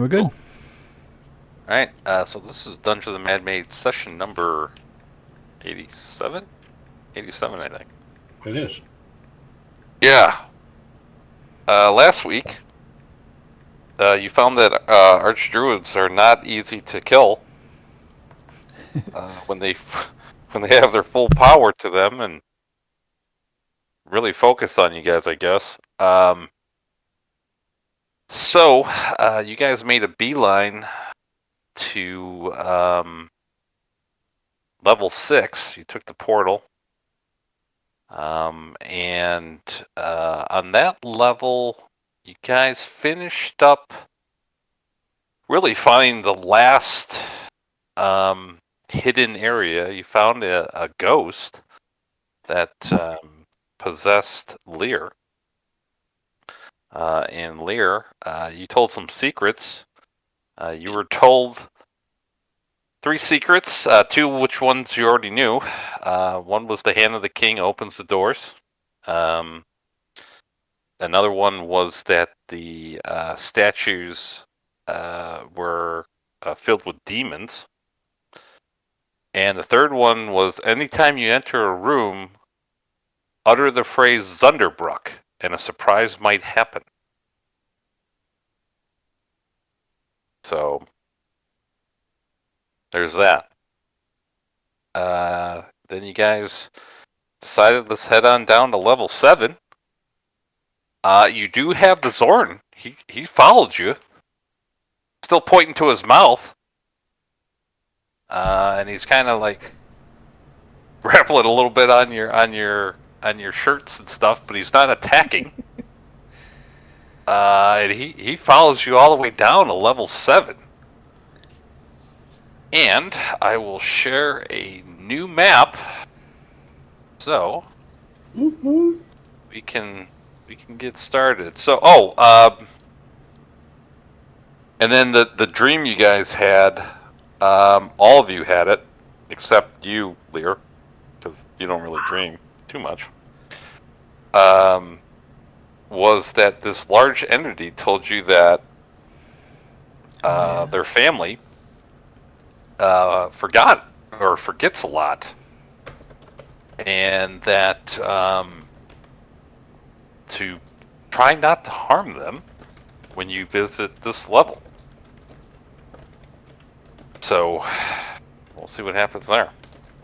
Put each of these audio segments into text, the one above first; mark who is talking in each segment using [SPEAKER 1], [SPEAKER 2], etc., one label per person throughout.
[SPEAKER 1] We're good.
[SPEAKER 2] Cool. Alright, so this is Dungeon of the Mad Mage session number 87? 87, I think.
[SPEAKER 3] It is.
[SPEAKER 2] Yeah. Last week, you found that Archdruids are not easy to kill when they when they have their full power to them and really focus on you guys, I guess. So, you guys made a beeline to level 6. You took the portal. And on that level, you guys finished up really finding the last hidden area. You found a ghost that possessed Lear. And Lear, you told some secrets. You were told 3 secrets, 2 which ones you already knew. One was the hand of the king opens the doors. Another one was that the statues were filled with demons. And the third one was anytime you enter a room, utter the phrase Zunderbruck, and a surprise might happen. So, there's that. Then you guys decided let's head on down to level 7. You do have the Zorn. He followed you. Still pointing to his mouth. And he's kind of like grappling a little bit on your shirts and stuff, but he's not attacking. And he follows you all the way down to level 7. And I will share a new map, so we can get started. So and then the dream you guys had, all of you had it, except you, Lear, because you don't really dream too much. Was that this large entity told you that their family forgot or forgets a lot, and that to try not to harm them when you visit this level. So we'll see what happens there.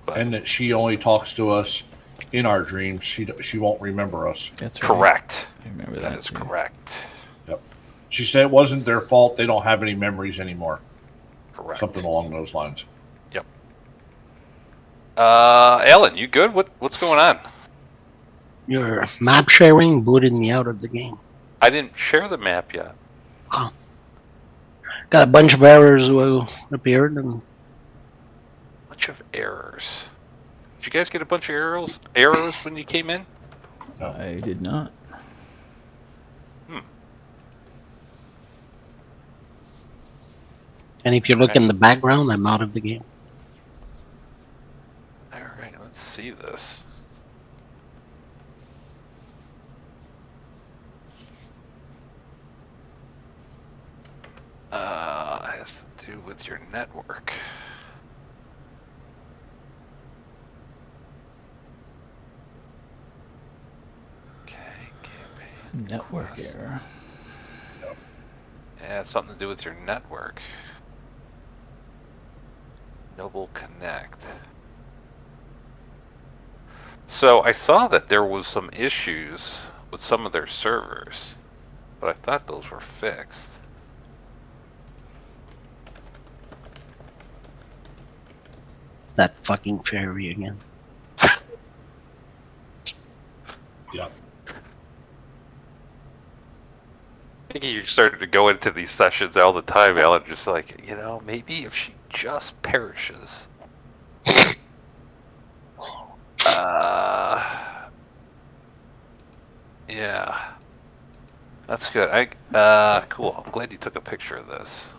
[SPEAKER 3] But, and that she only talks to us in our dreams. She won't remember us.
[SPEAKER 1] That's right.
[SPEAKER 2] Correct.
[SPEAKER 1] I remember
[SPEAKER 2] that is
[SPEAKER 1] too.
[SPEAKER 2] Correct.
[SPEAKER 3] Yep. She said it wasn't their fault. They don't have any memories anymore.
[SPEAKER 2] Correct.
[SPEAKER 3] Something along those lines.
[SPEAKER 2] Yep. Alan, you good? What's going on?
[SPEAKER 4] Your map sharing booted me out of the game.
[SPEAKER 2] I didn't share the map yet.
[SPEAKER 4] Oh. Got a bunch of errors appeared. And...
[SPEAKER 2] Bunch of errors. Did you guys get a bunch of errors when you came in?
[SPEAKER 1] No. I did not.
[SPEAKER 4] And if you look in the background, I'm out of the game.
[SPEAKER 2] Alright, let's see this. It has to do with your network. Okay, campaign.
[SPEAKER 1] Network error.
[SPEAKER 2] Yeah, it's something to do with your network. Noble Connect. So I saw that there was some issues with some of their servers, but I thought those were fixed.
[SPEAKER 4] It's that fucking fairy again.
[SPEAKER 3] Yeah.
[SPEAKER 2] I think you started to go into these sessions all the time, Alan, just like, maybe if she just perishes. Yeah. That's good. Cool. I'm glad you took a picture of this.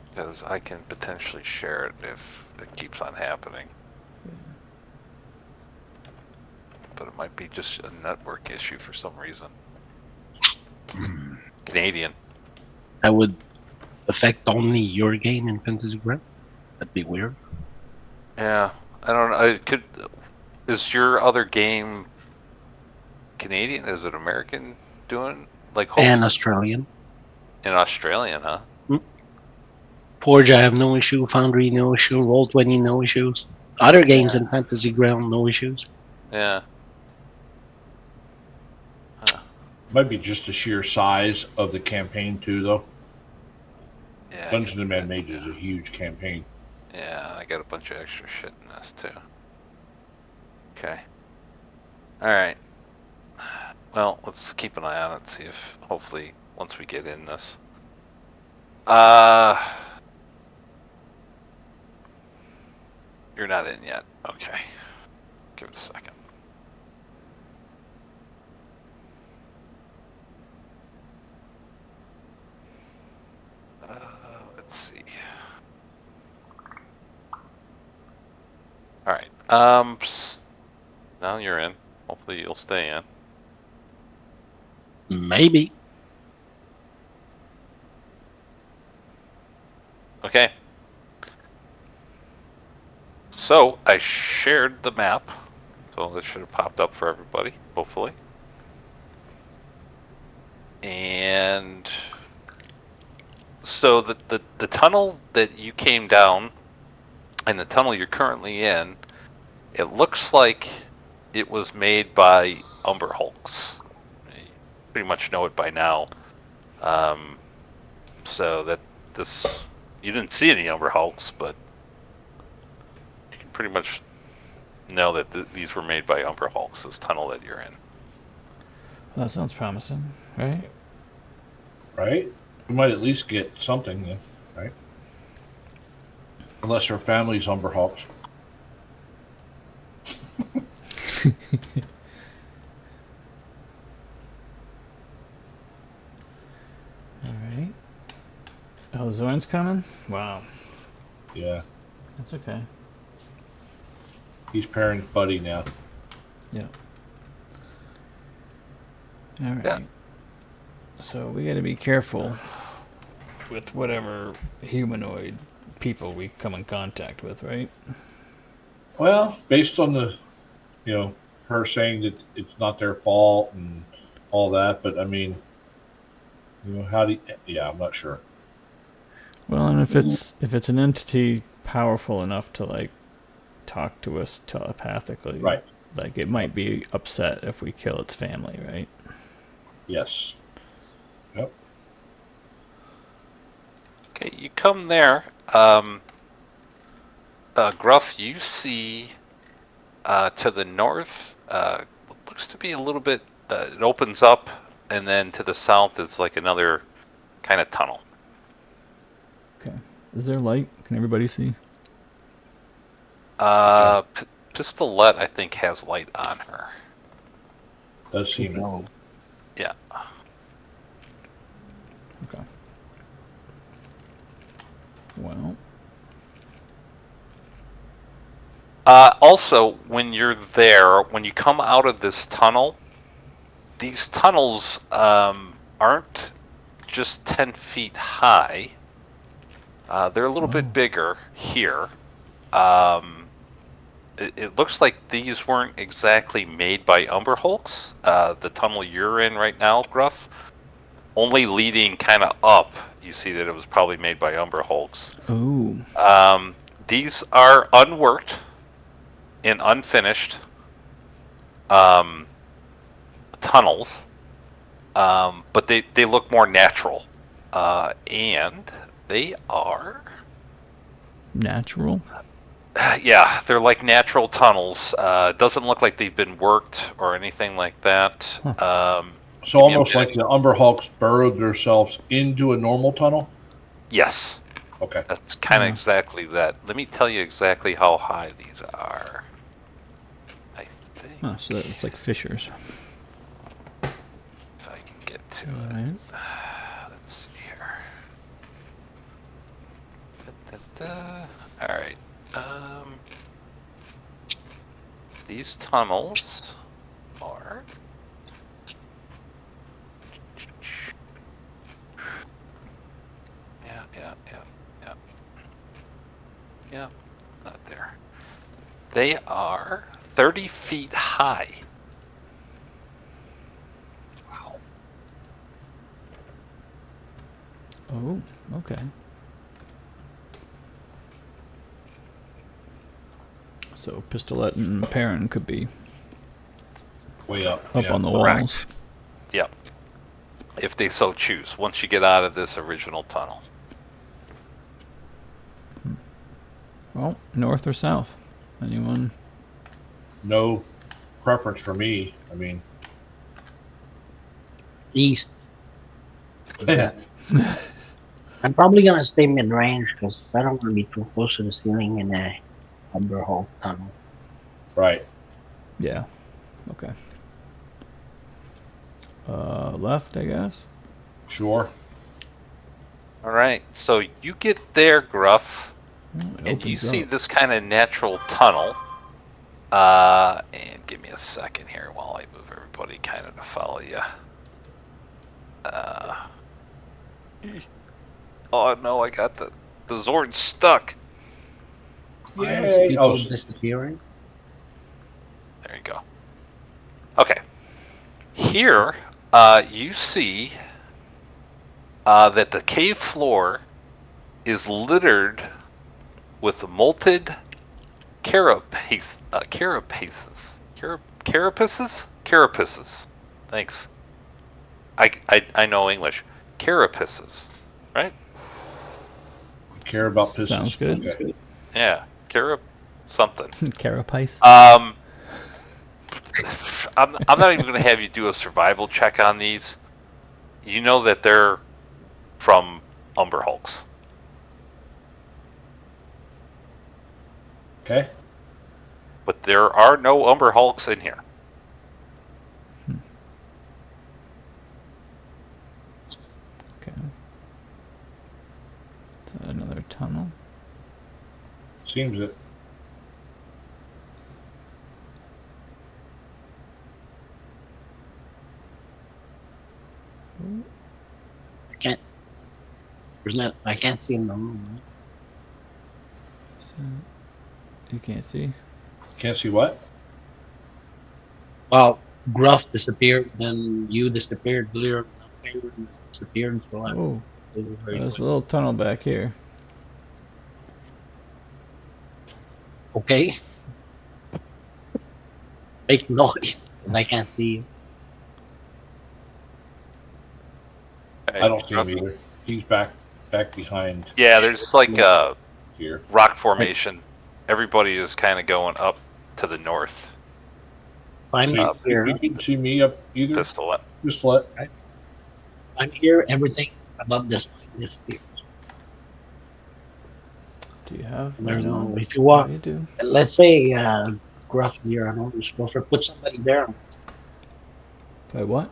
[SPEAKER 2] Because I can potentially share it if it keeps on happening. But it might be just a network issue for some reason. Canadian.
[SPEAKER 4] That would affect only your game in Fantasy Ground. That'd be weird.
[SPEAKER 2] Yeah, I don't know. It could. Is your other game Canadian? Is it American doing like
[SPEAKER 4] And
[SPEAKER 2] hosting?
[SPEAKER 4] Australian.
[SPEAKER 2] In Australian, huh?
[SPEAKER 4] Forge, I have no issue. Foundry, no issue. Roll20, no issues. Other games
[SPEAKER 2] Yeah.
[SPEAKER 4] in Fantasy Ground, no issues.
[SPEAKER 2] Yeah. Huh.
[SPEAKER 3] Might be just the sheer size of the campaign too, though.
[SPEAKER 2] Yeah.
[SPEAKER 3] Dungeons and Mage is a huge campaign.
[SPEAKER 2] Yeah, I got a bunch of extra shit in this too. Okay. All right. Well, let's keep an eye on it and see if hopefully once we get in this. You're not in yet. Okay. Give it a second. Let's see. All right. Now you're in. Hopefully you'll stay in.
[SPEAKER 4] Maybe.
[SPEAKER 2] Okay. So I shared the map, so this should have popped up for everybody, hopefully. And so the tunnel that you came down and the tunnel you're currently in, it looks like it was made by Umber Hulks. You pretty much know it by now. So that you didn't see any Umber Hulks, but you can pretty much know that these were made by Umber Hulks, this tunnel that you're in.
[SPEAKER 1] That sounds promising, right?
[SPEAKER 3] Right? We might at least get something then, right? Unless her family's Umberhawks.
[SPEAKER 1] Alright. Oh, Zorn's coming? Wow.
[SPEAKER 3] Yeah.
[SPEAKER 1] That's okay.
[SPEAKER 3] He's Perrin's buddy now.
[SPEAKER 1] Yeah. Alright.
[SPEAKER 2] Yeah.
[SPEAKER 1] So we gotta be careful with whatever humanoid people we come in contact with, right?
[SPEAKER 3] Well, based on the, her saying that it's not their fault and all that, but I mean, how do you, yeah, I'm not sure.
[SPEAKER 1] Well, and if it's an entity powerful enough to like talk to us telepathically,
[SPEAKER 3] Right.
[SPEAKER 1] Like it might be upset if we kill its family, right?
[SPEAKER 3] Yes. Yep.
[SPEAKER 2] Okay, you come there. Gruff, you see to the north, what looks to be a little bit, it opens up, and then to the south is like another kind of tunnel.
[SPEAKER 1] Okay. Is there light? Can everybody see?
[SPEAKER 2] Pistolette, I think, has light on her.
[SPEAKER 3] Does seem.
[SPEAKER 4] No.
[SPEAKER 2] Yeah.
[SPEAKER 1] Okay. Well.
[SPEAKER 2] Also, when you're there, when you come out of this tunnel, these tunnels aren't just 10 feet high. They're a little bit bigger here. It looks like these weren't exactly made by Umber Hulks. The tunnel you're in right now, Gruff, only leading kind of up, you see that it was probably made by Umber Hulks.
[SPEAKER 1] Ooh.
[SPEAKER 2] These are unworked and unfinished tunnels, but they look more natural, and they are
[SPEAKER 1] Natural?
[SPEAKER 2] yeah, they're like natural tunnels. Doesn't look like they've been worked or anything like that.
[SPEAKER 3] So almost like the Umberhawks burrowed themselves into a normal tunnel?
[SPEAKER 2] Yes.
[SPEAKER 3] Okay.
[SPEAKER 2] That's kind of exactly that. Let me tell you exactly how high these are. I think
[SPEAKER 1] Oh, so it's like fissures.
[SPEAKER 2] if I can get to it.
[SPEAKER 1] Alright.
[SPEAKER 2] Let's see here. Alright. These tunnels are Yeah, not there. They are 30 feet high.
[SPEAKER 3] Wow.
[SPEAKER 1] Oh, okay. So Pistolet and Perrin could be
[SPEAKER 3] Way up.
[SPEAKER 1] up
[SPEAKER 3] yeah.
[SPEAKER 1] on the
[SPEAKER 2] Correct.
[SPEAKER 1] walls.
[SPEAKER 2] Yep. If they so choose, once you get out of this original tunnel.
[SPEAKER 1] Well, north or south? Anyone?
[SPEAKER 3] No preference for me. I mean,
[SPEAKER 4] East.
[SPEAKER 3] yeah.
[SPEAKER 4] I'm probably gonna stay mid range because I don't want to be too close to the ceiling in a Umber Hole tunnel.
[SPEAKER 3] Right.
[SPEAKER 1] Yeah. Okay. Left, I guess.
[SPEAKER 3] Sure.
[SPEAKER 2] All right. So you get there, Gruff,
[SPEAKER 1] Oh, it
[SPEAKER 2] and you
[SPEAKER 1] opens
[SPEAKER 2] see
[SPEAKER 1] up.
[SPEAKER 2] this kind of natural tunnel. And give me a second here while I move everybody kind of to follow you. Oh no, I got the Zord stuck.
[SPEAKER 4] Why is
[SPEAKER 3] Yay.
[SPEAKER 4] people
[SPEAKER 3] Oh,
[SPEAKER 4] disappearing?
[SPEAKER 2] There you go. Okay. Here, you see that the cave floor is littered with molted carapaces. Thanks. I know English. Carapaces, right?
[SPEAKER 3] care about pisses.
[SPEAKER 1] Sounds good.
[SPEAKER 3] Okay.
[SPEAKER 2] Yeah, something.
[SPEAKER 1] Carapace.
[SPEAKER 2] I'm not even going to have you do a survival check on these. You know that they're from Umber Hulks.
[SPEAKER 3] Okay.
[SPEAKER 2] But there are no Umber Hulks in here.
[SPEAKER 1] Okay. Is that another tunnel?
[SPEAKER 3] Seems it.
[SPEAKER 4] I can't. There's no. I can't see in the room.
[SPEAKER 1] So, you can't see.
[SPEAKER 3] Can't see what?
[SPEAKER 4] Well, Gruff disappeared, then you disappeared. Lear disappeared. So I'm
[SPEAKER 1] Oh,
[SPEAKER 4] very
[SPEAKER 1] there's
[SPEAKER 4] quick.
[SPEAKER 1] a little tunnel back here.
[SPEAKER 4] Okay. Make noise because I can't see you.
[SPEAKER 3] I don't see him either. He's back behind
[SPEAKER 2] Yeah, there's like a
[SPEAKER 3] here.
[SPEAKER 2] rock formation. Everybody is kind of going up to the north.
[SPEAKER 4] I'm
[SPEAKER 3] So
[SPEAKER 4] here.
[SPEAKER 3] you can see me up either.
[SPEAKER 2] Pistol.
[SPEAKER 3] Just let.
[SPEAKER 4] I'm here. Everything above this line disappears.
[SPEAKER 1] Do you have?
[SPEAKER 4] There's
[SPEAKER 1] light
[SPEAKER 4] no.
[SPEAKER 1] on?
[SPEAKER 4] If you walk,
[SPEAKER 1] Oh, you do.
[SPEAKER 4] let's say Gruff here, I know you're supposed to put somebody there.
[SPEAKER 1] If I what?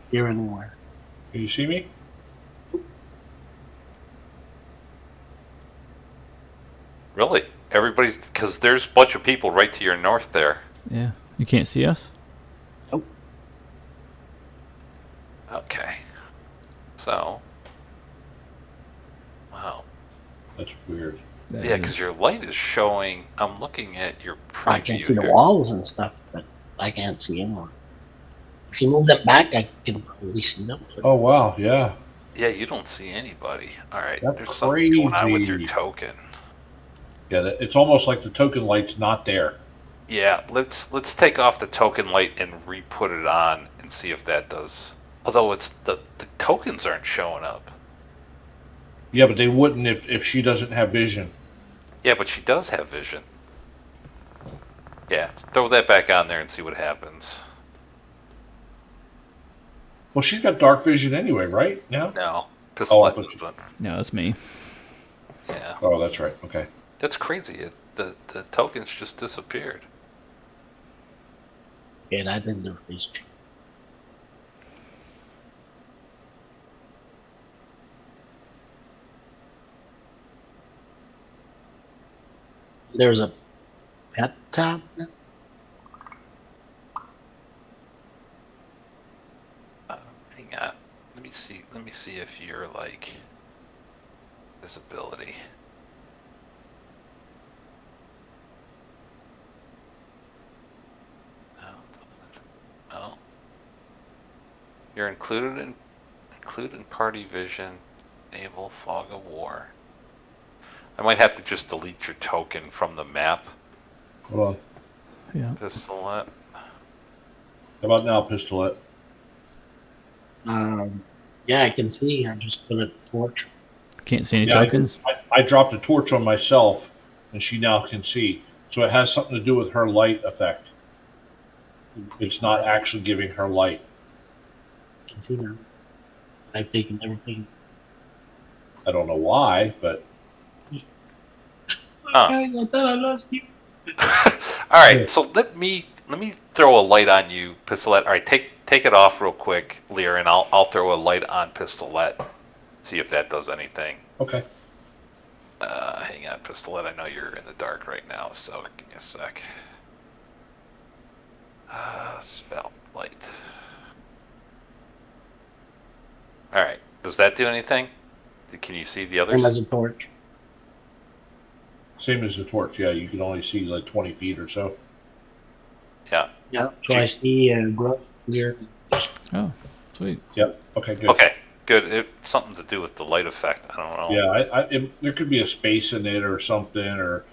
[SPEAKER 4] Here anywhere.
[SPEAKER 3] Can you see me?
[SPEAKER 2] Really? Everybody's because there's a bunch of people right to your north there.
[SPEAKER 1] Yeah. You can't see us?
[SPEAKER 4] Nope.
[SPEAKER 2] Okay. So. Wow.
[SPEAKER 3] That's weird.
[SPEAKER 1] That
[SPEAKER 2] Yeah,
[SPEAKER 1] is-
[SPEAKER 2] because your light is showing. I'm looking at your preview
[SPEAKER 4] I can see the
[SPEAKER 2] here.
[SPEAKER 4] walls and stuff, but I can't see anyone. If you move them back, I can probably see them.
[SPEAKER 3] Oh wow, yeah.
[SPEAKER 2] Yeah, you don't see anybody. All right,
[SPEAKER 3] That's
[SPEAKER 2] there's something going on with your
[SPEAKER 3] crazy.
[SPEAKER 2] token.
[SPEAKER 3] Yeah, it's almost like the token light's not there.
[SPEAKER 2] Yeah, let's take off the token light and re-put it on and see if that does. Although it's the tokens aren't showing up.
[SPEAKER 3] Yeah, but they wouldn't if she doesn't have vision.
[SPEAKER 2] Yeah, but she does have vision. Yeah, throw that back on there and see what happens.
[SPEAKER 3] Well, she's got dark vision anyway, right? Now?
[SPEAKER 2] No,
[SPEAKER 3] Oh,
[SPEAKER 2] Pistol
[SPEAKER 3] I thought you-
[SPEAKER 2] doesn't.
[SPEAKER 1] No, that's me.
[SPEAKER 2] Yeah,
[SPEAKER 3] Oh, that's right. Okay.
[SPEAKER 2] that's crazy. The tokens just disappeared.
[SPEAKER 4] Yeah, that didn't do face change. There's a pet tab.
[SPEAKER 2] Hang on. Let me see. Let me see if you're like. Visibility. No. You're included in party vision. Enable fog of war. I might have to just delete your token from the map.
[SPEAKER 3] Hold on.
[SPEAKER 1] Yeah.
[SPEAKER 2] Pistolet.
[SPEAKER 3] How about now, Pistolet?
[SPEAKER 4] Yeah, I can see. I just put a torch.
[SPEAKER 1] Can't see any
[SPEAKER 3] Yeah,
[SPEAKER 1] tokens.
[SPEAKER 3] I dropped a torch on myself, and she now can see. So it has something to do with her light effect. It's not actually giving her light.
[SPEAKER 4] I can see now. I've taken everything.
[SPEAKER 3] I don't know why, but
[SPEAKER 2] Huh.
[SPEAKER 4] Guys, I thought I lost you.
[SPEAKER 2] All right, so let me throw a light on you, Pistolet. All right, take it off real quick, Lear, and I'll throw a light on Pistolet. See if that does anything.
[SPEAKER 3] okay.
[SPEAKER 2] Hang on, Pistolet. I know you're in the dark right now, so give me a sec. Spell light. All right, does that do anything? Can you see the
[SPEAKER 4] Same
[SPEAKER 2] others?
[SPEAKER 4] as a torch.
[SPEAKER 3] Same as the torch. Yeah, you can only see like 20 feet or so.
[SPEAKER 2] Yeah.
[SPEAKER 4] Yeah. So I see growth here.
[SPEAKER 1] Oh, sweet.
[SPEAKER 3] Yep. Okay, good.
[SPEAKER 2] Okay, good. Something to do with the light effect. I don't know.
[SPEAKER 3] Yeah, there could be a space in it or something, or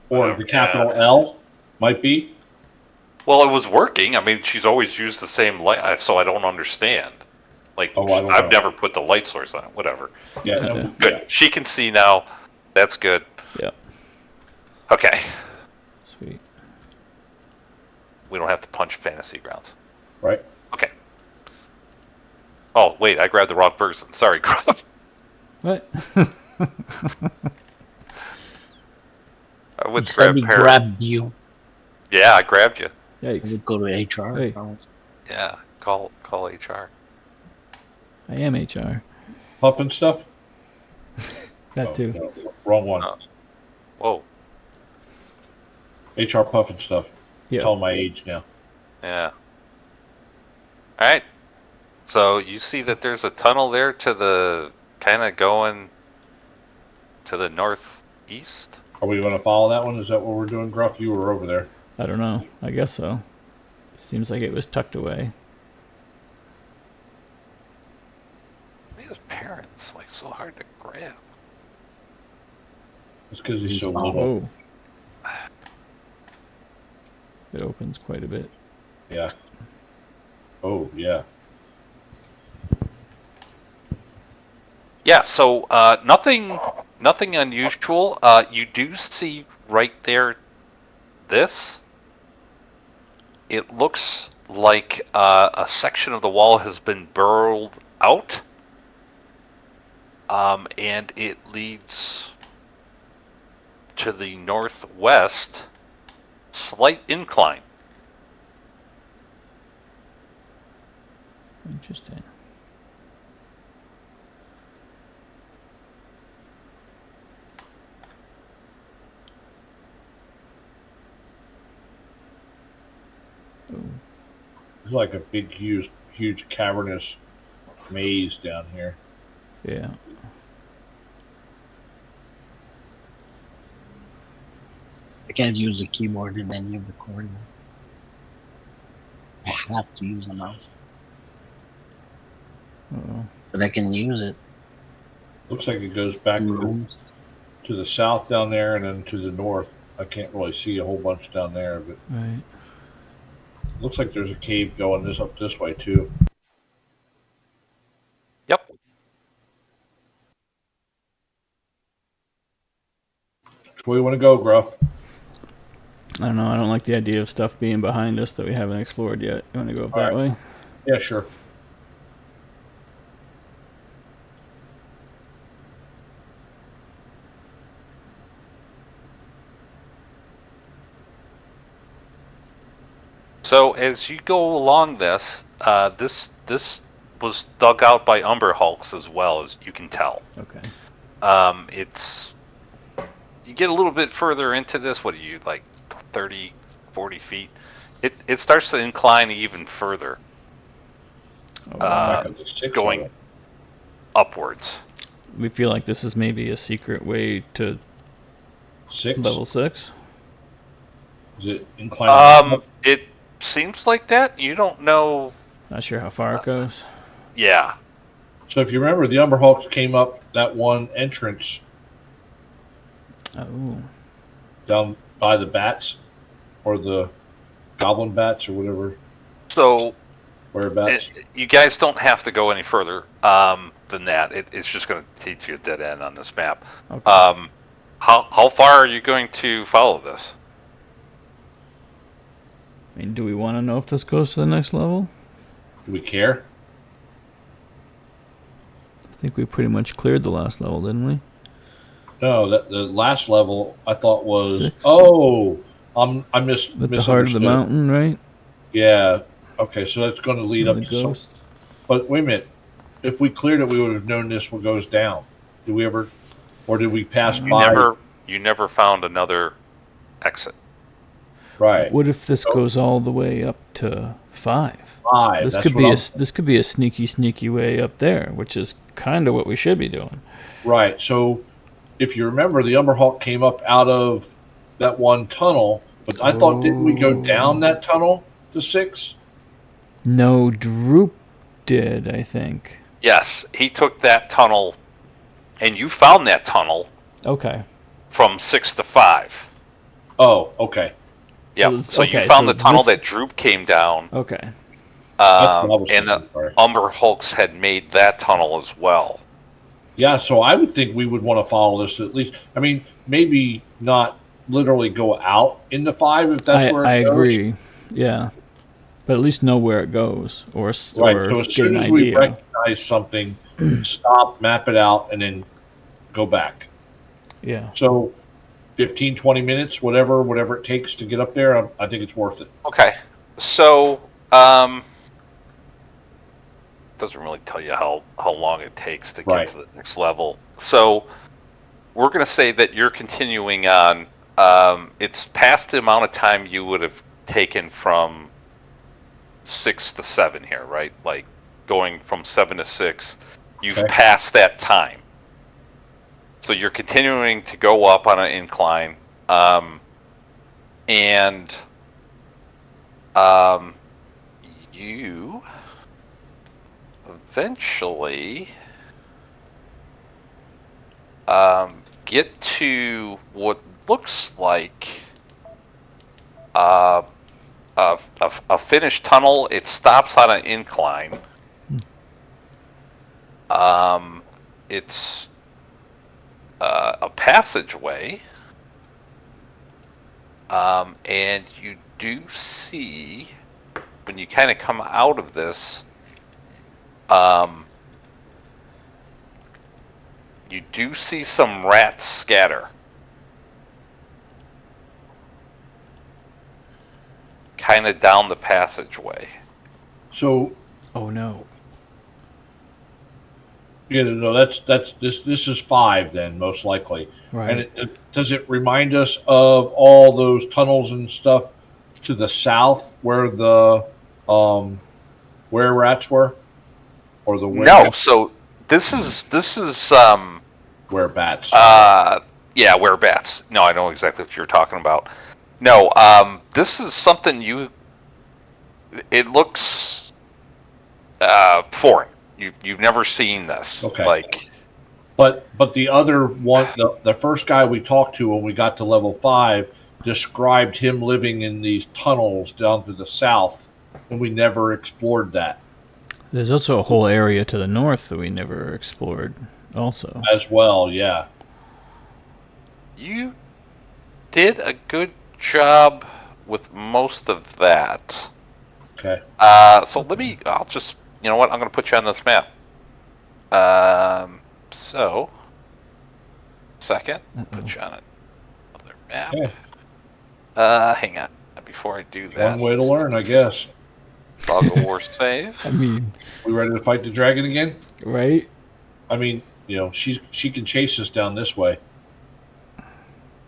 [SPEAKER 2] Whatever,
[SPEAKER 3] the capital
[SPEAKER 2] yeah.
[SPEAKER 3] L might be.
[SPEAKER 2] Well, it was working. I mean, she's always used the same light, so I don't understand. Like,
[SPEAKER 3] Oh, I don't
[SPEAKER 2] I've
[SPEAKER 3] know.
[SPEAKER 2] never put the light source on it. Whatever.
[SPEAKER 3] Yeah,
[SPEAKER 1] Yeah.
[SPEAKER 3] no,
[SPEAKER 2] Good.
[SPEAKER 3] yeah.
[SPEAKER 2] She can see now. That's good.
[SPEAKER 1] Yeah.
[SPEAKER 2] Okay.
[SPEAKER 1] Sweet.
[SPEAKER 2] We don't have to punch fantasy grounds.
[SPEAKER 3] Right.
[SPEAKER 2] Okay. Oh, wait. I grabbed the wrong person. Sorry, Grub.
[SPEAKER 1] What?
[SPEAKER 2] I
[SPEAKER 4] He
[SPEAKER 2] would
[SPEAKER 4] said
[SPEAKER 2] grab
[SPEAKER 4] he
[SPEAKER 2] Parrot.
[SPEAKER 4] grabbed you.
[SPEAKER 2] Yeah, I grabbed you.
[SPEAKER 4] I
[SPEAKER 1] Yikes.
[SPEAKER 4] would go to HR.
[SPEAKER 1] Hey.
[SPEAKER 2] Yeah. Call HR.
[SPEAKER 1] I am HR.
[SPEAKER 3] Puff and stuff.
[SPEAKER 1] That
[SPEAKER 3] Oh,
[SPEAKER 1] too.
[SPEAKER 3] no, wrong one.
[SPEAKER 2] Oh. Whoa.
[SPEAKER 3] HR puff and stuff.
[SPEAKER 1] Yeah.
[SPEAKER 3] Tell my age now.
[SPEAKER 2] Yeah. All right. So you see that there's a tunnel there to the kind of going to the northeast.
[SPEAKER 3] Are we going to follow that one? Is that what we're doing, Gruff? You were over there.
[SPEAKER 1] I don't know. I guess so. Seems like it was tucked away.
[SPEAKER 2] These parents like so hard to grab.
[SPEAKER 3] It's because he's so
[SPEAKER 4] He's
[SPEAKER 3] little.
[SPEAKER 1] Oh. It opens quite a bit.
[SPEAKER 3] Yeah. Oh, yeah.
[SPEAKER 2] Yeah. So nothing unusual. You do see right there. This. It looks like a section of the wall has been burrowed out, and it leads to the northwest, slight incline.
[SPEAKER 1] Interesting. Oh.
[SPEAKER 3] It's like a big, huge cavernous maze down here.
[SPEAKER 1] Yeah.
[SPEAKER 4] I can't use the keyboard in any of the recording. I have to use a mouse,
[SPEAKER 1] Uh-oh.
[SPEAKER 4] but I can use it.
[SPEAKER 3] Looks like it goes back
[SPEAKER 4] in rooms.
[SPEAKER 3] to the south down there and then to the north. I can't really see a whole bunch down there, but
[SPEAKER 1] Right.
[SPEAKER 3] looks like there's a cave going up this way too.
[SPEAKER 2] Yep.
[SPEAKER 3] Which way you want to go, Gruff?
[SPEAKER 1] I don't know. I don't like the idea of stuff being behind us that we haven't explored yet. You want to go up that way?
[SPEAKER 3] Yeah, sure.
[SPEAKER 2] So as you go along this, this was dug out by Umber Hulks as well, as you can tell.
[SPEAKER 1] Okay.
[SPEAKER 2] It's you get a little bit further into this. What are you like, 30, 40 feet? It starts to incline even further,
[SPEAKER 1] Oh,
[SPEAKER 3] Back up to 6
[SPEAKER 2] going
[SPEAKER 3] level.
[SPEAKER 2] upwards.
[SPEAKER 1] We feel like this is maybe a secret way to
[SPEAKER 3] 6?
[SPEAKER 1] level 6.
[SPEAKER 3] Is it inclined?
[SPEAKER 2] It seems like that. You don't know.
[SPEAKER 1] Not sure how far it goes.
[SPEAKER 2] Yeah.
[SPEAKER 3] So if you remember, the Umberhawks came up that one entrance
[SPEAKER 1] Oh.
[SPEAKER 3] down by the bats, or the goblin bats, or whatever.
[SPEAKER 2] So
[SPEAKER 3] Whereabouts?
[SPEAKER 2] you guys don't have to go any further than that. It's just going to teach you a dead end on this map.
[SPEAKER 1] Okay.
[SPEAKER 2] How far are you going to follow this?
[SPEAKER 1] I mean, do we want to know if this goes to the next level?
[SPEAKER 3] Do we care?
[SPEAKER 1] I think we pretty much cleared the last level, didn't we?
[SPEAKER 3] No, that the last level I thought was
[SPEAKER 1] 6?
[SPEAKER 3] I missed
[SPEAKER 1] With the heart of the
[SPEAKER 3] misunderstood.
[SPEAKER 1] mountain, right?
[SPEAKER 3] Yeah. Okay, so that's going to lead
[SPEAKER 1] And
[SPEAKER 3] up
[SPEAKER 1] the
[SPEAKER 3] to some.
[SPEAKER 1] ghost.
[SPEAKER 3] But wait a minute. If we cleared it, we would have known this one goes down. Did we ever, or did we pass by?
[SPEAKER 2] You never found another exit.
[SPEAKER 3] Right.
[SPEAKER 1] What if this
[SPEAKER 3] So-
[SPEAKER 1] goes all the way up to 5?
[SPEAKER 3] 5.
[SPEAKER 1] This
[SPEAKER 3] That's
[SPEAKER 1] could
[SPEAKER 3] what
[SPEAKER 1] be
[SPEAKER 3] I'm-
[SPEAKER 1] this could be a sneaky way up there, which is kind of what we should be doing.
[SPEAKER 3] Right. So if you remember, the Umberhawk came up out of that one tunnel, but I thought, didn't we go down that tunnel to 6?
[SPEAKER 1] No, Droop did, I think.
[SPEAKER 2] Yes, he took that tunnel, and you found that tunnel
[SPEAKER 1] Okay.
[SPEAKER 2] from 6 to 5.
[SPEAKER 3] Oh, okay.
[SPEAKER 2] Yep. So you
[SPEAKER 1] okay,
[SPEAKER 2] found
[SPEAKER 1] so
[SPEAKER 2] the tunnel
[SPEAKER 1] this-
[SPEAKER 2] that Droop came down,
[SPEAKER 1] Okay.
[SPEAKER 3] That's what I was
[SPEAKER 2] and the
[SPEAKER 3] thinking, sorry.
[SPEAKER 2] Umberhawks had made that tunnel as well.
[SPEAKER 3] Yeah, so I would think we would want to follow this at least. I mean, maybe not literally go out into 5 if that's where it
[SPEAKER 1] I
[SPEAKER 3] goes.
[SPEAKER 1] agree. Yeah. But at least know where it goes, or
[SPEAKER 3] Right.
[SPEAKER 1] or
[SPEAKER 3] So as
[SPEAKER 1] get
[SPEAKER 3] soon
[SPEAKER 1] an
[SPEAKER 3] as we
[SPEAKER 1] idea.
[SPEAKER 3] recognize something, stop, map it out, and then go back.
[SPEAKER 1] Yeah.
[SPEAKER 3] So 15, 20 minutes, whatever it takes to get up there, I think it's worth it.
[SPEAKER 2] Okay. So, doesn't really tell you how long it takes to get
[SPEAKER 3] Right.
[SPEAKER 2] to the next level. So, we're going to say that you're continuing on. It's past the amount of time you would have taken from 6 to 7 here, right? Like going from 7 to 6. You've
[SPEAKER 3] Okay.
[SPEAKER 2] passed that time. So you're continuing to go up on an incline. And you eventually get to what looks like a finished tunnel. It stops on an incline. It's a passageway. And you do see, when you kind of come out of this, you do see some rats scatter. Kind of down the passageway.
[SPEAKER 3] So
[SPEAKER 1] Oh no.
[SPEAKER 3] no, this is 5 then, most likely.
[SPEAKER 1] Right.
[SPEAKER 3] And does it remind us of all those tunnels and stuff to the south where the where rats were, or the
[SPEAKER 2] No, so this is
[SPEAKER 3] where bats?
[SPEAKER 2] yeah, where bats. No, I know exactly what you're talking about. No, this is something it looks foreign. You've never seen this.
[SPEAKER 3] Okay.
[SPEAKER 2] Like,
[SPEAKER 3] But the other one, the first guy we talked to when we got to level 5 described him living in these tunnels down to the south, and we never explored that
[SPEAKER 1] There's also a whole area to the north that we never explored also.
[SPEAKER 3] as well. Yeah.
[SPEAKER 2] you did a good job with most of that.
[SPEAKER 3] Okay.
[SPEAKER 2] So I'll just, you know what, I'm going to put you on this map. So, second, put you on another map.
[SPEAKER 3] Okay.
[SPEAKER 2] Hang on. Before I do that,
[SPEAKER 3] One way to learn, I guess.
[SPEAKER 2] Fog of War save.
[SPEAKER 1] I mean,
[SPEAKER 3] We ready to fight the dragon again?
[SPEAKER 1] right?
[SPEAKER 3] I mean, she can chase us down this way.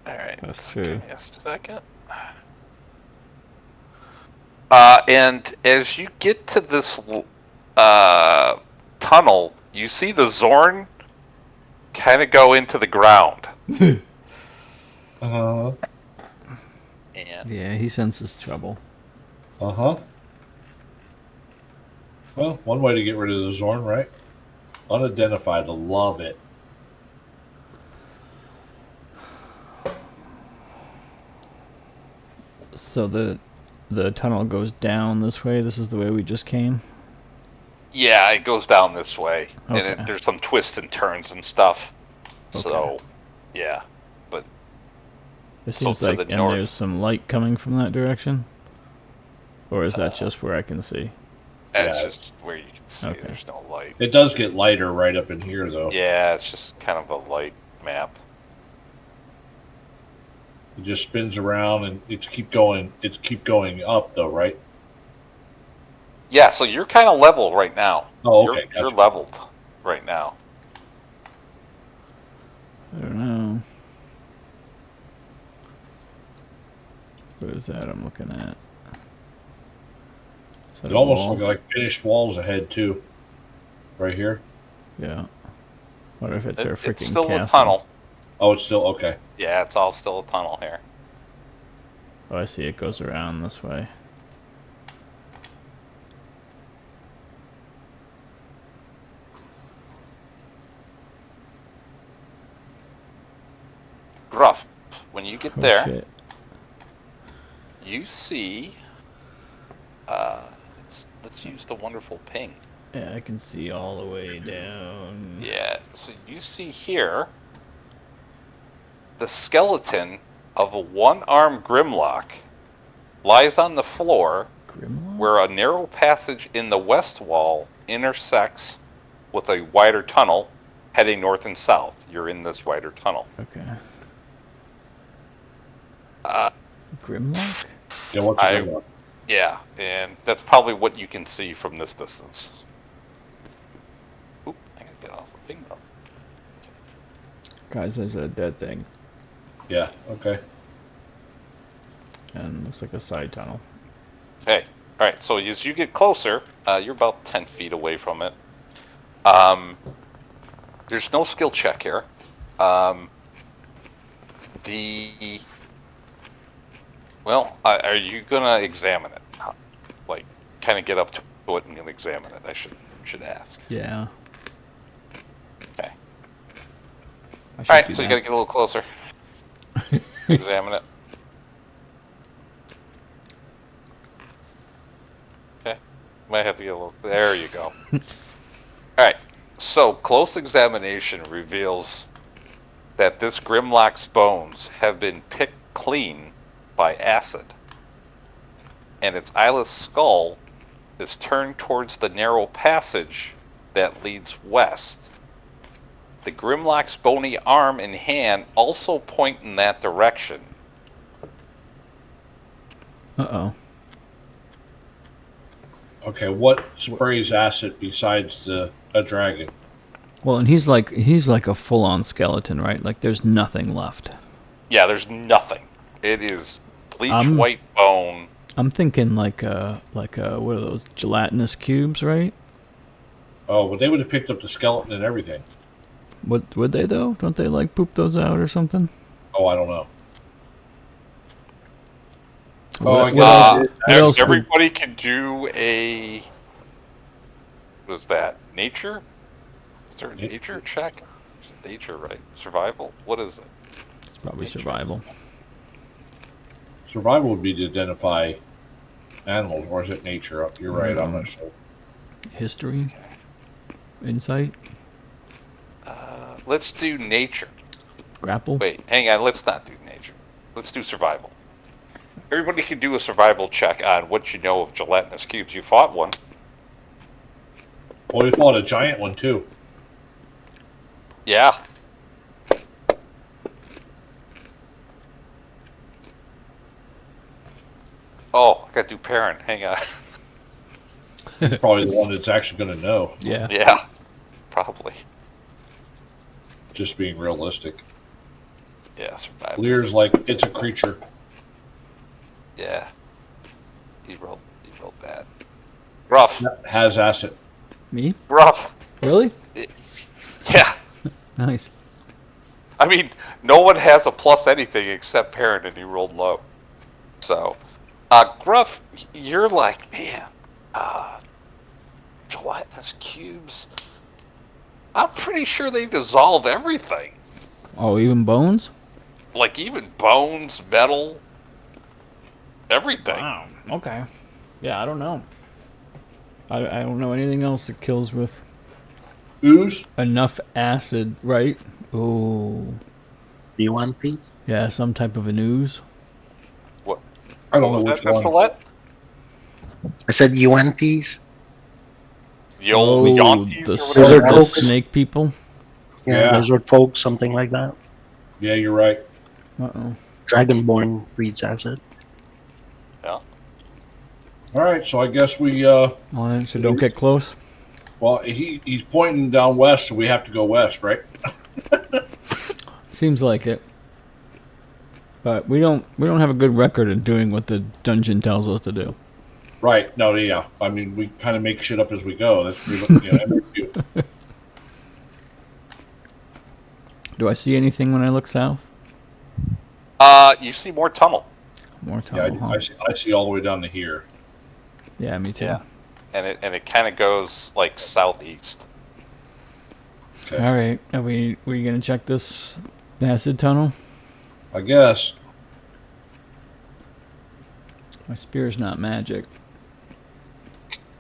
[SPEAKER 2] Alright.
[SPEAKER 1] That's true.
[SPEAKER 2] Give me a second. And as you get to this tunnel, you see the Zorn kind of go into the ground.
[SPEAKER 3] Uh-huh.
[SPEAKER 2] And
[SPEAKER 1] Yeah, he senses trouble.
[SPEAKER 3] Uh-huh. Well, one way to get rid of the Zorn, right? Unidentified. Love it.
[SPEAKER 1] So the tunnel goes down this way. This is the way we just came.
[SPEAKER 2] yeah, it goes down this way, and
[SPEAKER 1] Okay.
[SPEAKER 2] there's some twists and turns and stuff.
[SPEAKER 1] Okay.
[SPEAKER 2] So, yeah, but
[SPEAKER 1] It
[SPEAKER 2] So
[SPEAKER 1] seems
[SPEAKER 2] to
[SPEAKER 1] like,
[SPEAKER 2] the
[SPEAKER 1] and
[SPEAKER 2] north.
[SPEAKER 1] there's some light coming from that direction. Or is that
[SPEAKER 2] Uh,
[SPEAKER 1] just where I can see?
[SPEAKER 2] that's
[SPEAKER 3] Yeah.
[SPEAKER 2] just where you can see.
[SPEAKER 1] Okay.
[SPEAKER 2] There's no light.
[SPEAKER 3] It does get lighter right up in here, though.
[SPEAKER 2] Yeah, it's just kind of a light map.
[SPEAKER 3] It just spins around and it's keep going. It's keep going up, though, right?
[SPEAKER 2] Yeah, so you're kind of level right now.
[SPEAKER 3] Oh, okay.
[SPEAKER 2] You're
[SPEAKER 3] Gotcha.
[SPEAKER 2] leveled right now.
[SPEAKER 1] I don't know. What is that I'm looking at? Is that
[SPEAKER 3] It
[SPEAKER 1] a
[SPEAKER 3] almost
[SPEAKER 1] wall?
[SPEAKER 3] looks like finished walls ahead too. Right here.
[SPEAKER 1] Yeah. What if it's our
[SPEAKER 2] It's
[SPEAKER 1] freaking
[SPEAKER 2] still
[SPEAKER 1] castle?
[SPEAKER 2] a tunnel.
[SPEAKER 3] Oh, it's still okay.
[SPEAKER 2] Yeah, it's all still a tunnel here.
[SPEAKER 1] Oh, I see. It goes around this way.
[SPEAKER 2] Gruff, when you get
[SPEAKER 1] Oh
[SPEAKER 2] there,
[SPEAKER 1] shit!
[SPEAKER 2] you see. Let's use the wonderful ping.
[SPEAKER 1] Yeah, I can see all the way down.
[SPEAKER 2] Yeah, so you see here the skeleton of a one-armed Grimlock lies on the floor
[SPEAKER 1] Grimlock?
[SPEAKER 2] where a narrow passage in the west wall intersects with a wider tunnel heading north and south. You're in this wider tunnel.
[SPEAKER 1] Okay.
[SPEAKER 2] Uh,
[SPEAKER 1] Grimlock?
[SPEAKER 3] Yeah, what's
[SPEAKER 2] I-
[SPEAKER 3] it going on?
[SPEAKER 2] yeah, and that's probably what you can see from this distance. Oop, I gotta get off the ping button.
[SPEAKER 1] Guys, there's a dead thing.
[SPEAKER 3] Yeah, okay.
[SPEAKER 1] And looks like a side tunnel.
[SPEAKER 2] Okay, alright, so as you get closer, you're about 10 feet away from it. There's no skill check here. Well, are you gonna examine it? Like, kind of get up to it and examine it, I should ask.
[SPEAKER 1] Yeah.
[SPEAKER 2] Okay.
[SPEAKER 1] I should
[SPEAKER 2] Alright,
[SPEAKER 1] do
[SPEAKER 2] so you
[SPEAKER 1] that.
[SPEAKER 2] gotta get a little closer. Examine it. Okay. Might have to get a little. There you go. Alright, so close examination reveals that this Grimlock's bones have been picked clean by acid, and its eyeless skull is turned towards the narrow passage that leads west. The Grimlock's bony arm and hand also point in that direction.
[SPEAKER 1] Uh-oh.
[SPEAKER 3] Okay, what sprays acid besides a dragon?
[SPEAKER 1] Well, and he's like a full-on skeleton, right? Like there's nothing left.
[SPEAKER 2] Yeah, there's nothing. It is bleach
[SPEAKER 1] I'm-
[SPEAKER 2] white bone.
[SPEAKER 1] I'm thinking like what are those gelatinous cubes, right?
[SPEAKER 3] Oh, well, they would have picked up the skeleton and everything.
[SPEAKER 1] Would they though? Don't they like poop those out or something?
[SPEAKER 3] Oh, I don't know.
[SPEAKER 1] What
[SPEAKER 3] guess
[SPEAKER 1] else- what else would-
[SPEAKER 2] Everybody can do a. What is that? Nature? Is there a
[SPEAKER 3] Yeah.
[SPEAKER 2] nature check? It's nature, right? Survival? What is it?
[SPEAKER 1] It's probably survival.
[SPEAKER 3] Survival would be to identify animals, or is it nature? You're right, I'm not sure.
[SPEAKER 1] History? Insight?
[SPEAKER 2] Let's do nature.
[SPEAKER 1] Grapple?
[SPEAKER 2] Wait, hang on. Let's not do nature. Let's do survival. Everybody can do a survival check on what you know of gelatinous cubes. You fought one.
[SPEAKER 3] Well, we fought a giant one, too.
[SPEAKER 2] Yeah. Oh, I gotta do parent. Hang on.
[SPEAKER 3] He's probably the one that's actually going to know,
[SPEAKER 1] Yeah.
[SPEAKER 2] Yeah, probably.
[SPEAKER 3] just being realistic.
[SPEAKER 2] Yeah, survival.
[SPEAKER 3] Lear's like, it's a creature.
[SPEAKER 2] Yeah. He rolled bad. Rough.
[SPEAKER 3] That has acid.
[SPEAKER 1] Me?
[SPEAKER 2] Rough.
[SPEAKER 1] Really?
[SPEAKER 2] Yeah.
[SPEAKER 1] Nice.
[SPEAKER 2] I mean, no one has a plus anything except Perrin, and he rolled low. So, Gruff, you're like, man, gelatinous cubes. I'm pretty sure they dissolve everything.
[SPEAKER 1] Oh, even bones?
[SPEAKER 2] Like even bones, metal, everything.
[SPEAKER 1] Wow. Okay. Yeah, I don't know. I don't know anything else that kills with
[SPEAKER 3] Ooze?
[SPEAKER 1] enough acid, right? Oh.
[SPEAKER 4] Do you want these?
[SPEAKER 1] Yeah, some type of an ooze.
[SPEAKER 2] What?
[SPEAKER 3] I don't
[SPEAKER 2] What
[SPEAKER 3] know
[SPEAKER 2] was
[SPEAKER 3] which
[SPEAKER 2] that,
[SPEAKER 3] one.
[SPEAKER 2] Pistolette?
[SPEAKER 4] I said you want these?
[SPEAKER 2] The old Yaunties
[SPEAKER 1] the,
[SPEAKER 2] or
[SPEAKER 1] s-
[SPEAKER 2] whatever?
[SPEAKER 4] Lizard
[SPEAKER 1] the
[SPEAKER 4] folks?
[SPEAKER 1] snake people.
[SPEAKER 4] Yeah,
[SPEAKER 3] Yeah.
[SPEAKER 4] lizard folk, something like that.
[SPEAKER 3] Yeah, you're right.
[SPEAKER 1] Uh-oh.
[SPEAKER 4] Dragonborn breeds acid.
[SPEAKER 2] Yeah.
[SPEAKER 3] All right, so I guess we.
[SPEAKER 1] All right, so don't get close.
[SPEAKER 3] Well, he's pointing down west, so we have to go west, right?
[SPEAKER 1] Seems like it. But we don't have a good record in doing what the dungeon tells us to do.
[SPEAKER 3] Right. No, yeah. I mean, we kind of make shit up as we go. That's MSU.
[SPEAKER 1] Do I see anything when I look south?
[SPEAKER 2] You see more tunnel.
[SPEAKER 1] More
[SPEAKER 3] Yeah,
[SPEAKER 1] tunnel, huh?
[SPEAKER 3] I see all the way down to here.
[SPEAKER 1] Yeah, me too.
[SPEAKER 2] Yeah. And it kind of goes like southeast.
[SPEAKER 3] Okay.
[SPEAKER 1] All right, are we gonna check this acid tunnel?
[SPEAKER 3] I guess.
[SPEAKER 1] My spear's not magic.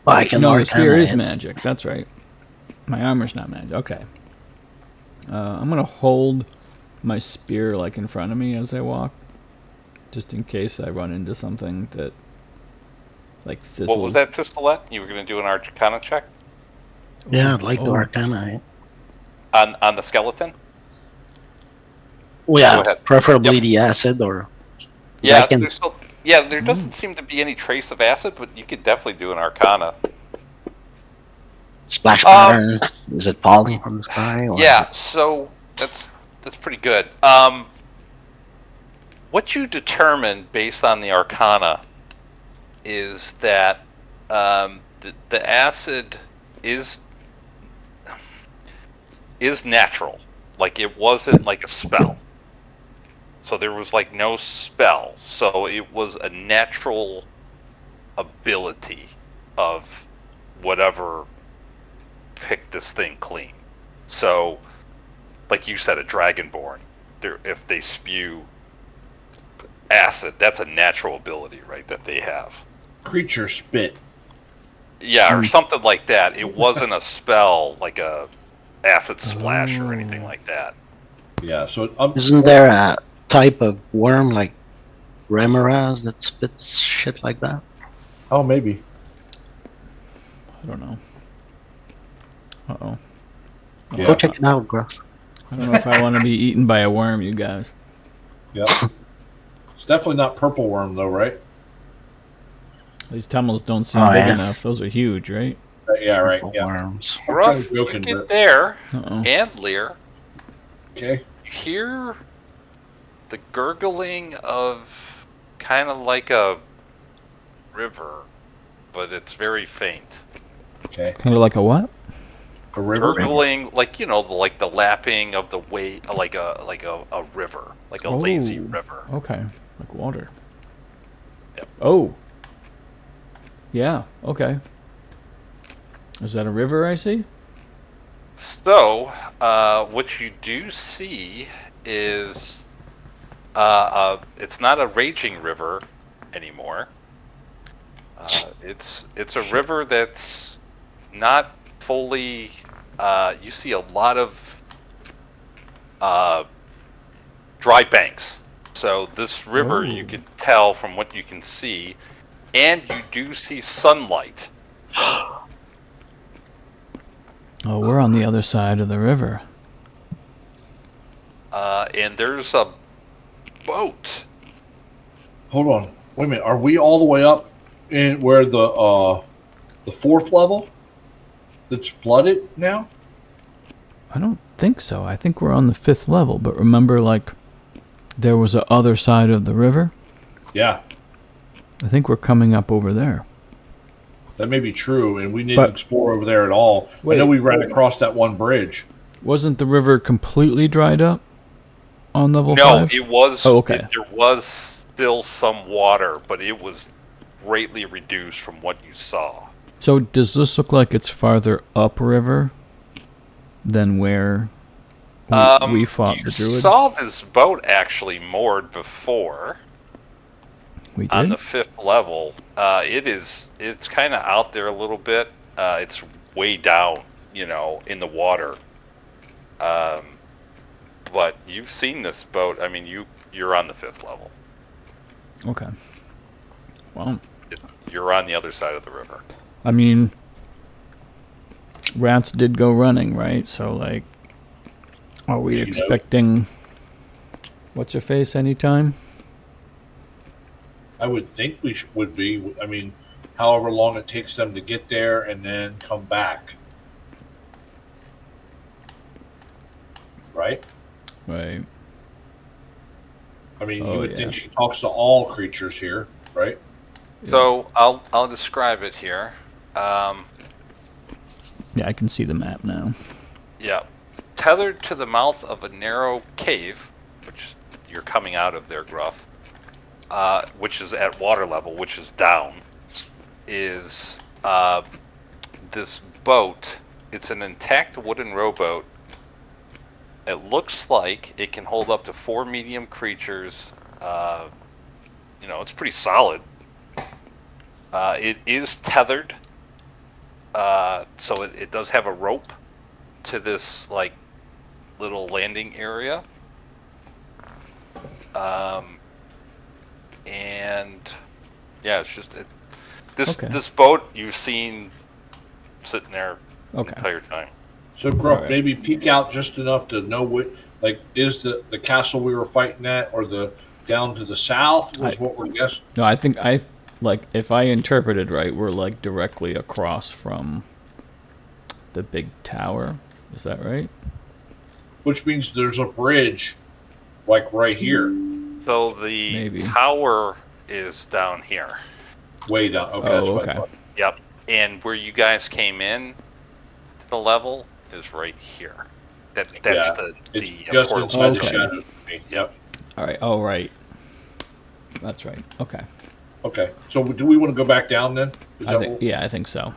[SPEAKER 4] Oh, I can
[SPEAKER 1] No, the
[SPEAKER 4] Arcana
[SPEAKER 1] spear is
[SPEAKER 4] it.
[SPEAKER 1] magic. That's right. My armor's not magic. Okay. I'm gonna hold my spear like in front of me as I walk, just in case I run into something that like sizzles.
[SPEAKER 2] What was that, Pistolette? You were going to do an Arcana check
[SPEAKER 4] Yeah, I'd like to
[SPEAKER 1] Oh.
[SPEAKER 4] Arcana it.
[SPEAKER 2] on the skeleton?
[SPEAKER 4] Well, yeah,
[SPEAKER 2] Go ahead.
[SPEAKER 4] preferably
[SPEAKER 2] Yep.
[SPEAKER 4] the acid or... 'cause
[SPEAKER 2] Yeah,
[SPEAKER 4] I can,
[SPEAKER 2] there doesn't seem to be any trace of acid, but you could definitely do an Arcana.
[SPEAKER 4] splash pattern. Is it falling from the sky? Or
[SPEAKER 2] Yeah, so that's pretty good. What you determine based on the Arcana is that the acid is natural. Like it wasn't like a spell. So there was like no spell. So it was a natural ability of whatever picked this thing clean. So, like you said, a dragonborn, if they spew acid, that's a natural ability, right, that they have.
[SPEAKER 3] Creature spit.
[SPEAKER 2] Yeah, or something like that. It wasn't a spell like a acid splash or anything like that.
[SPEAKER 3] Yeah, so
[SPEAKER 4] isn't there a type of worm like Remoras that spits shit like that?
[SPEAKER 3] Oh, maybe.
[SPEAKER 1] I don't know. Uh-oh.
[SPEAKER 3] Yeah.
[SPEAKER 4] Go check it out, Gruff.
[SPEAKER 1] I don't know if I want to be eaten by a worm, you guys.
[SPEAKER 3] Yep. It's definitely not purple worm, though, right?
[SPEAKER 1] These tunnels don't seem
[SPEAKER 4] Oh,
[SPEAKER 1] big
[SPEAKER 4] yeah.
[SPEAKER 1] enough. Those are huge, right?
[SPEAKER 3] Yeah, right. Yeah.
[SPEAKER 4] Worms.
[SPEAKER 2] Ruff,
[SPEAKER 3] I'm
[SPEAKER 2] you
[SPEAKER 3] joking,
[SPEAKER 2] get
[SPEAKER 3] but-
[SPEAKER 2] there,
[SPEAKER 1] Uh-oh.
[SPEAKER 2] and Lear,
[SPEAKER 3] Okay.
[SPEAKER 2] you hear the gurgling of kind of like a river, but it's very faint.
[SPEAKER 3] Okay.
[SPEAKER 1] Kind of like a what?
[SPEAKER 3] A river.
[SPEAKER 2] Gurgling, like like the lapping of the wave, like a river, like a lazy
[SPEAKER 1] Oh.
[SPEAKER 2] river.
[SPEAKER 1] Okay. Like water.
[SPEAKER 2] Yep.
[SPEAKER 1] Oh. Yeah, okay. Is that a river I see?
[SPEAKER 2] So, what you do see is, it's not a raging river anymore. It's a river that's not fully. You see a lot of dry banks. So this river, you
[SPEAKER 1] Oh.
[SPEAKER 2] can tell from what you can see, and you do see sunlight.
[SPEAKER 1] Oh, we're on the other side of the river.
[SPEAKER 2] And there's a boat.
[SPEAKER 3] Hold on. Wait a minute. Are we all the way up in where the fourth level that's flooded now?
[SPEAKER 1] I don't think so. I think we're on the 5th level, but remember, like, there was a other side of the river?
[SPEAKER 3] Yeah,
[SPEAKER 1] I think we're coming up over there.
[SPEAKER 3] that may be true, and we didn't
[SPEAKER 1] But-
[SPEAKER 3] explore over there at all. I
[SPEAKER 1] Wait.
[SPEAKER 3] know we ran across that one bridge.
[SPEAKER 1] Wasn't the river completely dried up? on level
[SPEAKER 2] No,
[SPEAKER 1] 5?
[SPEAKER 2] it was.
[SPEAKER 1] Oh, okay.
[SPEAKER 2] There was still some water, but it was greatly reduced from what you saw.
[SPEAKER 1] So does this look like it's farther upriver than where we fought
[SPEAKER 2] You
[SPEAKER 1] the druid?
[SPEAKER 2] saw this boat actually moored before
[SPEAKER 1] We
[SPEAKER 2] on
[SPEAKER 1] did?
[SPEAKER 2] the 5th level. It's kind of out there a little bit. It's way down, in the water. But you've seen this boat. I mean, you're on the 5th level.
[SPEAKER 1] Okay. Well,
[SPEAKER 2] You're on the other side of the river.
[SPEAKER 1] I mean, rats did go running, right? So, like, are we expecting what's her face anytime?
[SPEAKER 3] I would think we would be. I mean, however long it takes them to get there and then come back. Right?
[SPEAKER 1] Right.
[SPEAKER 3] I mean,
[SPEAKER 1] Oh,
[SPEAKER 3] you would
[SPEAKER 1] yeah.
[SPEAKER 3] think she talks to all creatures here, right?
[SPEAKER 2] So I'll describe it here.
[SPEAKER 1] Yeah, I can see the map now.
[SPEAKER 2] Yeah. Tethered to the mouth of a narrow cave, which you're coming out of there, Gruff, which is at water level, which is down, is this boat. It's an intact wooden rowboat. It looks like it can hold up to 4 medium creatures. It's pretty solid. It is tethered, so it does have a rope to this like little landing area. And yeah, it's just this boat you've seen sitting there the entire time.
[SPEAKER 3] So, Gruff,
[SPEAKER 1] Right.
[SPEAKER 3] maybe peek out just enough to know what, like, is the castle we were fighting at, or the down to the south was what we're guessing.
[SPEAKER 1] No, I think if I interpreted right, we're like directly across from the big tower. Is that right?
[SPEAKER 3] Which means there's a bridge, like right here,
[SPEAKER 2] So the
[SPEAKER 1] Maybe.
[SPEAKER 2] tower is down here.
[SPEAKER 3] way down. Okay, that's
[SPEAKER 1] Oh,
[SPEAKER 3] what I
[SPEAKER 1] okay.
[SPEAKER 3] thought.
[SPEAKER 2] Yep. And where you guys came in to the level is right here. That's
[SPEAKER 3] Yeah,
[SPEAKER 2] the
[SPEAKER 3] It's
[SPEAKER 2] the
[SPEAKER 3] just
[SPEAKER 2] portal.
[SPEAKER 3] inside the
[SPEAKER 1] Okay.
[SPEAKER 3] shadows. For me. Yep.
[SPEAKER 1] All right. Oh, right. That's right. Okay.
[SPEAKER 3] Okay. So, do we want to go back down then? Is
[SPEAKER 1] I
[SPEAKER 3] that
[SPEAKER 1] think,
[SPEAKER 3] what,
[SPEAKER 1] yeah, I think so.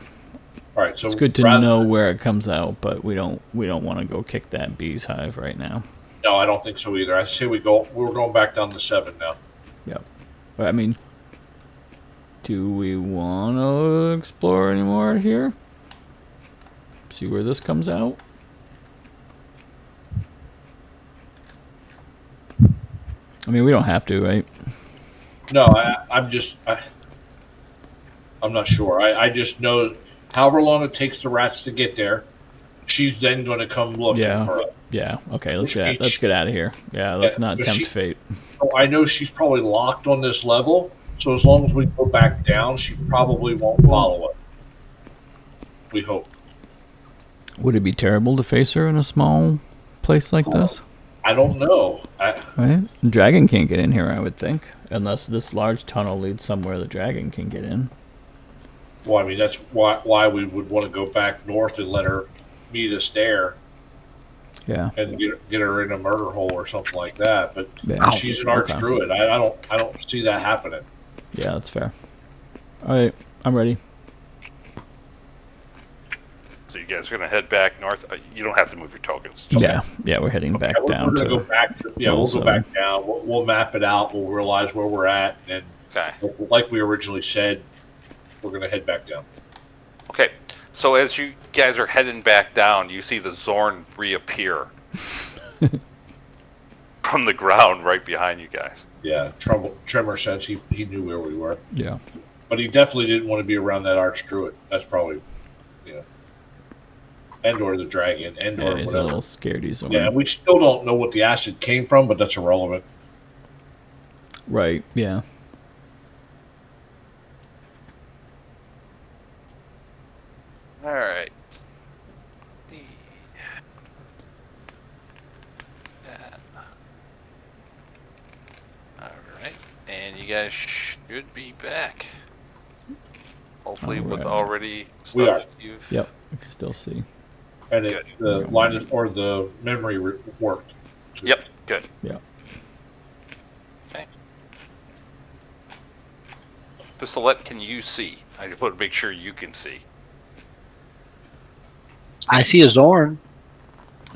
[SPEAKER 3] all right. So
[SPEAKER 1] It's good to
[SPEAKER 3] rather-
[SPEAKER 1] know where it comes out, but we don't want to go kick that bee's hive right now.
[SPEAKER 3] No, I don't think so either. I say we're going back down to 7 now.
[SPEAKER 1] Yep. But I mean, do we want to explore any more here? See where this comes out? I mean, we don't have to, right?
[SPEAKER 3] No, I'm not sure. I just know however long it takes the rats to get there, she's then going to come looking
[SPEAKER 1] Yeah.
[SPEAKER 3] for us.
[SPEAKER 1] Yeah. Okay. Let's
[SPEAKER 3] Which means-
[SPEAKER 1] let's get out of here. Yeah. Let's
[SPEAKER 3] Yeah,
[SPEAKER 1] not
[SPEAKER 3] but
[SPEAKER 1] tempt
[SPEAKER 3] she-
[SPEAKER 1] fate.
[SPEAKER 3] So I know she's probably locked on this level. So as long as we go back down, she probably won't follow us. We hope.
[SPEAKER 1] Would it be terrible to face her in a small place like this?
[SPEAKER 3] I don't know.
[SPEAKER 1] Right? The dragon can't get in here, I would think, unless this large tunnel leads somewhere the dragon can get in.
[SPEAKER 3] Well, I mean that's why we would want to go back north and let her meet us there
[SPEAKER 1] Yeah.
[SPEAKER 3] and get her in a murder hole or something like that. But
[SPEAKER 1] Yeah.
[SPEAKER 3] she's an arch
[SPEAKER 1] Okay.
[SPEAKER 3] druid. I don't see that happening.
[SPEAKER 1] Yeah, that's fair. All right, I'm ready.
[SPEAKER 2] So you guys are gonna head back north. You don't have to move your tokens. Just
[SPEAKER 1] Yeah, we're heading back
[SPEAKER 3] Yeah, we're
[SPEAKER 1] down
[SPEAKER 3] gonna
[SPEAKER 1] to.
[SPEAKER 3] go back. We'll go back down. We'll map it out. We'll realize where we're at, and
[SPEAKER 2] Okay.
[SPEAKER 3] like we originally said, we're gonna head back down.
[SPEAKER 2] Okay. So as you guys are heading back down, you see the Zorn reappear from the ground right behind you guys.
[SPEAKER 3] Yeah, Tremor sense he knew where we were,
[SPEAKER 1] Yeah.
[SPEAKER 3] but he definitely didn't want to be around that arch druid. That's probably, and or the dragon, and
[SPEAKER 1] Yeah,
[SPEAKER 3] or
[SPEAKER 1] he's a
[SPEAKER 3] whatever.
[SPEAKER 1] little scared. He's
[SPEAKER 3] Yeah, we still don't know what the acid came from, but that's irrelevant.
[SPEAKER 1] Right. Yeah.
[SPEAKER 2] All right. All right. And you guys should be back. Hopefully with
[SPEAKER 1] Alright.
[SPEAKER 2] already
[SPEAKER 3] We
[SPEAKER 2] stuff
[SPEAKER 3] are.
[SPEAKER 2] you've...
[SPEAKER 1] Yep. I can still see.
[SPEAKER 3] And
[SPEAKER 2] Good.
[SPEAKER 3] the line or the memory worked.
[SPEAKER 2] Yep. Good.
[SPEAKER 1] Yeah.
[SPEAKER 2] Okay. Pistolette, can you see? I just want to make sure you can see.
[SPEAKER 4] I see a Zorn.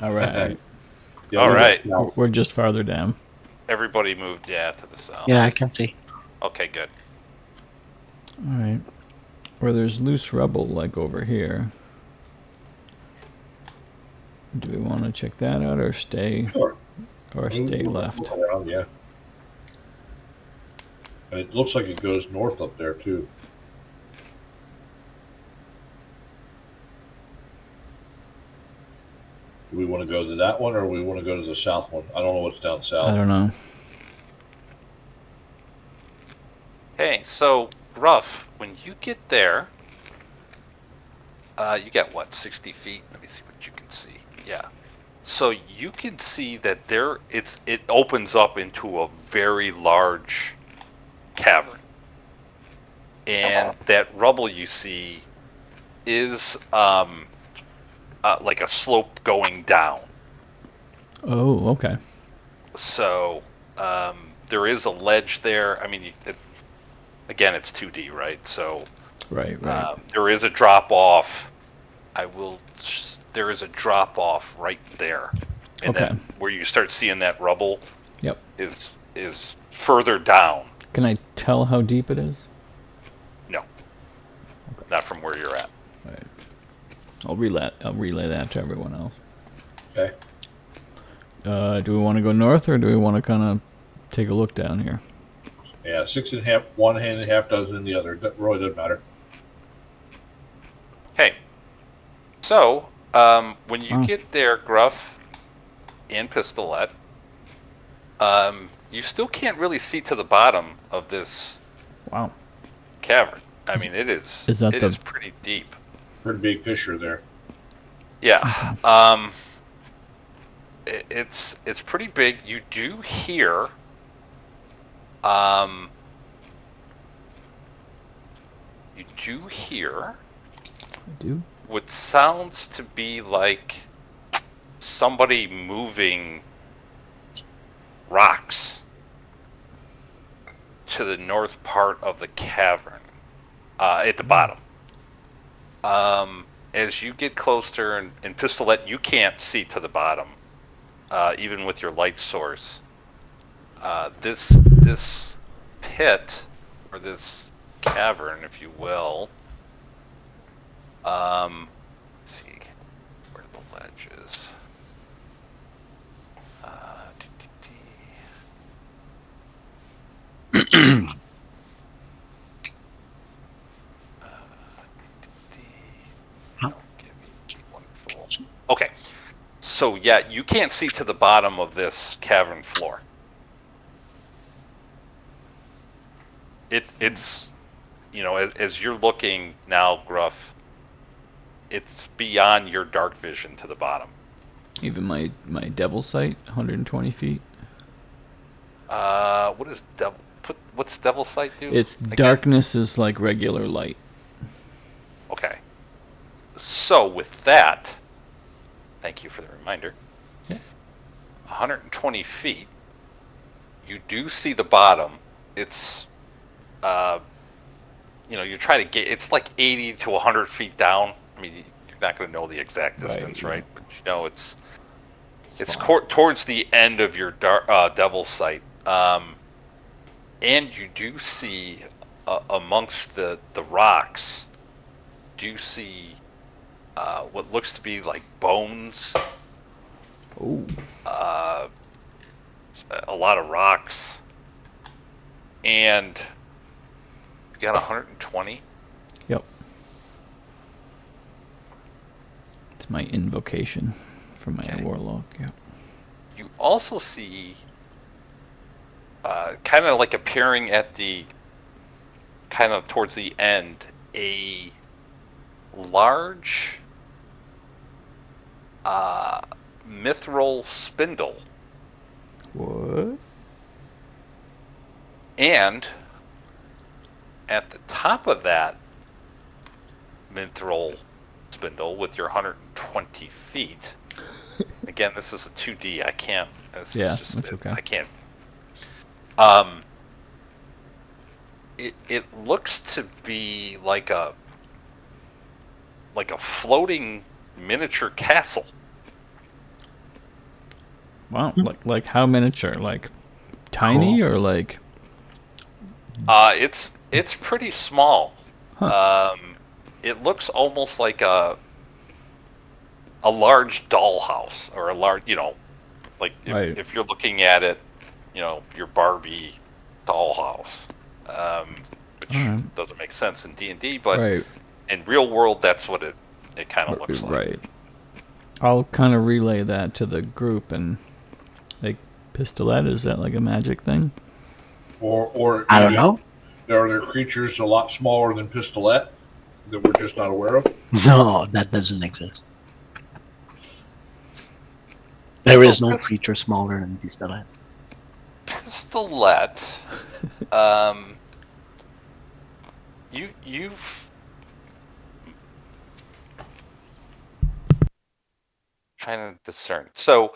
[SPEAKER 1] All right.
[SPEAKER 3] Yeah,
[SPEAKER 2] All
[SPEAKER 3] we
[SPEAKER 2] right.
[SPEAKER 3] got south.
[SPEAKER 1] We're just farther down.
[SPEAKER 2] Everybody moved, to the south.
[SPEAKER 4] Yeah, I can see.
[SPEAKER 2] Okay, good.
[SPEAKER 1] All right. Where there's loose rubble, like over here. Do we want to check that out, or stay,
[SPEAKER 3] Sure.
[SPEAKER 1] or stay left?
[SPEAKER 3] Look around, yeah. And it looks like it goes north up there too. Do we want to go to that one, or we want to go to the south one? I don't know what's down south.
[SPEAKER 1] I don't know.
[SPEAKER 2] Hey, so Gruff, when you get there, you get what, 60 feet? Let me see what you can see. Yeah. So you can see that it opens up into a very large cavern. And that rubble you see is like a slope going down.
[SPEAKER 1] Oh, okay.
[SPEAKER 2] So there is a ledge there. I mean, again, it's 2D, right? So
[SPEAKER 1] Right.
[SPEAKER 2] there is a drop off. There is a drop off right there, and
[SPEAKER 1] Okay.
[SPEAKER 2] then where you start seeing that rubble
[SPEAKER 1] Yep.
[SPEAKER 2] is further down.
[SPEAKER 1] Can I tell how deep it is?
[SPEAKER 2] No, not from where you're at.
[SPEAKER 1] All right. I'll relay that to everyone else.
[SPEAKER 3] Okay.
[SPEAKER 1] Do we want to go north, or do we want to kind of take a look down here?
[SPEAKER 3] Yeah, 6.5, one hand and a half dozen in the other. That really doesn't matter.
[SPEAKER 2] Okay, so when you get there, Gruff and Pistolette, you still can't really see to the bottom of this
[SPEAKER 1] Wow.
[SPEAKER 2] cavern. I mean, it is pretty deep.
[SPEAKER 3] Pretty big fissure there.
[SPEAKER 2] Yeah. It's pretty big. You do hear
[SPEAKER 1] I do.
[SPEAKER 2] what sounds to be like somebody moving rocks to the north part of the cavern, at the bottom. As you get closer, and Pistolette, you can't see to the bottom, even with your light source. This pit, or this cavern, if you will. Let's see where the ledge is. Okay, so yeah, you can't see to the bottom of this cavern floor. It's as you're looking now, Gruff, it's beyond your dark vision to the bottom.
[SPEAKER 1] Even my devil sight, 120 feet.
[SPEAKER 2] What is what's devil sight do?
[SPEAKER 1] Its
[SPEAKER 2] again?
[SPEAKER 1] darkness is like regular light.
[SPEAKER 2] Okay. So with that, thank you for the reminder.
[SPEAKER 1] Yeah.
[SPEAKER 2] 120 feet. You do see the bottom. It's, you try to get. It's like 80 to 100 feet down. I mean, you're not going to know the exact distance, right? But it's towards the end of your devil sight. And you do see amongst the rocks, do see what looks to be like bones.
[SPEAKER 1] Oh.
[SPEAKER 2] A lot of rocks. And you got 120.
[SPEAKER 1] Yep. It's my invocation for my warlock. Yep.
[SPEAKER 2] You also see, kind of like appearing at the, kind of towards the end, a large mithril spindle.
[SPEAKER 1] What?
[SPEAKER 2] And at the top of that mithril spindle, with your 120 feet, Again, this is a 2D. I can't. This
[SPEAKER 1] Yeah,
[SPEAKER 2] is just.
[SPEAKER 1] that's okay.
[SPEAKER 2] I can't. It looks to be like a floating miniature castle.
[SPEAKER 1] Wow, like how miniature? Like tiny or like?
[SPEAKER 2] It's pretty small. It looks almost like a large dollhouse or a large, like
[SPEAKER 1] Right.
[SPEAKER 2] if you're looking at it, your Barbie dollhouse, which
[SPEAKER 1] Alright.
[SPEAKER 2] doesn't make sense in D&D, but
[SPEAKER 1] Right.
[SPEAKER 2] in real world, that's what it kind of looks like.
[SPEAKER 1] Right. I'll kind of relay that to the group and like pistolet. Is that like a magic thing?
[SPEAKER 3] Or
[SPEAKER 4] I don't know.
[SPEAKER 3] Are there creatures a lot smaller than Pistolet that we're just not aware of?
[SPEAKER 4] No, that doesn't exist. There is no creature smaller than Pistolet.
[SPEAKER 2] Pistolet. You've trying to discern. So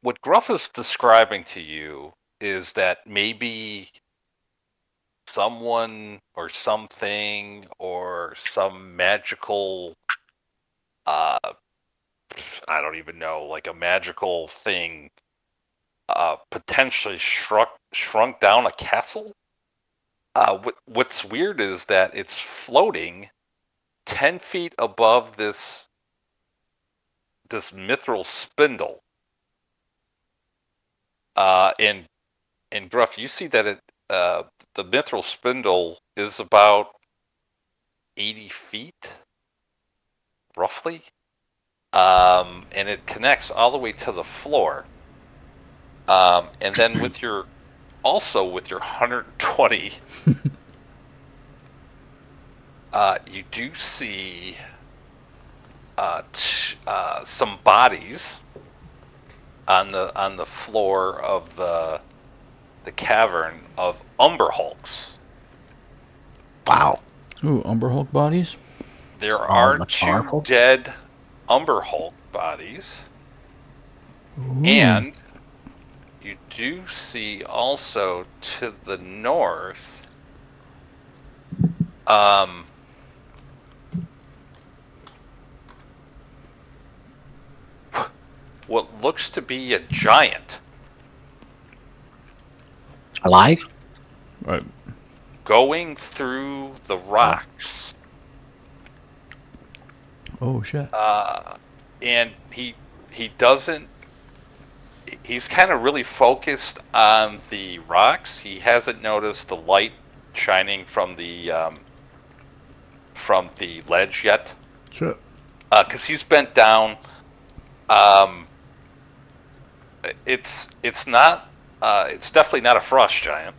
[SPEAKER 2] what Gruff is describing to you is that maybe someone or something or some magical I don't even know, like a magical thing potentially shrunk down a castle. What's weird is that it's floating 10 feet above this mithril spindle. And Gruff, you see that the mithril spindle is about 80 feet, roughly. And it connects all the way to the floor. And then with your 120, you do see some bodies on the floor of the cavern of Umber Hulks.
[SPEAKER 4] Wow.
[SPEAKER 1] Ooh, Umber Hulk bodies?
[SPEAKER 2] There
[SPEAKER 4] Small
[SPEAKER 2] are
[SPEAKER 4] but
[SPEAKER 2] 2
[SPEAKER 4] powerful.
[SPEAKER 2] dead Umber Hulk bodies.
[SPEAKER 1] Ooh.
[SPEAKER 2] And you do see also to the north what looks to be a giant
[SPEAKER 4] Alive?
[SPEAKER 1] Right.
[SPEAKER 2] going through the rocks.
[SPEAKER 1] Oh shit.
[SPEAKER 2] And he doesn't. He's kind of really focused on the rocks. He hasn't noticed the light shining from the ledge yet.
[SPEAKER 1] Shit.
[SPEAKER 2] Because he's bent down. It's not. It's definitely not a frost giant.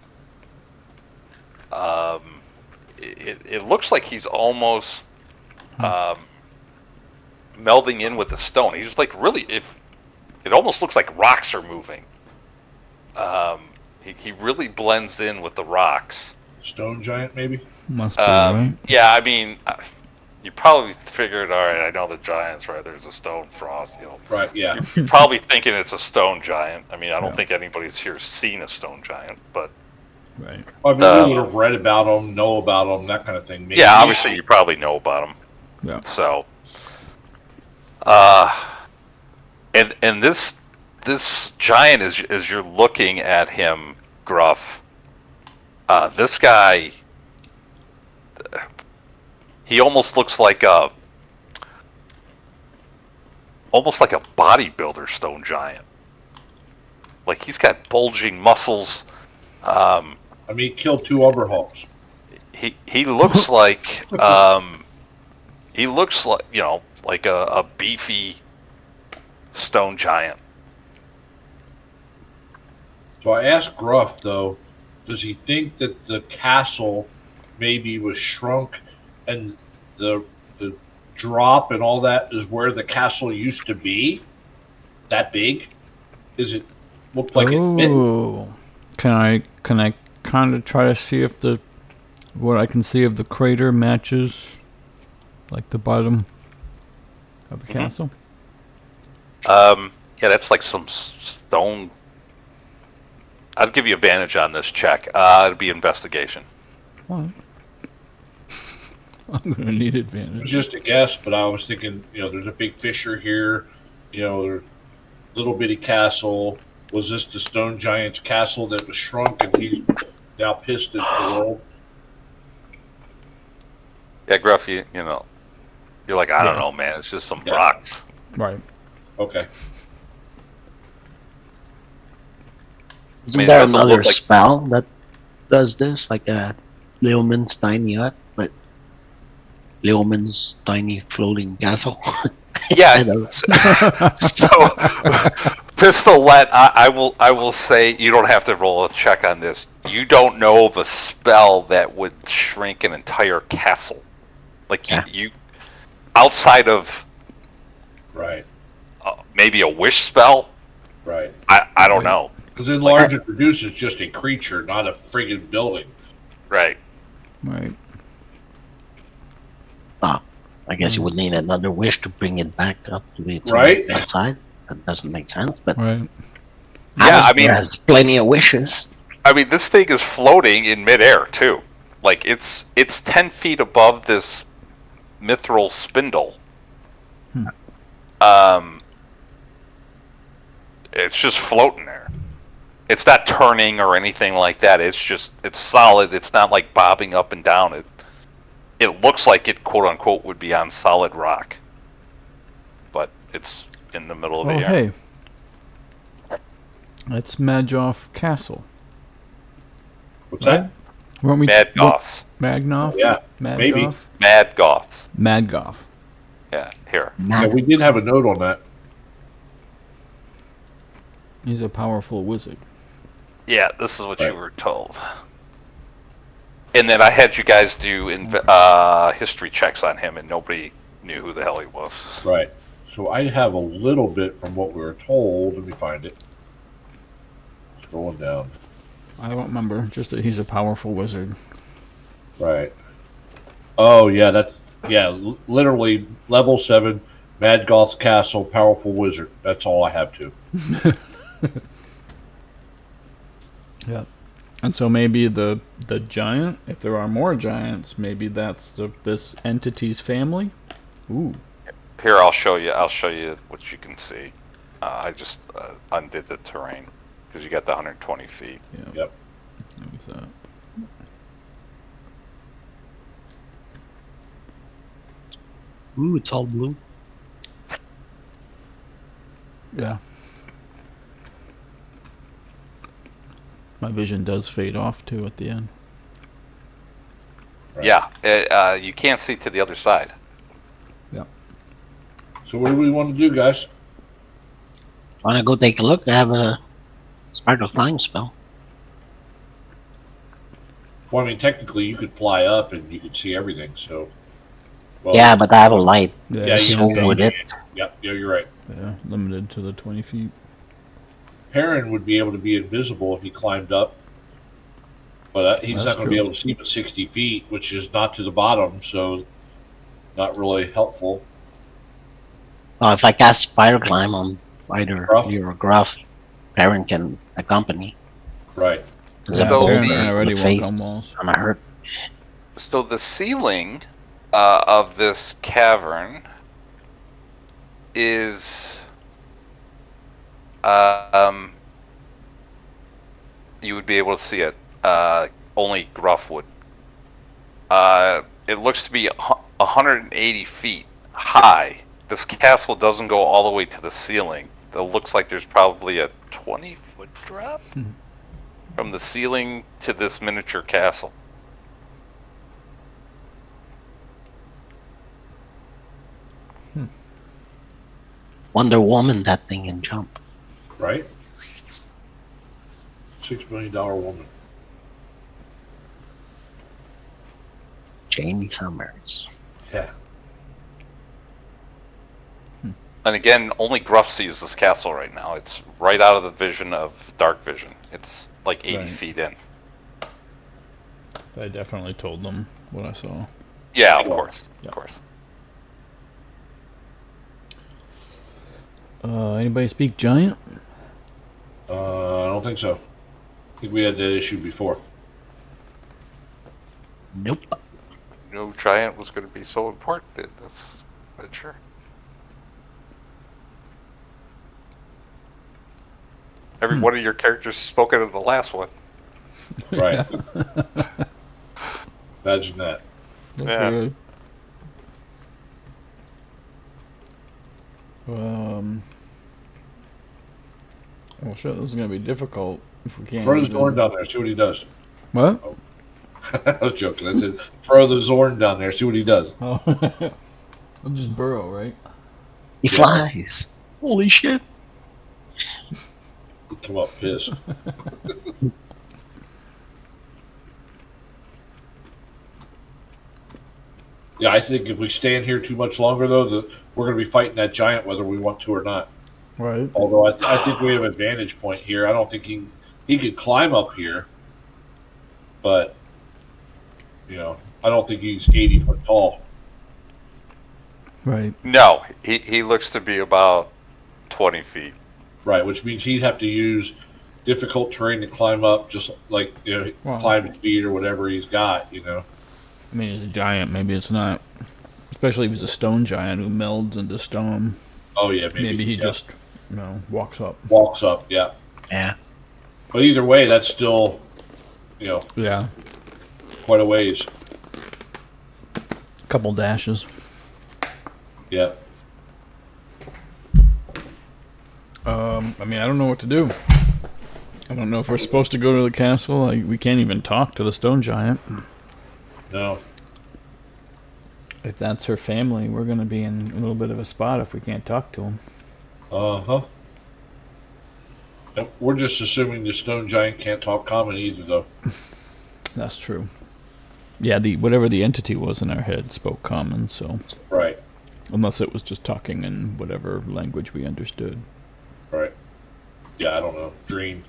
[SPEAKER 2] It looks like he's almost melding in with the stone. He's like really. It almost looks like rocks are moving. He really blends in with the rocks.
[SPEAKER 3] Stone giant, maybe?
[SPEAKER 1] Must be, right?
[SPEAKER 2] Yeah, I mean, you probably figured, all right, I know the giants, right? There's a stone frost,
[SPEAKER 3] Right, yeah.
[SPEAKER 2] You're probably thinking it's a stone giant. I mean, I don't
[SPEAKER 1] Yeah.
[SPEAKER 2] think anybody's here seen a stone giant, but
[SPEAKER 1] Right.
[SPEAKER 3] I mean, we would have read about them, know about them, that kind of thing. Maybe.
[SPEAKER 2] yeah, obviously you probably know about them.
[SPEAKER 1] Yeah.
[SPEAKER 2] So, and this giant as you're looking at him, Gruff. This guy, he almost looks like a bodybuilder stone giant. Like he's got bulging muscles.
[SPEAKER 3] I mean, he killed 2 Umber Hulks.
[SPEAKER 2] He looks like like a beefy stone giant.
[SPEAKER 3] So I asked Gruff, though, does he think that the castle maybe was shrunk and the drop and all that is where the castle used to be? That big? Is it look like it fit?
[SPEAKER 1] Oh. Can I kind of try to see if what I can see of the crater matches like the bottom of the castle?
[SPEAKER 2] Yeah, that's like some stone. I'd give you advantage on this check. It'd be investigation.
[SPEAKER 1] Well, I'm gonna need
[SPEAKER 3] It was
[SPEAKER 1] advantage.
[SPEAKER 3] just a guess, but I was thinking, there's a big fissure here. There's little bitty castle. Was this the stone giant's castle that was shrunk and he's now pissed at the world?
[SPEAKER 2] Yeah, Gruff, you're like, I don't
[SPEAKER 1] Yeah.
[SPEAKER 2] know, man. It's just some
[SPEAKER 3] Yeah.
[SPEAKER 2] rocks.
[SPEAKER 1] Right.
[SPEAKER 3] Okay.
[SPEAKER 4] Isn't
[SPEAKER 2] mean, it
[SPEAKER 4] there
[SPEAKER 2] doesn't
[SPEAKER 4] another
[SPEAKER 2] look like-
[SPEAKER 4] spell that does this, like a Leoman's tiny hut, but Leoman's tiny floating castle?
[SPEAKER 2] Yeah.
[SPEAKER 4] I don't know.
[SPEAKER 2] So, Pistolette, I will say you don't have to roll a check on this. You don't know of a spell that would shrink an entire castle. Like
[SPEAKER 4] Yeah.
[SPEAKER 2] you outside of
[SPEAKER 3] Right.
[SPEAKER 2] maybe a wish spell.
[SPEAKER 3] Right.
[SPEAKER 2] I don't know.
[SPEAKER 3] Because enlarge and reduce is just a creature, not a friggin' building.
[SPEAKER 2] Right.
[SPEAKER 1] Right.
[SPEAKER 4] I guess you would need another wish to bring it back up to its
[SPEAKER 3] Right.
[SPEAKER 4] outside. That doesn't make sense, but
[SPEAKER 1] Right.
[SPEAKER 2] Yeah, I mean,
[SPEAKER 4] Alistair has plenty of wishes.
[SPEAKER 2] this thing is floating in midair too. Like it's 10 feet above this mithril spindle. It's just floating there. It's not turning or anything like that. It's solid. It's not like bobbing up and down. It looks like it, quote unquote, would be on solid rock, but it's in the middle of the
[SPEAKER 1] Oh,
[SPEAKER 2] air.
[SPEAKER 1] hey. That's Magoff Castle.
[SPEAKER 3] What's that?
[SPEAKER 1] Weren't we?
[SPEAKER 2] Mad Goths.
[SPEAKER 1] Magnoff?
[SPEAKER 3] Yeah, maybe.
[SPEAKER 1] Madgoff?
[SPEAKER 2] Mad Goths.
[SPEAKER 1] Madgoff.
[SPEAKER 2] Yeah, here.
[SPEAKER 3] Yeah, we did have a note on that.
[SPEAKER 1] He's a powerful wizard.
[SPEAKER 2] Yeah, this is what
[SPEAKER 3] Right.
[SPEAKER 2] you were told. And then I had you guys do history checks on him, and nobody knew who the hell he was.
[SPEAKER 3] Right. So I have a little bit from what we were told. Let me find it. Scrolling down.
[SPEAKER 1] I don't remember. Just that he's a powerful wizard.
[SPEAKER 3] Right. Oh, yeah, literally level 7, Mad Goth's Castle, powerful wizard. That's all I have to.
[SPEAKER 1] Yeah. And so maybe the giant, if there are more giants, maybe that's this entity's family. Ooh.
[SPEAKER 2] Here, I'll show you what you can see. I just undid the terrain because you got the 120 feet.
[SPEAKER 1] Yeah.
[SPEAKER 3] Yep.
[SPEAKER 1] What's that?
[SPEAKER 4] Ooh, it's all blue.
[SPEAKER 1] Yeah. My vision does fade off too at the end.
[SPEAKER 3] Right.
[SPEAKER 2] Yeah, you can't see to the other side.
[SPEAKER 3] So what do we want to do, guys?
[SPEAKER 4] Wanna go take a look? I have a Spark of Flying spell.
[SPEAKER 3] Well, I mean, technically, you could fly up and you could see everything. So, well,
[SPEAKER 4] Yeah, but I have a light.
[SPEAKER 1] Yeah,
[SPEAKER 3] Yeah,
[SPEAKER 1] you
[SPEAKER 3] you
[SPEAKER 4] So
[SPEAKER 1] can't
[SPEAKER 3] can-
[SPEAKER 4] would
[SPEAKER 1] go-
[SPEAKER 4] it?
[SPEAKER 3] yeah, you're right.
[SPEAKER 1] Yeah, limited to the 20 feet.
[SPEAKER 3] Perrin would be able to be invisible if he climbed up, but he's
[SPEAKER 1] That's
[SPEAKER 3] not going to
[SPEAKER 1] true.
[SPEAKER 3] be able to see but 60 feet, which is not to the bottom, so not really helpful.
[SPEAKER 4] If I cast Spider Climb on either
[SPEAKER 3] Gruff?
[SPEAKER 4] you or Gruff, Perrin can accompany.
[SPEAKER 3] Right.
[SPEAKER 4] There's
[SPEAKER 1] Yeah,
[SPEAKER 4] a
[SPEAKER 2] So
[SPEAKER 1] Perrin
[SPEAKER 4] boulder
[SPEAKER 1] can
[SPEAKER 4] in
[SPEAKER 1] already
[SPEAKER 4] the
[SPEAKER 1] walk
[SPEAKER 4] face.
[SPEAKER 1] on walls.
[SPEAKER 4] I'm hurt.
[SPEAKER 2] So the ceiling of this cavern is you would be able to see it. Only Gruff would. It looks to be 180 feet high. This castle doesn't go all the way to the ceiling. It looks like there's probably a 20-foot drop from the ceiling to this miniature castle.
[SPEAKER 4] Wonder Woman, that thing can jump.
[SPEAKER 3] Right? $6 million woman.
[SPEAKER 4] Jamie Summers.
[SPEAKER 3] Yeah.
[SPEAKER 2] And again, only Gruff sees this castle right now. It's right out of the vision of dark vision. It's like 80
[SPEAKER 1] Right.
[SPEAKER 2] feet in.
[SPEAKER 1] I definitely told them what I saw.
[SPEAKER 2] Yeah, of
[SPEAKER 3] Sure.
[SPEAKER 2] course.
[SPEAKER 1] Yeah.
[SPEAKER 2] Of course.
[SPEAKER 1] Anybody speak giant?
[SPEAKER 3] I don't think so. I think we had that issue before.
[SPEAKER 4] Nope.
[SPEAKER 2] No giant was going to be so important in this adventure. Every one of your characters spoken in the last one.
[SPEAKER 3] Right. Imagine that.
[SPEAKER 1] That's
[SPEAKER 2] Yeah.
[SPEAKER 1] weird. Well, shit, this is gonna be difficult if we can't.
[SPEAKER 3] Throw the
[SPEAKER 1] even-
[SPEAKER 3] Zorn down there. See what he does.
[SPEAKER 1] What?
[SPEAKER 3] I was joking. I said, throw the Zorn down there. See what he does.
[SPEAKER 1] Oh, I'll just burrow, right?
[SPEAKER 4] He flies. Holy shit.
[SPEAKER 3] He'd come up pissed. Yeah, I think if we stand here too much longer, though, we're going to be fighting that giant whether we want to or not.
[SPEAKER 1] Right.
[SPEAKER 3] Although I think we have an advantage point here. I don't think he could climb up here, but I don't think he's 80 foot tall.
[SPEAKER 1] Right.
[SPEAKER 2] No, he looks to be about 20 feet.
[SPEAKER 3] Right, which means he'd have to use difficult terrain to climb up, just like
[SPEAKER 1] Wow.
[SPEAKER 3] climb his feet or whatever he's got.
[SPEAKER 1] I mean, he's a giant. Maybe it's not. Especially if he's a stone giant who melds into stone.
[SPEAKER 3] Oh yeah,
[SPEAKER 1] Maybe he
[SPEAKER 3] yeah.
[SPEAKER 1] just, walks up.
[SPEAKER 3] walks up. Yeah,
[SPEAKER 4] Yeah.
[SPEAKER 3] but either way, that's still
[SPEAKER 1] Yeah.
[SPEAKER 3] quite a ways.
[SPEAKER 1] Couple dashes.
[SPEAKER 3] Yeah.
[SPEAKER 1] I mean, I don't know what to do. I don't know if we're supposed to go to the castle. We can't even talk to the stone giant.
[SPEAKER 3] No.
[SPEAKER 1] If that's her family, we're going to be in a little bit of a spot if we can't talk to them.
[SPEAKER 3] Uh-huh. And we're just assuming the stone giant can't talk common either, though.
[SPEAKER 1] That's true. Yeah, whatever the entity was in our head spoke common, so...
[SPEAKER 3] Right.
[SPEAKER 1] Unless it was just talking in whatever language we understood.
[SPEAKER 3] Right. Yeah, I don't know. Dream.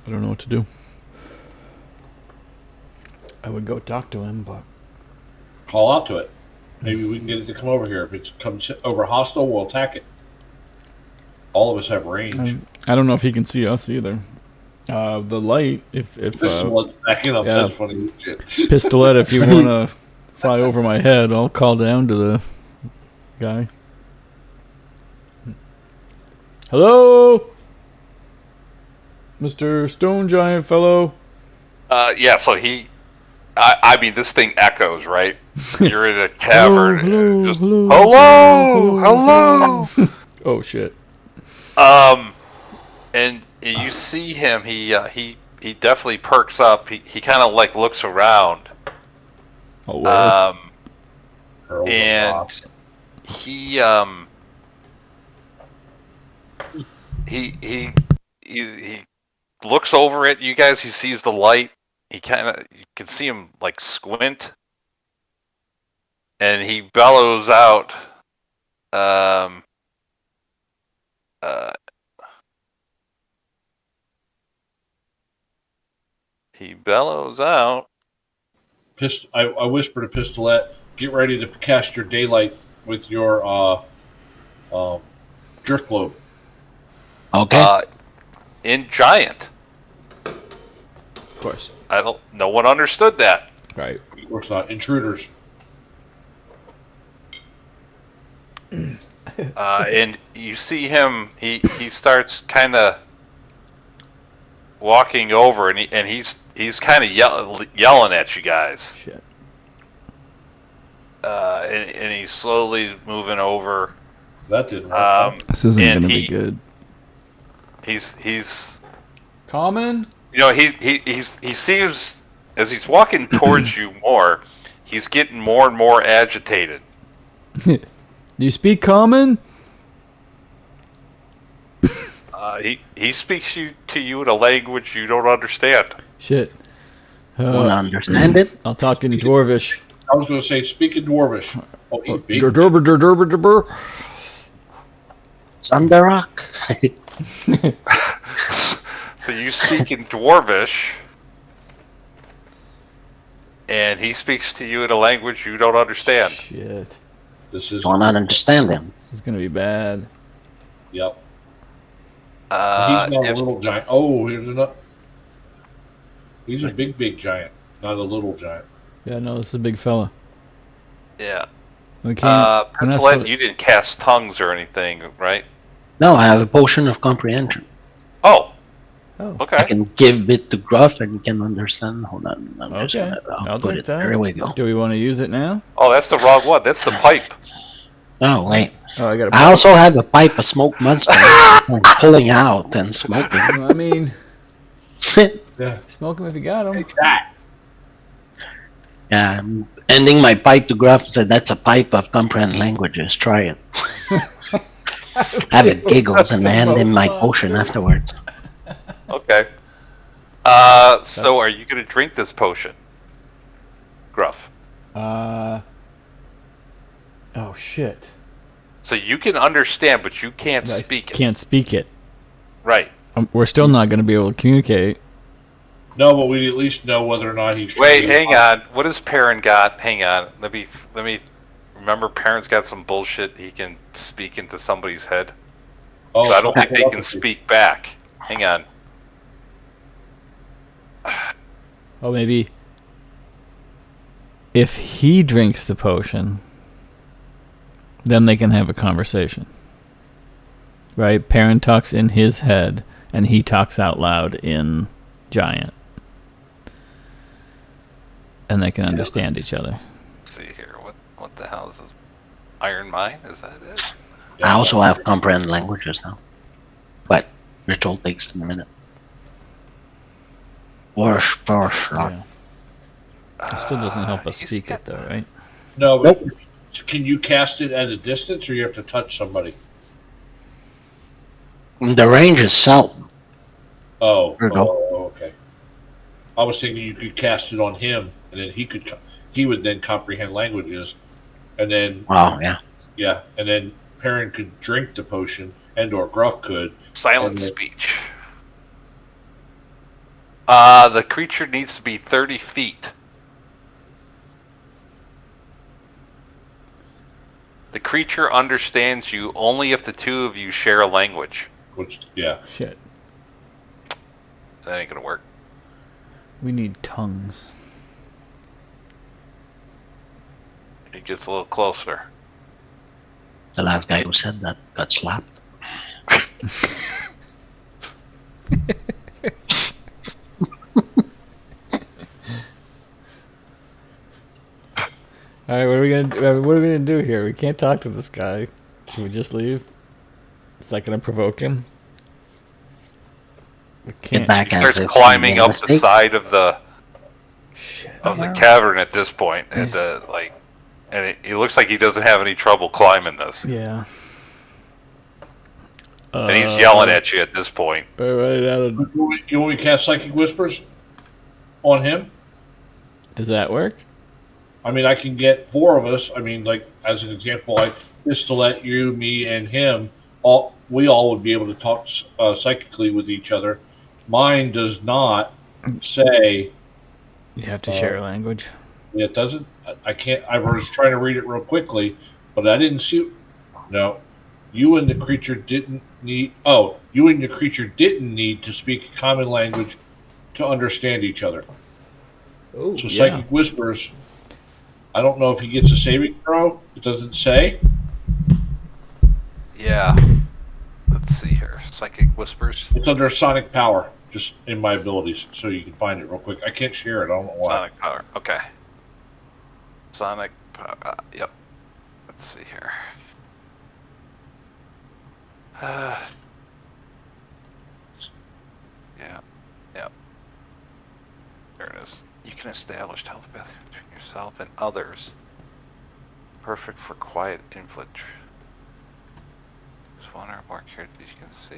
[SPEAKER 1] I don't know what to do. I would go talk to him, but...
[SPEAKER 3] Call out to it. Maybe we can get it to come over here. If it comes over hostile, we'll attack it. All of us have range.
[SPEAKER 1] I don't know if he can see us either. The light, if
[SPEAKER 3] This is what's backing up.
[SPEAKER 1] yeah.
[SPEAKER 3] That's funny shit.
[SPEAKER 1] Pistolette, if you want to fly over my head, I'll call down to the guy. Hello? Mr. Stone Giant fellow?
[SPEAKER 2] Yeah, so I mean, this thing echoes, right? You're in a cavern.
[SPEAKER 1] Hello,
[SPEAKER 2] just,
[SPEAKER 1] hello,
[SPEAKER 2] hello.
[SPEAKER 1] Oh, shit.
[SPEAKER 2] And you see him. He definitely perks up. He kind of like looks around.
[SPEAKER 1] Oh, well.
[SPEAKER 3] Hurl the
[SPEAKER 2] And
[SPEAKER 3] rock.
[SPEAKER 2] he looks over at you guys. He sees the light. You can see him like squint, and he bellows out. He bellows out.
[SPEAKER 3] I whisper to Pistolette, get ready to cast your daylight with your drift globe.
[SPEAKER 4] Okay.
[SPEAKER 2] In giant.
[SPEAKER 1] Of course.
[SPEAKER 2] No one understood that.
[SPEAKER 1] Right.
[SPEAKER 3] Of course not. Intruders.
[SPEAKER 2] And you see him. He starts kind of walking over, and he's kind of yelling at you guys.
[SPEAKER 1] Shit.
[SPEAKER 2] And he's slowly moving over.
[SPEAKER 3] That didn't work.
[SPEAKER 1] This isn't
[SPEAKER 2] And
[SPEAKER 1] gonna
[SPEAKER 2] he-
[SPEAKER 1] be good.
[SPEAKER 2] He's
[SPEAKER 1] Common?
[SPEAKER 2] he seems, as he's walking towards you more, he's getting more and more agitated.
[SPEAKER 1] Do you speak common?
[SPEAKER 2] He speaks to you in a language you don't understand.
[SPEAKER 1] Shit.
[SPEAKER 4] Wanna understand it?
[SPEAKER 1] I'll talk in Dwarvish.
[SPEAKER 3] I was going to say, speak in Dwarvish. Oh, he big.
[SPEAKER 1] Derber.
[SPEAKER 4] It's on the rock.
[SPEAKER 2] So you speak in Dwarvish, and he speaks to you in a language you don't understand.
[SPEAKER 1] Shit.
[SPEAKER 3] This is.
[SPEAKER 4] Do not understand him.
[SPEAKER 1] This is gonna be bad.
[SPEAKER 3] Yep. He's not a
[SPEAKER 2] If,
[SPEAKER 3] little giant. Oh, here's another. He's a big giant, not a little giant.
[SPEAKER 1] Yeah, no, this is a big fella.
[SPEAKER 2] yeah.
[SPEAKER 1] We can't. we're not
[SPEAKER 2] Pencil,
[SPEAKER 1] supposed-
[SPEAKER 2] you didn't cast tongues or anything, right?
[SPEAKER 4] No, I have a potion of comprehension.
[SPEAKER 2] Oh,
[SPEAKER 1] Oh,
[SPEAKER 2] okay.
[SPEAKER 4] I can give it to Gruff and he can understand. Hold on. I'm just
[SPEAKER 1] okay.
[SPEAKER 4] gonna
[SPEAKER 1] I'll
[SPEAKER 4] put
[SPEAKER 1] take
[SPEAKER 4] it.
[SPEAKER 1] that.
[SPEAKER 4] There we go.
[SPEAKER 1] Do we want to use it now?
[SPEAKER 2] Oh, that's the wrong one. That's the pipe.
[SPEAKER 4] Oh, wait.
[SPEAKER 1] Oh, I got
[SPEAKER 4] I also have a pipe of smoke monster. I'm pulling out and smoking.
[SPEAKER 1] Well, I mean,
[SPEAKER 3] Yeah.
[SPEAKER 1] smoke him if you got him.
[SPEAKER 3] Take that.
[SPEAKER 4] Yeah, I'm ending my pipe to Gruff and said, that's a pipe of comprehend languages. Try it. Have it giggles and I hand him my potion afterwards.
[SPEAKER 2] Okay. So
[SPEAKER 1] That's-
[SPEAKER 2] are you going to drink this potion? Gruff.
[SPEAKER 1] Oh shit.
[SPEAKER 2] So you can understand, but you can't
[SPEAKER 1] I
[SPEAKER 2] speak it.
[SPEAKER 1] can't speak it.
[SPEAKER 2] Right.
[SPEAKER 1] We're still not going to be able to communicate.
[SPEAKER 3] No, but we at least know whether or not he's.
[SPEAKER 2] Wait, hang on. What has Perrin got? Hang on. Let me. Remember, Perrin's got some bullshit. He can speak into somebody's head.
[SPEAKER 3] Oh,
[SPEAKER 2] So I don't think they can
[SPEAKER 3] telepathy.
[SPEAKER 2] speak back. Hang on.
[SPEAKER 1] Oh, maybe if he drinks the potion, then they can have a conversation. Right? Perrin talks in his head, and he talks out loud in Giant. And they can understand each other.
[SPEAKER 2] Let's see here. What the hell is this? Iron Mine? Is that it?
[SPEAKER 4] I also have comprehend languages now. But ritual takes a minute. Or
[SPEAKER 1] Yeah. It still doesn't help us
[SPEAKER 2] he's
[SPEAKER 1] speak
[SPEAKER 2] got
[SPEAKER 1] it, though, right?
[SPEAKER 3] No, but
[SPEAKER 4] Nope.
[SPEAKER 3] can you cast it at a distance, or you have to touch somebody?
[SPEAKER 4] the range is seldom.
[SPEAKER 3] Oh,
[SPEAKER 4] There you go.
[SPEAKER 3] okay. I was thinking you could cast it on him, and then he would then comprehend languages, and then
[SPEAKER 4] Wow, yeah.
[SPEAKER 3] yeah, and then Perrin could drink the potion, and/or Gruff could.
[SPEAKER 2] Silent
[SPEAKER 3] Okay.
[SPEAKER 2] speech. The creature needs to be 30 feet. The creature understands you only if the two of you share a language.
[SPEAKER 3] Which, yeah,
[SPEAKER 1] Shit.
[SPEAKER 2] That ain't gonna work.
[SPEAKER 1] We need tongues.
[SPEAKER 2] It gets a little closer.
[SPEAKER 4] The last guy who said that got slapped.
[SPEAKER 1] All right, what are we gonna do here? We can't talk to this guy. Should we just leave? Is that gonna provoke him? We
[SPEAKER 4] Get
[SPEAKER 1] can't.
[SPEAKER 4] back
[SPEAKER 2] He
[SPEAKER 4] as
[SPEAKER 2] starts
[SPEAKER 4] if
[SPEAKER 2] climbing
[SPEAKER 4] he made a
[SPEAKER 2] up the
[SPEAKER 4] mistake.
[SPEAKER 2] side of the
[SPEAKER 1] Shit.
[SPEAKER 2] cavern at this point, and
[SPEAKER 1] He's-
[SPEAKER 2] it looks like he doesn't have any trouble climbing this.
[SPEAKER 1] Yeah.
[SPEAKER 2] And he's yelling at you at this point.
[SPEAKER 1] Right out of-
[SPEAKER 3] you want me to cast Psychic Whispers on him?
[SPEAKER 1] Does that work?
[SPEAKER 3] I mean, I can get four of us. I mean, like as an example, like just to let you, me, and him we all would be able to talk psychically with each other. Mine does not say.
[SPEAKER 1] You have to share a language.
[SPEAKER 3] It doesn't. I can't. I was trying to read it real quickly, but I didn't see. No, you and the creature didn't need. Oh, you and the creature didn't need to speak common language to understand each other.
[SPEAKER 1] Oh,
[SPEAKER 3] So Psychic Whispers. I don't know if he gets a saving throw. It doesn't say.
[SPEAKER 2] Yeah. Let's see here. Psychic Whispers.
[SPEAKER 3] It's under Sonic Power, just in my abilities, so you can find it real quick. I can't share it. I don't know why.
[SPEAKER 2] Sonic Power. Okay. Sonic Power. Yep. Let's see here. Yeah. Yep. There it is. You can establish telepathy between yourself and others. Perfect for quiet inflict. Just one or more characters you can see.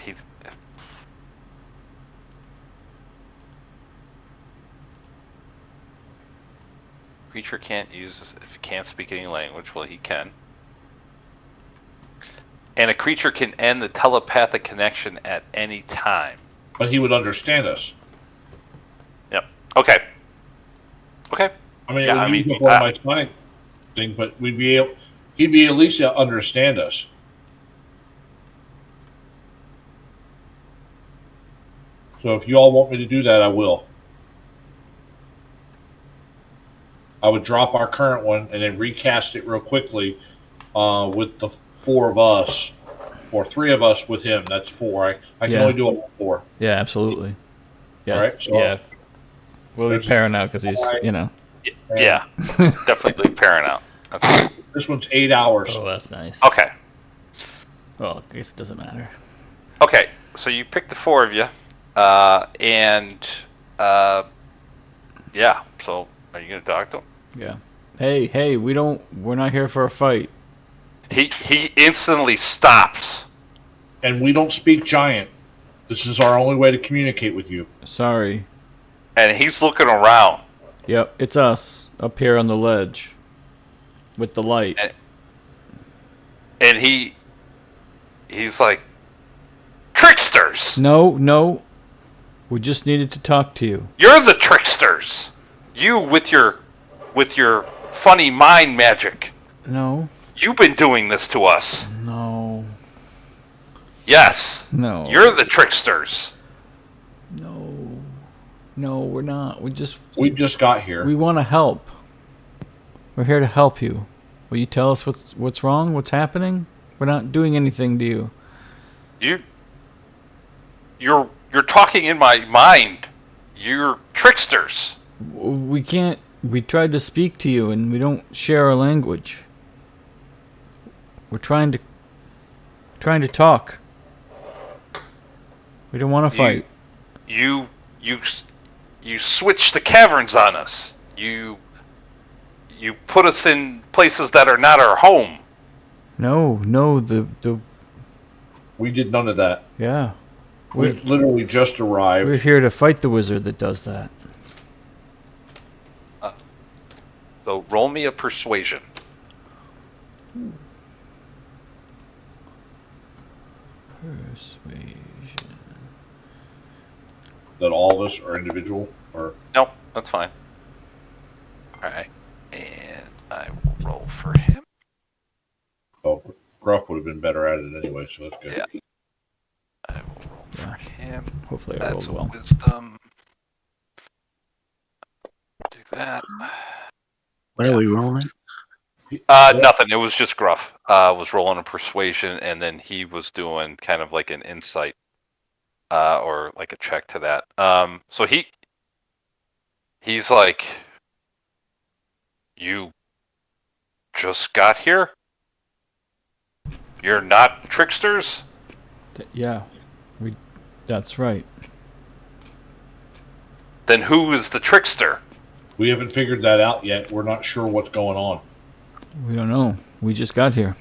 [SPEAKER 2] He. Creature can't use if he can't speak any language. Well, he can. And a creature can end the telepathic connection at any time.
[SPEAKER 3] But he would understand us.
[SPEAKER 2] Yep. Okay.
[SPEAKER 3] mean, it
[SPEAKER 2] Yeah,
[SPEAKER 3] would
[SPEAKER 2] I mean,
[SPEAKER 3] use up all my sonic thing, but he'd be at least to understand us. So if you all want me to do that, I will. I would drop our current one and then recast it real quickly with the 4 of us, or 3 of us with him. That's 4. I can
[SPEAKER 1] Yeah.
[SPEAKER 3] only do it with 4.
[SPEAKER 1] Yeah, absolutely. Yes.
[SPEAKER 3] All right, so
[SPEAKER 1] yeah. We'll be
[SPEAKER 3] there's
[SPEAKER 1] pairing out because he's,
[SPEAKER 3] five.
[SPEAKER 1] you know.
[SPEAKER 2] yeah, definitely pairing out. That's
[SPEAKER 3] This one's 8 hours.
[SPEAKER 1] Oh, that's nice.
[SPEAKER 2] okay.
[SPEAKER 1] Well, I guess it doesn't matter.
[SPEAKER 2] Okay, so you pick the 4 of you, and yeah. So are you gonna talk to him?
[SPEAKER 1] Yeah. Hey, we're not here for a fight.
[SPEAKER 2] He instantly stops.
[SPEAKER 3] And we don't speak giant. This is our only way to communicate with you.
[SPEAKER 1] Sorry.
[SPEAKER 2] And he's looking around.
[SPEAKER 1] Yep, it's us up here on the ledge with the light.
[SPEAKER 2] And he's like, tricksters!
[SPEAKER 1] No. We just needed to talk to you.
[SPEAKER 2] You're the tricksters! You with your funny mind magic.
[SPEAKER 1] No.
[SPEAKER 2] You've been doing this to us.
[SPEAKER 1] No.
[SPEAKER 2] Yes.
[SPEAKER 1] No.
[SPEAKER 2] You're the tricksters.
[SPEAKER 1] No, we're not. We
[SPEAKER 3] just got here.
[SPEAKER 1] We want to help. We're here to help you. Will you tell us what's wrong? What's happening? We're not doing anything to you.
[SPEAKER 2] You're talking in my mind. You're tricksters.
[SPEAKER 1] We can't. We tried to speak to you, and we don't share our language. We're trying to talk. We don't want to fight.
[SPEAKER 2] You switch the caverns on us. You put us in places that are not our home.
[SPEAKER 1] No, the
[SPEAKER 3] We did none of that.
[SPEAKER 1] yeah.
[SPEAKER 3] We literally just arrived.
[SPEAKER 1] We're here to fight the wizard that does that.
[SPEAKER 2] So roll me a persuasion.
[SPEAKER 1] Persuasion.
[SPEAKER 3] That all of us are individual, or
[SPEAKER 2] Nope, that's fine. Alright. And I will roll for him.
[SPEAKER 3] oh, Gruff would have been better at it anyway, so that's good.
[SPEAKER 2] Yeah. I will roll for him.
[SPEAKER 1] Hopefully I
[SPEAKER 2] That's
[SPEAKER 1] rolled
[SPEAKER 2] a
[SPEAKER 1] well.
[SPEAKER 2] wisdom. Do that.
[SPEAKER 4] What are we rolling?
[SPEAKER 2] Nothing. It was just Gruff. Was rolling a persuasion, and then he was doing kind of like an insight, or like a check to that. So he's like, you just got here? You're not tricksters?
[SPEAKER 1] Yeah, that's right.
[SPEAKER 2] Then who is the trickster?
[SPEAKER 3] We haven't figured that out yet. We're not sure what's going on.
[SPEAKER 1] We don't know. We just got here.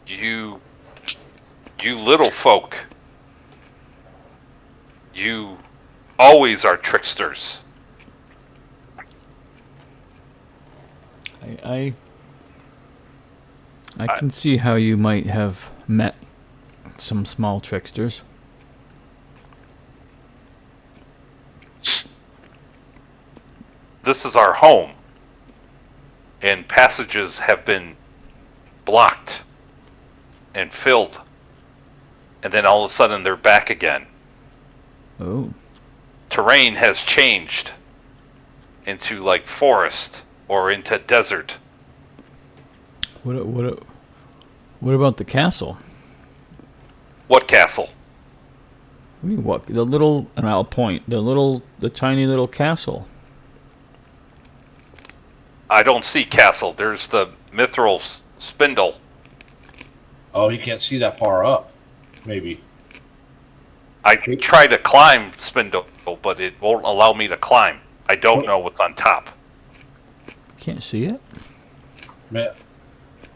[SPEAKER 2] You little folk. You always are tricksters.
[SPEAKER 1] I can see how you might have met some small tricksters.
[SPEAKER 2] This is our home, and passages have been blocked and filled, and then all of a sudden they're back again.
[SPEAKER 1] Oh.
[SPEAKER 2] Terrain has changed into like forest or into desert.
[SPEAKER 1] What about the castle?
[SPEAKER 2] What castle?
[SPEAKER 1] I mean, what the little? And I'll point the tiny little castle.
[SPEAKER 2] I don't see castle. There's the mithril spindle.
[SPEAKER 3] Oh, he can't see that far up. Maybe.
[SPEAKER 2] I try to climb spindle, but it won't allow me to climb. I don't know what's on top.
[SPEAKER 1] Can't see it.
[SPEAKER 3] Man.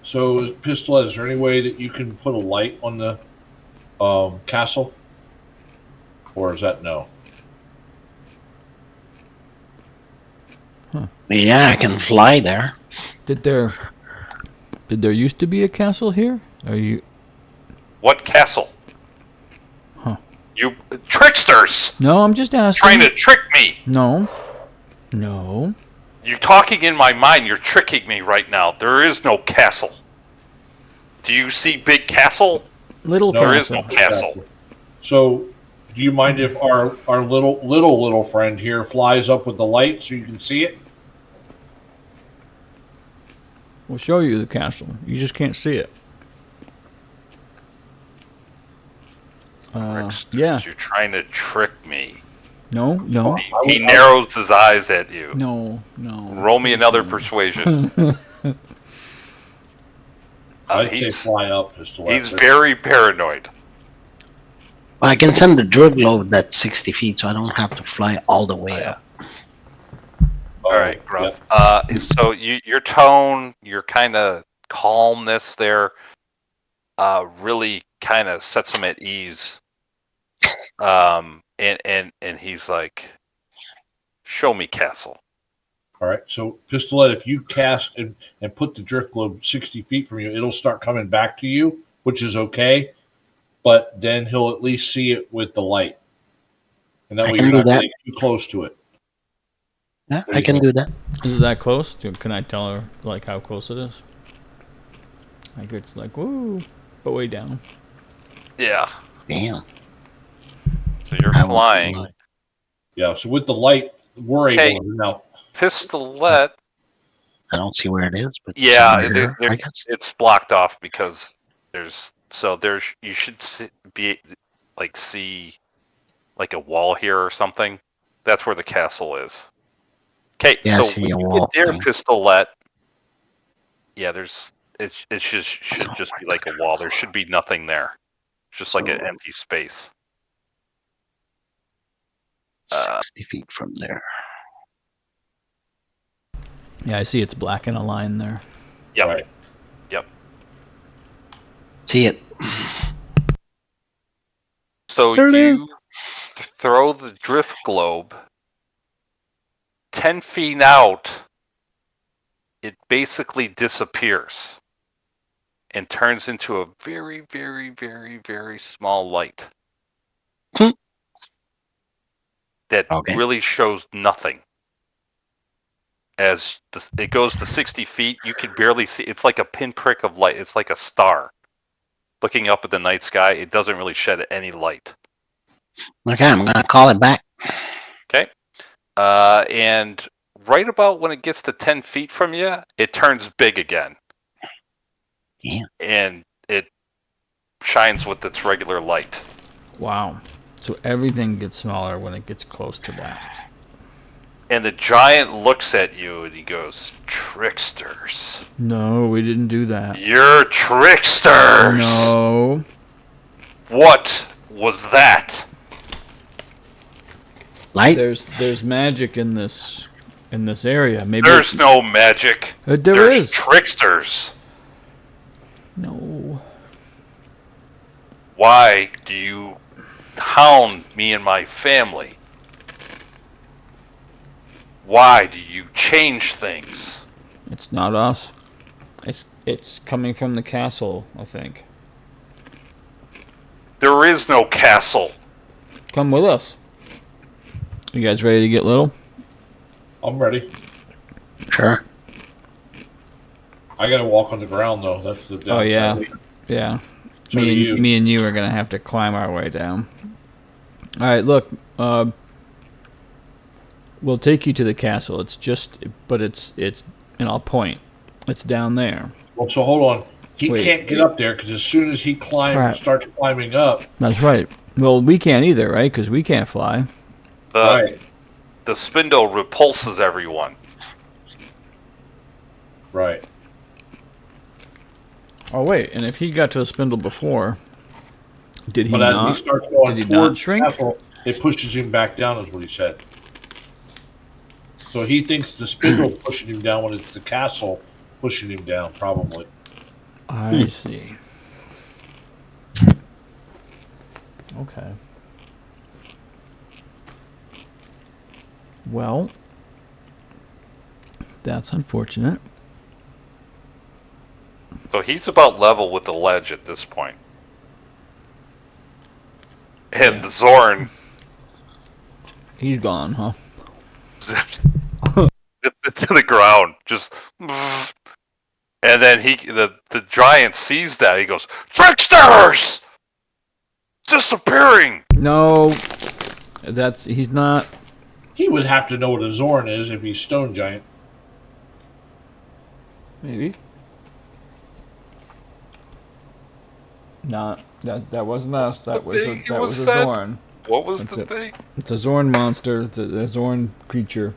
[SPEAKER 3] So, Pistol, is there any way that you can put a light on the castle? Or is that no?
[SPEAKER 4] Yeah, I can fly there.
[SPEAKER 1] Did there used to be a castle here? Are you?
[SPEAKER 2] What castle?
[SPEAKER 1] Huh.
[SPEAKER 2] You tricksters!
[SPEAKER 1] No, I'm just asking.
[SPEAKER 2] Trying to trick me!
[SPEAKER 1] No. No.
[SPEAKER 2] You're talking in my mind. You're tricking me right now. There is no castle. Do you see big castle?
[SPEAKER 1] Little
[SPEAKER 3] No,
[SPEAKER 2] There is
[SPEAKER 1] castle.
[SPEAKER 2] no castle.
[SPEAKER 3] So, do you mind if our little friend here flies up with the light so you can see it?
[SPEAKER 1] We'll show you the castle. You just can't see it.
[SPEAKER 2] Tricksters,
[SPEAKER 1] Yeah.
[SPEAKER 2] You're trying to trick me.
[SPEAKER 1] No. No.
[SPEAKER 2] He narrows his eyes at you.
[SPEAKER 1] No.
[SPEAKER 2] Roll me another persuasion.
[SPEAKER 3] I'd say fly up, Pistol.
[SPEAKER 2] He's very paranoid.
[SPEAKER 4] Well, I can send the drug load that's 60 feet, so I don't have to fly all the way up.
[SPEAKER 2] All right, Gruff. So your tone, your kind of calmness there, really kind of sets him at ease. And he's like, "Show me castle."
[SPEAKER 3] All right, so Pistolette, if you cast and put the drift globe 60 feet from you, it'll start coming back to you, which is okay. But then he'll at least see it with the light, and that way you're not getting too close to it.
[SPEAKER 4] Yeah, I can do that.
[SPEAKER 1] Is it that close? Can I tell her like how close it is? Like it's like woo, but way down.
[SPEAKER 2] Yeah.
[SPEAKER 4] Damn.
[SPEAKER 2] So you're flying.
[SPEAKER 3] Yeah. So with the light, we're able to now.
[SPEAKER 2] Pistolette.
[SPEAKER 4] I don't see where it is, but
[SPEAKER 2] Yeah,
[SPEAKER 4] here, I guess.
[SPEAKER 2] it's blocked off because you should see like a wall here or something. That's where the castle is. Okay,
[SPEAKER 4] Yeah,
[SPEAKER 2] so
[SPEAKER 4] I see
[SPEAKER 2] when
[SPEAKER 4] a
[SPEAKER 2] you
[SPEAKER 4] wall
[SPEAKER 2] get there,
[SPEAKER 4] thing.
[SPEAKER 2] Pistolette. Yeah, it should just be like a wall. There should be nothing there. Just like an empty space.
[SPEAKER 4] 60 feet from there.
[SPEAKER 1] Yeah, I see it's black in a line there.
[SPEAKER 2] Yep.
[SPEAKER 3] Right.
[SPEAKER 2] Yep.
[SPEAKER 4] See it.
[SPEAKER 2] So
[SPEAKER 4] There it
[SPEAKER 2] you
[SPEAKER 4] is.
[SPEAKER 2] throw the drift globe 10 feet out. It basically disappears and turns into a very, very, very, very small light that really shows nothing. As it goes to 60 feet, you can barely see. It's like a pinprick of light. It's like a star. Looking up at the night sky, it doesn't really shed any light.
[SPEAKER 4] Okay, I'm going to call it back.
[SPEAKER 2] Okay. And right about when it gets to 10 feet from you, it turns big again.
[SPEAKER 4] Yeah.
[SPEAKER 2] And it shines with its regular light.
[SPEAKER 1] Wow. So everything gets smaller when it gets close to that.
[SPEAKER 2] And the giant looks at you and he goes, "Tricksters."
[SPEAKER 1] No, we didn't do that.
[SPEAKER 2] You're tricksters!
[SPEAKER 1] No.
[SPEAKER 2] What was that?
[SPEAKER 4] Light?
[SPEAKER 1] There's magic in this area. Maybe
[SPEAKER 2] There's no magic.
[SPEAKER 1] There's
[SPEAKER 2] tricksters.
[SPEAKER 1] No.
[SPEAKER 2] Why do you hound me and my family? Why do you change things?
[SPEAKER 1] It's not us. It's coming from the castle, I think.
[SPEAKER 2] There is no castle.
[SPEAKER 1] Come with us. You guys ready to get little?
[SPEAKER 3] I'm ready.
[SPEAKER 4] Sure.
[SPEAKER 3] I got to walk on the ground though. That's the downside.
[SPEAKER 1] Oh yeah, yeah.
[SPEAKER 3] So do you.
[SPEAKER 1] Me and you are gonna have to climb our way down. All right, look. We'll take you to the castle. It's and I'll point. It's down there.
[SPEAKER 3] Well, so hold on. He
[SPEAKER 1] Wait.
[SPEAKER 3] can't get up there because as soon as he starts climbing up.
[SPEAKER 1] That's right. Well, we can't either, right? Because we can't fly.
[SPEAKER 2] The spindle repulses everyone.
[SPEAKER 3] Right.
[SPEAKER 1] Oh wait, and if he got to the spindle before, did he
[SPEAKER 3] But
[SPEAKER 1] not?
[SPEAKER 3] as he starts going
[SPEAKER 1] did he not
[SPEAKER 3] towards
[SPEAKER 1] shrink?
[SPEAKER 3] the castle, it pushes him back down, is what he said. So he thinks the spindle pushing him down when it's the castle pushing him down, probably.
[SPEAKER 1] I see. Okay. Well, that's unfortunate.
[SPEAKER 2] So he's about level with the ledge at this point. And
[SPEAKER 1] Yeah.
[SPEAKER 2] the Zorn
[SPEAKER 1] He's gone, huh?
[SPEAKER 2] to the ground, just. And then the giant sees that. He goes, "Tricksters! Disappearing!"
[SPEAKER 1] No, he's not.
[SPEAKER 3] He would have to know what a Zorn is if he's Stone Giant.
[SPEAKER 1] Maybe. Not that wasn't us. That was a
[SPEAKER 2] said.
[SPEAKER 1] Zorn.
[SPEAKER 2] What was
[SPEAKER 1] That's
[SPEAKER 2] the
[SPEAKER 1] it.
[SPEAKER 2] thing?
[SPEAKER 1] It's a Zorn monster. It's a Zorn creature.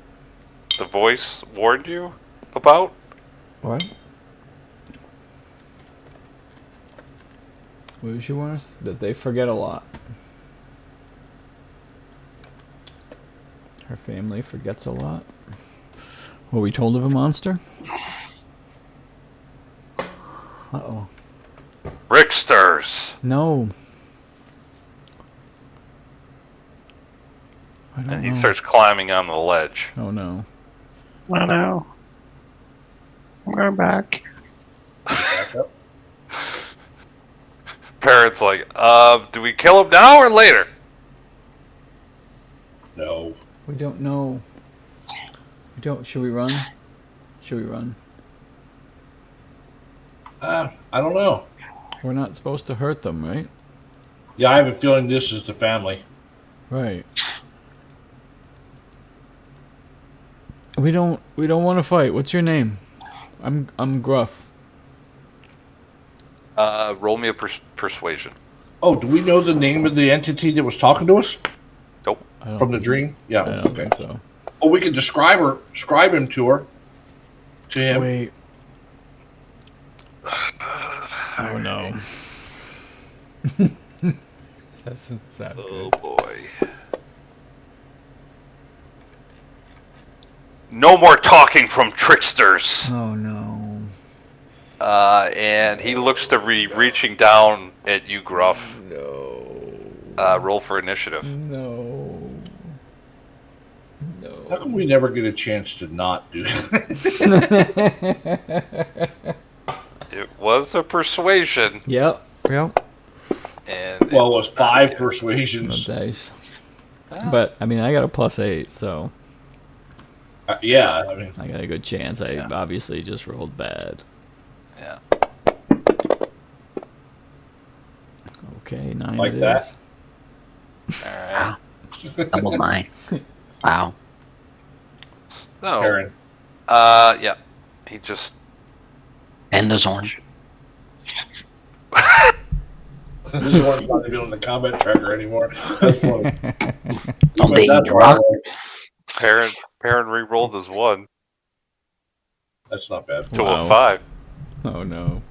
[SPEAKER 2] The voice warned you about?
[SPEAKER 1] What? What did she want us? That they forget a lot. Her family forgets a lot. Were we told of a monster? Uh-oh.
[SPEAKER 2] Ricksters!
[SPEAKER 1] No. I don't
[SPEAKER 2] And
[SPEAKER 1] know.
[SPEAKER 2] he starts climbing on the ledge.
[SPEAKER 1] Oh no.
[SPEAKER 4] Oh no. We're back.
[SPEAKER 2] Parrot's like, do we kill him now or later?
[SPEAKER 3] No.
[SPEAKER 1] We don't know. We don't. Should we run? Should we run?
[SPEAKER 3] I don't know.
[SPEAKER 1] We're not supposed to hurt them, right?
[SPEAKER 3] Yeah, I have a feeling this is the family.
[SPEAKER 1] Right. We don't want to fight. What's your name? I'm Gruff.
[SPEAKER 2] Roll me a persuasion.
[SPEAKER 3] Oh, do we know the name of the entity that was talking to us
[SPEAKER 2] Nope.
[SPEAKER 1] I don't
[SPEAKER 3] from the
[SPEAKER 1] think-
[SPEAKER 3] dream? Yeah.
[SPEAKER 1] I don't
[SPEAKER 3] Okay.
[SPEAKER 1] think so.
[SPEAKER 3] Oh, we can describe him to her. To him.
[SPEAKER 1] Wait. Oh no. Doesn't sound
[SPEAKER 2] Oh
[SPEAKER 1] good.
[SPEAKER 2] boy. No more talking from tricksters.
[SPEAKER 1] Oh no.
[SPEAKER 2] And he looks to be reaching down at you, Gruff.
[SPEAKER 1] No.
[SPEAKER 2] Roll for initiative.
[SPEAKER 1] No.
[SPEAKER 3] How come we never get a chance to not do that?
[SPEAKER 2] It was a persuasion.
[SPEAKER 1] Yep.
[SPEAKER 2] And
[SPEAKER 3] Well, it was 5
[SPEAKER 1] No
[SPEAKER 3] persuasions.
[SPEAKER 1] dice. But I mean, I got a +8, so
[SPEAKER 3] Yeah, I mean,
[SPEAKER 1] I got a good chance. I obviously just rolled bad.
[SPEAKER 2] Yeah.
[SPEAKER 1] Okay, 9
[SPEAKER 3] Like
[SPEAKER 1] it
[SPEAKER 3] that?
[SPEAKER 1] is.
[SPEAKER 2] Alright.
[SPEAKER 4] Double 9. Wow.
[SPEAKER 2] So,
[SPEAKER 3] Karen.
[SPEAKER 2] yeah. He just.
[SPEAKER 4] And the Zorn.
[SPEAKER 3] This is one not even on the combat tracker anymore. That's funny.
[SPEAKER 4] Don't they
[SPEAKER 3] That's
[SPEAKER 4] eat rock?
[SPEAKER 2] Perrin re-rolled his 1
[SPEAKER 3] That's not bad.
[SPEAKER 2] to
[SPEAKER 1] Wow.
[SPEAKER 2] a 5.
[SPEAKER 1] Oh no.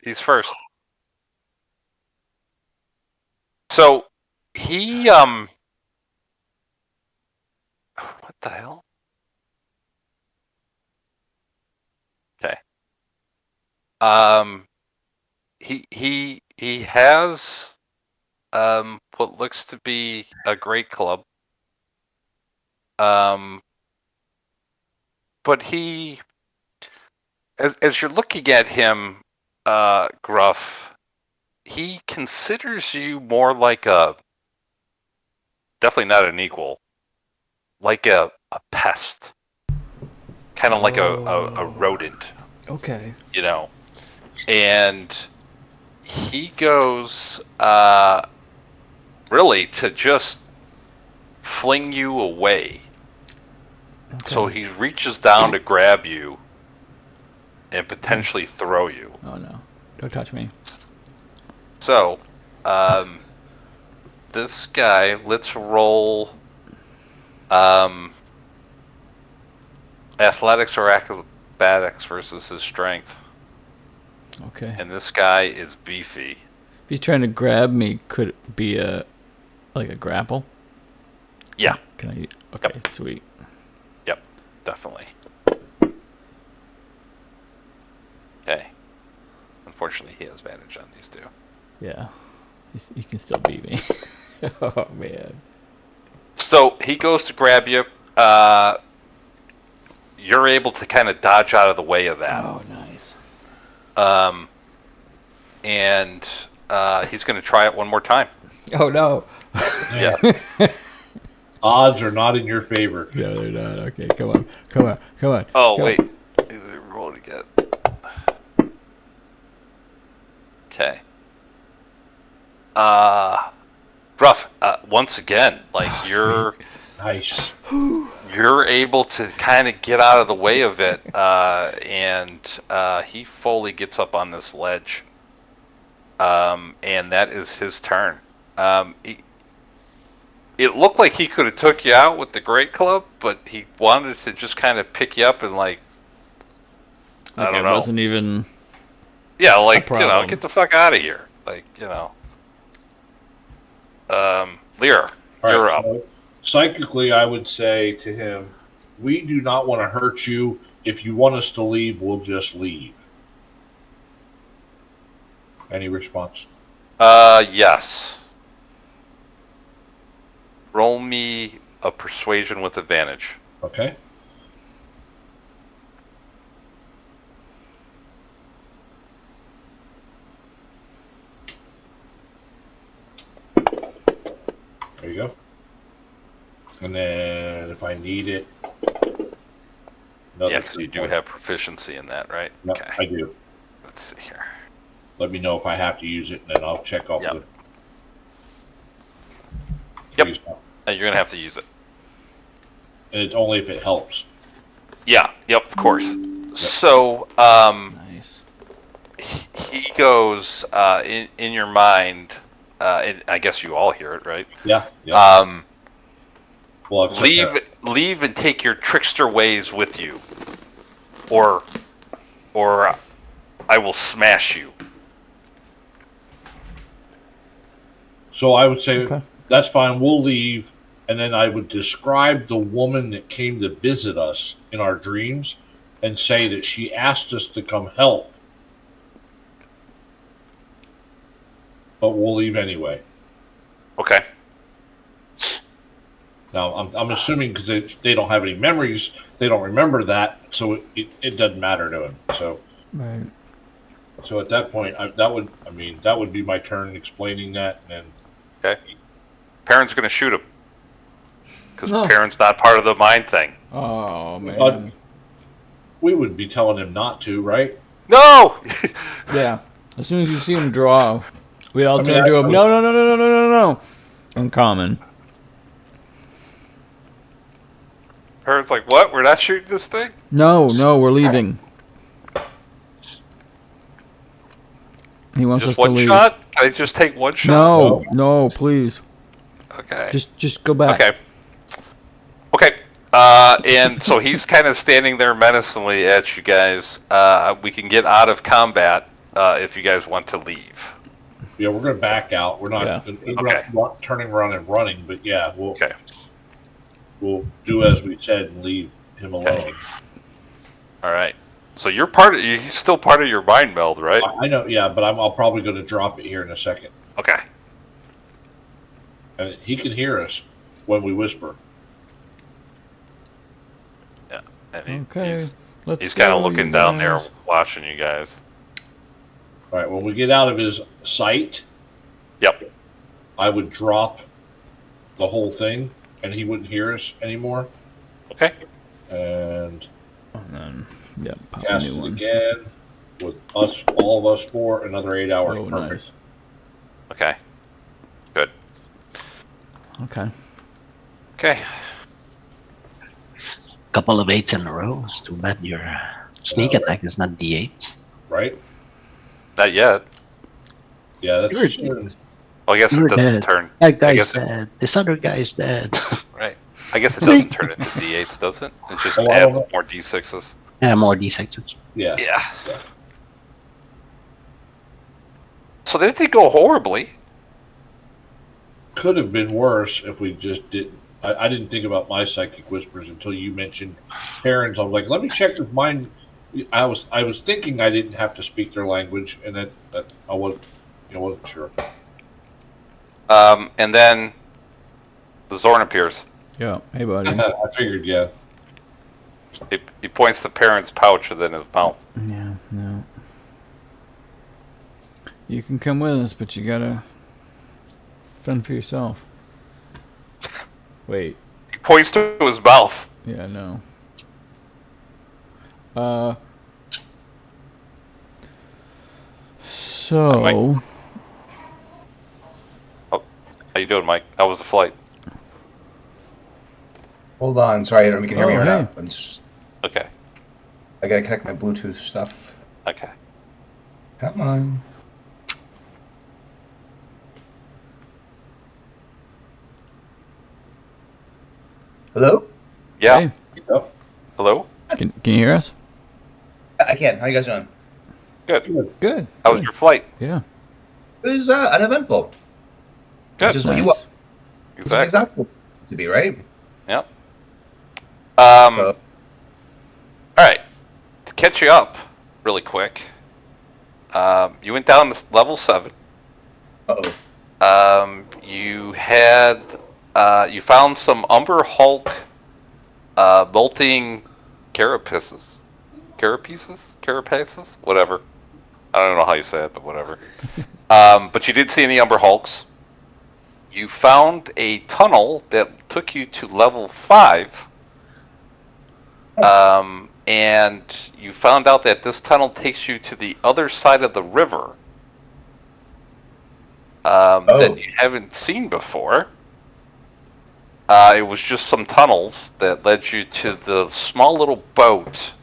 [SPEAKER 2] He's first. So he what the hell? Okay. He has what looks to be a great club. But he, as you're looking at him, Gruff, he considers you more like definitely not an equal, like a pest, kind of like a rodent,
[SPEAKER 1] Okay.
[SPEAKER 2] you know. And he goes really to just fling you away. So he reaches down to grab you and potentially throw you.
[SPEAKER 1] Oh no. Don't touch me.
[SPEAKER 2] So, this guy, let's roll athletics or acrobatics versus his strength.
[SPEAKER 1] Okay.
[SPEAKER 2] And this guy is beefy.
[SPEAKER 1] If he's trying to grab me, could it be like a grapple?
[SPEAKER 2] Yeah,
[SPEAKER 1] Can I? Okay, sweet.
[SPEAKER 2] yep, definitely. Okay. Unfortunately, he has advantage on these two.
[SPEAKER 1] Yeah. He can still beat me. Oh man.
[SPEAKER 2] So he goes to grab you. You're able to kind of dodge out of the way of that.
[SPEAKER 1] Oh nice.
[SPEAKER 2] And he's going to try it one more time.
[SPEAKER 1] Oh no.
[SPEAKER 2] Yeah.
[SPEAKER 3] Odds are not in your favor.
[SPEAKER 1] No, they're not. Okay, come on.
[SPEAKER 2] Oh,
[SPEAKER 1] Come on.
[SPEAKER 2] wait. Roll it again. Okay. Rough. Once again, like you're
[SPEAKER 3] Nice.
[SPEAKER 2] you're able to kind of get out of the way of it, and he fully gets up on this ledge, and that is his turn. It looked like he could have took you out with the great club, but he wanted to just kind of pick you up and I don't know.
[SPEAKER 1] Wasn't even.
[SPEAKER 2] Yeah, like,
[SPEAKER 1] problem.
[SPEAKER 2] get the fuck out of here. Like, Lyra, you're up.
[SPEAKER 3] So psychically, I would say to him, we do not want to hurt you. If you want us to leave, we'll just leave. Any response?
[SPEAKER 2] Yes. Roll me a persuasion with advantage.
[SPEAKER 3] Okay. There you go. And then if I need it,
[SPEAKER 2] Yeah, because you do have proficiency in that, right?
[SPEAKER 3] Yep,
[SPEAKER 2] Okay.
[SPEAKER 3] I do.
[SPEAKER 2] Let's see here.
[SPEAKER 3] Let me know if I have to use it, and then I'll check off
[SPEAKER 2] Yep.
[SPEAKER 3] the.
[SPEAKER 2] Yep.
[SPEAKER 3] use now.
[SPEAKER 2] And you're going to have to use it.
[SPEAKER 3] And it's only if it helps.
[SPEAKER 2] Yeah, yep, of course. So,
[SPEAKER 1] Nice.
[SPEAKER 2] he goes, in your mind, and I guess you all hear it, right?
[SPEAKER 3] Yeah. Yeah. Well, except
[SPEAKER 2] Leave and take your trickster ways with you, or I will smash you.
[SPEAKER 3] So I would say
[SPEAKER 1] Okay.
[SPEAKER 3] that's fine. We'll leave, and then I would describe the woman that came to visit us in our dreams, and say that she asked us to come help, but we'll leave anyway.
[SPEAKER 2] Okay.
[SPEAKER 3] Now I'm assuming because they don't have any memories, they don't remember that, so it doesn't matter to him. So
[SPEAKER 1] Right.
[SPEAKER 3] so at that point, that would be my turn explaining that, and
[SPEAKER 2] Okay. Perrin's going to shoot him because
[SPEAKER 1] No.
[SPEAKER 2] Perrin's not part of the mind thing.
[SPEAKER 1] Oh man.
[SPEAKER 3] we would be telling him not to, right?
[SPEAKER 2] No.
[SPEAKER 1] Yeah. As soon as you see him draw, we all
[SPEAKER 3] I mean,
[SPEAKER 1] turn to him. No. Uncommon.
[SPEAKER 2] Perrin's like, what? We're not shooting this thing?
[SPEAKER 1] No, we're leaving. He wants
[SPEAKER 2] Just
[SPEAKER 1] us to
[SPEAKER 2] one
[SPEAKER 1] leave.
[SPEAKER 2] shot? Can I just take one shot?
[SPEAKER 1] No, please.
[SPEAKER 2] Okay.
[SPEAKER 1] Just go back.
[SPEAKER 2] Okay. And so he's kind of standing there menacingly at you guys. We can get out of combat if you guys want to leave.
[SPEAKER 3] Yeah, we're going to back out. We're not,
[SPEAKER 1] Yeah.
[SPEAKER 3] we're not turning around and running, but yeah,
[SPEAKER 2] Okay.
[SPEAKER 3] we'll do as we said and leave him alone.
[SPEAKER 2] Okay. All right. So you're he's still part of your mind meld, right?
[SPEAKER 3] I know, yeah, but I'm probably going to drop it here in a second.
[SPEAKER 2] Okay.
[SPEAKER 3] And he can hear us when we whisper.
[SPEAKER 2] Yeah. And
[SPEAKER 1] Okay.
[SPEAKER 2] he's kind of
[SPEAKER 1] go,
[SPEAKER 2] looking
[SPEAKER 1] you
[SPEAKER 2] down there,
[SPEAKER 1] guys.
[SPEAKER 2] watching you guys.
[SPEAKER 3] All right, when we get out of his sight,
[SPEAKER 2] Yep.
[SPEAKER 3] I would drop the whole thing, and he wouldn't hear us anymore.
[SPEAKER 2] Okay.
[SPEAKER 3] And
[SPEAKER 1] And then, yep, pop a
[SPEAKER 3] cast
[SPEAKER 1] new
[SPEAKER 3] it
[SPEAKER 1] one.
[SPEAKER 3] again with all of us for another 8 hours.
[SPEAKER 1] Oh,
[SPEAKER 3] Perfect.
[SPEAKER 1] nice.
[SPEAKER 2] Okay. Good.
[SPEAKER 1] Okay.
[SPEAKER 2] Okay.
[SPEAKER 4] Couple of 8s in a row. It's too bad your sneak attack is not D8.
[SPEAKER 3] Right?
[SPEAKER 2] Not yet.
[SPEAKER 3] Yeah, that's
[SPEAKER 4] You're
[SPEAKER 3] soon.
[SPEAKER 2] Well, I guess
[SPEAKER 4] You're
[SPEAKER 2] it doesn't
[SPEAKER 4] dead.
[SPEAKER 2] turn.
[SPEAKER 4] That guy's
[SPEAKER 2] guess it-
[SPEAKER 4] dead. This other guy's dead.
[SPEAKER 2] Right. I guess it doesn't turn into D8s, does it? It just
[SPEAKER 3] Oh, I
[SPEAKER 2] adds
[SPEAKER 3] don't know.
[SPEAKER 2] more D6s.
[SPEAKER 4] Yeah, more D6s.
[SPEAKER 3] Yeah.
[SPEAKER 2] Yeah. So they didn't go horribly.
[SPEAKER 3] Could have been worse if we just didn't. I didn't think about my psychic whispers until you mentioned parents. I was like, let me check with mine. I was thinking I didn't have to speak their language, and that I wasn't sure.
[SPEAKER 2] And then the Zorn appears.
[SPEAKER 1] Yeah. Hey, buddy.
[SPEAKER 3] I figured, yeah.
[SPEAKER 2] He points to Perrin's pouch within his mouth.
[SPEAKER 1] Yeah. No. You can come with us, but you gotta fend for yourself. Wait.
[SPEAKER 2] He points to his mouth.
[SPEAKER 1] Yeah, no. So.
[SPEAKER 2] How you doing, Mike? How was the flight?
[SPEAKER 5] Hold on, sorry, I don't know if you can hear me or
[SPEAKER 1] hey.
[SPEAKER 5] not.
[SPEAKER 2] Okay.
[SPEAKER 5] I gotta connect my Bluetooth stuff.
[SPEAKER 2] Okay.
[SPEAKER 5] Come on. Hello?
[SPEAKER 2] Yeah.
[SPEAKER 1] Hey,
[SPEAKER 2] Hello?
[SPEAKER 1] can you hear us?
[SPEAKER 5] I can. How you guys doing?
[SPEAKER 2] Good.
[SPEAKER 1] Good.
[SPEAKER 2] How was your flight?
[SPEAKER 1] Yeah.
[SPEAKER 5] It was uneventful.
[SPEAKER 2] Good.
[SPEAKER 5] Which is what you
[SPEAKER 1] Nice.
[SPEAKER 5] want.
[SPEAKER 2] Exactly.
[SPEAKER 5] Exactly to be, right?
[SPEAKER 2] Yep.
[SPEAKER 5] Uh,
[SPEAKER 2] Alright. To catch you up really quick, you went down to level 7.
[SPEAKER 5] uh-oh.
[SPEAKER 2] You found some Umber Hulk molting carapaces? Carapaces? Whatever. I don't know how you say it, but whatever. But you didn't see any Umber Hulks. You found a tunnel that took you to level 5. And you found out that this tunnel takes you to the other side of the river that you haven't seen before. It was just some tunnels that led you to the small little boat.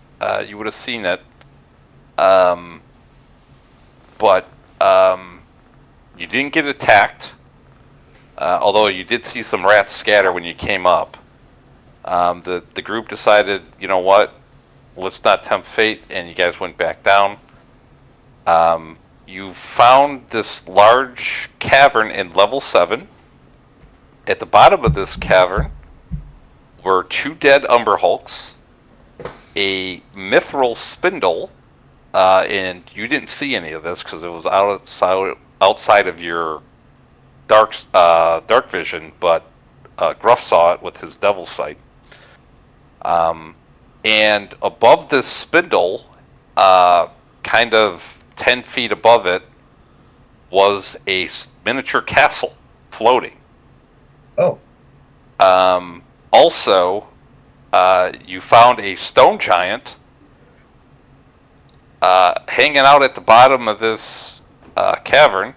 [SPEAKER 2] You would have seen it. But you didn't get attacked. Although you did see some rats scatter when you came up. The group decided, you know what? Let's not tempt fate, and you guys went back down. You found this large cavern in level 7. At the bottom of this cavern were 2 dead Umber Hulks, a mithril spindle, and you didn't see any of this because it was outside of your dark vision, but Gruff saw it with his devil sight. And above this spindle, kind of 10 feet above it, was a miniature castle floating.
[SPEAKER 5] Oh.
[SPEAKER 2] Also, you found a stone giant hanging out at the bottom of this cavern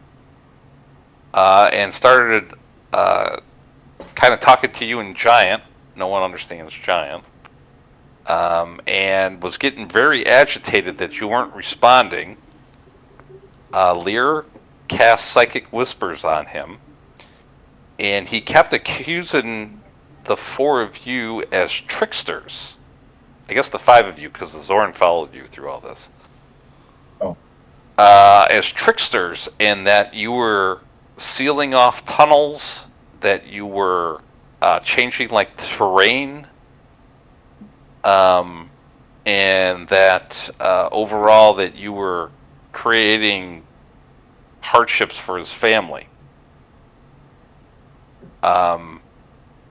[SPEAKER 2] and started kind of talking to you in giant. No one understands giant. And was getting very agitated that you weren't responding. Lear cast Psychic Whispers on him, and he kept accusing the 4 of you as tricksters. I guess the 5 of you, because the Zorn followed you through all this.
[SPEAKER 5] Oh.
[SPEAKER 2] As tricksters, and that you were sealing off tunnels, that you were changing like terrain, and that overall that you were creating hardships for his family.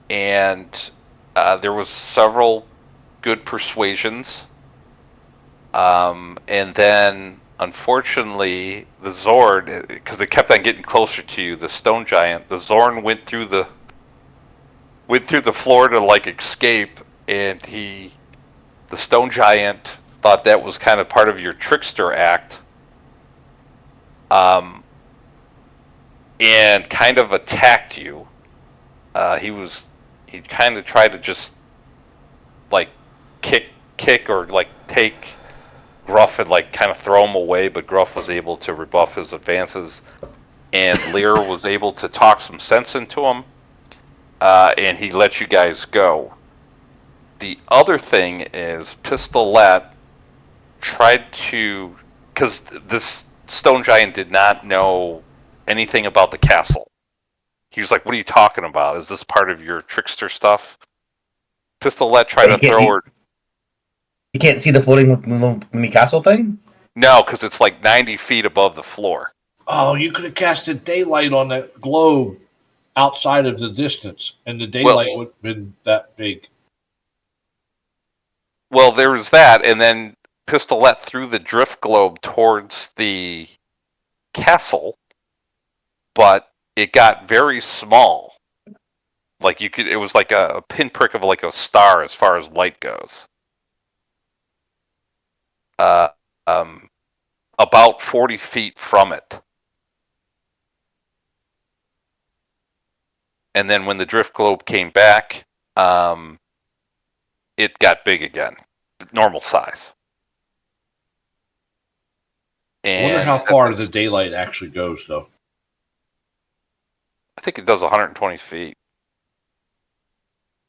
[SPEAKER 2] And there was several good persuasions. And then, unfortunately, the Zord, because it kept on getting closer to you, the stone giant, the Zorn went through the floor to like escape, and the stone giant thought that was kind of part of your trickster act. And kind of attacked you. He kind of tried to just like kick or like take Gruff and like kind of throw him away, but Gruff was able to rebuff his advances, and Lear was able to talk some sense into him, and he let you guys go. The other thing is Pistolette tried to, because this stone giant did not know anything about the castle. He was like, "What are you talking about? Is this part of your trickster stuff?" Pistolette tried to throw her.
[SPEAKER 5] You can't see the floating mini castle thing?
[SPEAKER 2] No, because it's like 90 feet above the floor.
[SPEAKER 3] Oh, you could have casted daylight on that globe outside of the distance, and the daylight would have been that big.
[SPEAKER 2] Well, there was that, and then Pistolette threw the drift globe towards the castle, but it got very small. Like it was like a pinprick of like a star as far as light goes. About 40 feet from it. And then when the drift globe came back, it got big again, normal size.
[SPEAKER 3] I wonder
[SPEAKER 2] And
[SPEAKER 3] how far the daylight actually goes, though.
[SPEAKER 2] I think it does 120 feet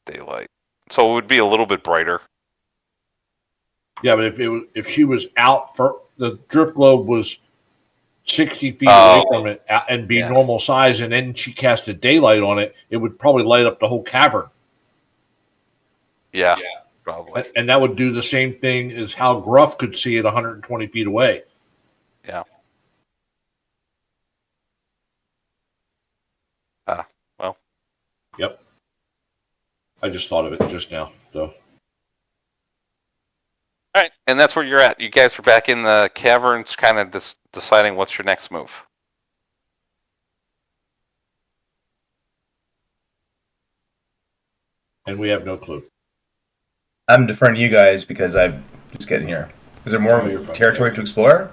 [SPEAKER 2] daylight, so it would be a little bit brighter.
[SPEAKER 3] Yeah, but if she was out for the drift globe was 60 feet away from it and be normal size, and then she casted daylight on it, it would probably light up the whole cavern.
[SPEAKER 2] Yeah, probably.
[SPEAKER 3] And that would do the same thing as how Gruff could see it 120 feet away.
[SPEAKER 2] Yeah. Well.
[SPEAKER 3] Yep. I just thought of it just now, so.
[SPEAKER 2] All right, and that's where you're at. You guys are back in the caverns, kind of deciding what's your next move.
[SPEAKER 3] And we have no clue.
[SPEAKER 5] I'm deferring to you guys because I'm just getting here. Is there more territory to explore?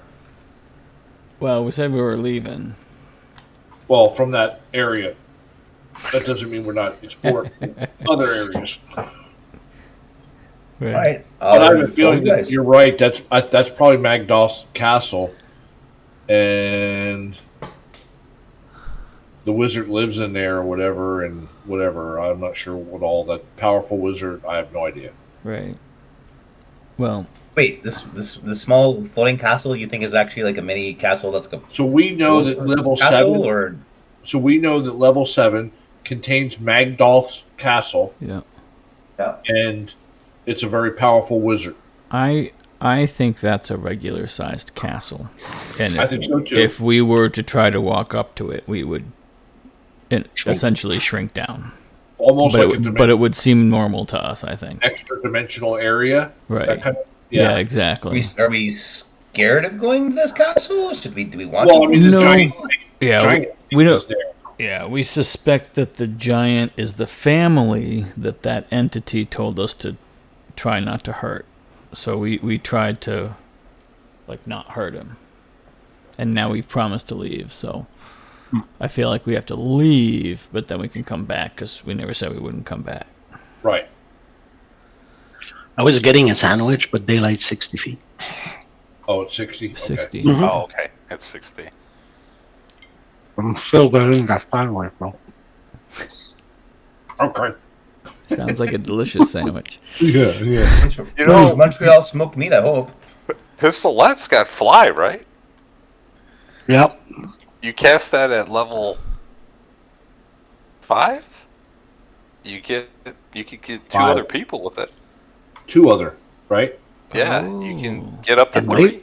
[SPEAKER 1] Well, we said we were leaving.
[SPEAKER 3] Well, from that area. That doesn't mean we're not exploring other areas.
[SPEAKER 1] Right.
[SPEAKER 5] All right.
[SPEAKER 3] But I have a feeling that you're right. That's probably Magdoth's castle. And the wizard lives in there or whatever, and whatever. I'm not sure what all that powerful wizard. I have no idea.
[SPEAKER 1] Right. Well,
[SPEAKER 5] wait, this small floating castle you think is actually like a mini castle that's like a
[SPEAKER 3] so we know that level 7
[SPEAKER 5] or
[SPEAKER 3] so we know that level 7 contains Magdoth's castle.
[SPEAKER 1] Yeah.
[SPEAKER 3] And it's a very powerful wizard.
[SPEAKER 1] I think that's a regular sized castle. And
[SPEAKER 3] I think so too.
[SPEAKER 1] If we were to try to walk up to it, we would essentially shrink down.
[SPEAKER 3] Almost
[SPEAKER 1] but it would seem normal to us, I think.
[SPEAKER 3] Extra dimensional area.
[SPEAKER 1] Right.
[SPEAKER 3] Kind of,
[SPEAKER 1] yeah, exactly.
[SPEAKER 5] Are we scared of going to this castle? Do we want
[SPEAKER 3] to?
[SPEAKER 5] Well, I mean,
[SPEAKER 3] this
[SPEAKER 1] giant
[SPEAKER 3] we don't.
[SPEAKER 1] There. Yeah, we suspect that the giant is the family that entity told us to try not to hurt. So we tried to, not hurt him. And now we've promised to leave, so I feel like we have to leave, but then we can come back, because we never said we wouldn't come back.
[SPEAKER 3] Right.
[SPEAKER 4] I was getting a sandwich, but daylight's 60 feet.
[SPEAKER 3] Oh, it's 60?
[SPEAKER 1] 60.
[SPEAKER 3] Okay.
[SPEAKER 2] Mm-hmm. Oh, okay. It's 60.
[SPEAKER 4] I'm still getting that sandwich, though.
[SPEAKER 3] Okay.
[SPEAKER 1] Sounds like a delicious sandwich.
[SPEAKER 3] Yeah.
[SPEAKER 2] You know,
[SPEAKER 5] Montreal smoked meat, I hope.
[SPEAKER 2] Pistolets got fly, right?
[SPEAKER 4] Yep.
[SPEAKER 2] You cast that at level 5? You could get 2
[SPEAKER 3] 5.
[SPEAKER 2] other people with it.
[SPEAKER 3] 2 other, right?
[SPEAKER 2] Yeah, you can get up to
[SPEAKER 4] And
[SPEAKER 2] 3.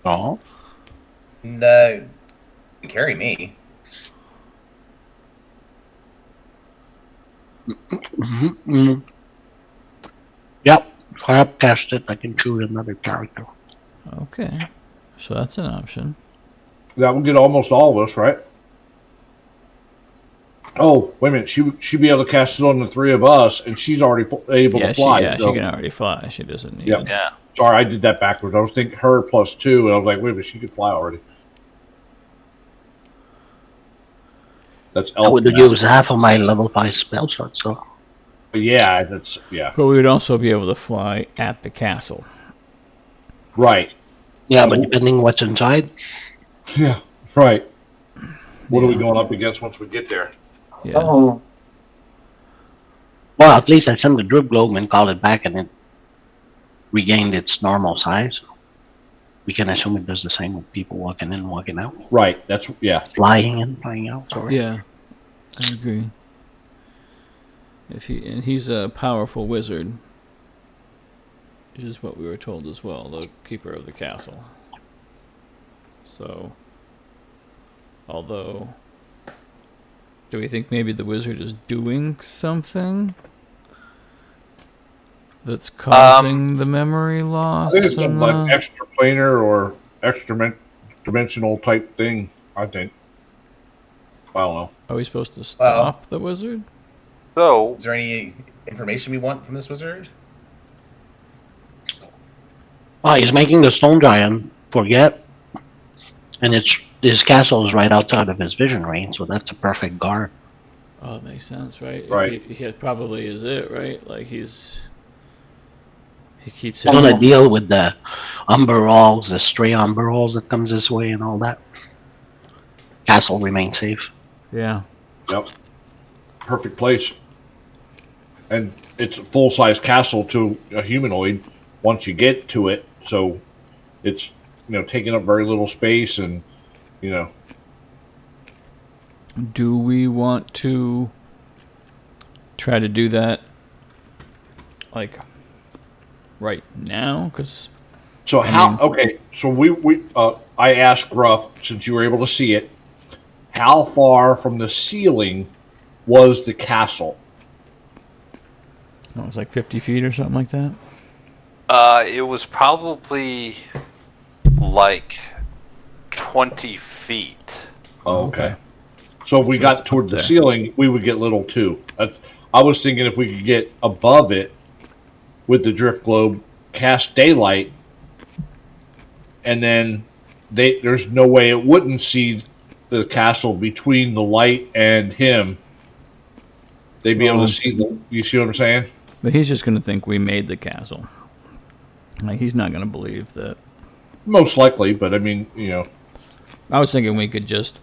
[SPEAKER 4] Oh.
[SPEAKER 5] And, carry me.
[SPEAKER 4] Mm-hmm. Yep. If I upcast it, I can choose another character.
[SPEAKER 1] Okay. So that's an option.
[SPEAKER 3] That would get almost all of us, right? Oh, wait a minute. She'd be able to cast it on the 3 of us, and she's already able to fly.
[SPEAKER 1] She can already fly. She doesn't need it.
[SPEAKER 2] Yeah.
[SPEAKER 3] Sorry, I did that backwards. I was thinking her plus 2, and I was like, wait a minute, she could fly already. That's
[SPEAKER 4] I would use half of my level 5 spell slot, so.
[SPEAKER 3] Yeah, that's, yeah.
[SPEAKER 1] But we would also be able to fly at the castle.
[SPEAKER 3] Right.
[SPEAKER 4] Yeah, but depending what's inside.
[SPEAKER 3] Yeah, right. What are we going up against once we get there?
[SPEAKER 1] Yeah.
[SPEAKER 4] Well, at least I sent the drift globe and called it back, and it regained its normal size. We can assume it does the same with people walking in, walking out.
[SPEAKER 3] Right, that's, yeah.
[SPEAKER 4] Flying in, flying out. Sorry.
[SPEAKER 1] Yeah, I agree. And he's a powerful wizard, is what we were told as well, the keeper of the castle. So, although, do we think maybe the wizard is doing something that's causing the memory loss?
[SPEAKER 3] I think it's something like extra planar or extra dimensional type thing, I think. I don't know.
[SPEAKER 1] Are we supposed to stop the wizard?
[SPEAKER 2] So,
[SPEAKER 5] Is there any information we want from this wizard?
[SPEAKER 4] Well, he's making the stone giant forget, and his castle is right outside of his vision range, so that's a perfect guard.
[SPEAKER 1] Oh, it makes sense, right?
[SPEAKER 3] Right.
[SPEAKER 1] He probably is it, right? Like he keeps
[SPEAKER 4] He's gonna deal with the umberalls, the stray umberalls that comes this way, and all that. Castle remains safe.
[SPEAKER 1] Yeah.
[SPEAKER 3] Yep. Perfect place. And it's a full-size castle to a humanoid once you get to it. So it's, taking up very little space and,
[SPEAKER 1] Do we want to try to do that, like, right now? Because
[SPEAKER 3] So okay, so I asked Gruff, since you were able to see it, how far from the ceiling was the castle?
[SPEAKER 1] it was like 50 feet or something like that.
[SPEAKER 2] it was probably like 20 feet.
[SPEAKER 3] Oh, okay. So if we got toward the ceiling, we would get little too. I was thinking if we could get above it with the drift globe, cast daylight, and then there's no way it wouldn't see the castle between the light and him. They'd be able to see you see what I'm saying?
[SPEAKER 1] But he's just going to think we made the castle. Like, he's not going to believe that.
[SPEAKER 3] Most likely, but I mean,
[SPEAKER 1] I was thinking we could just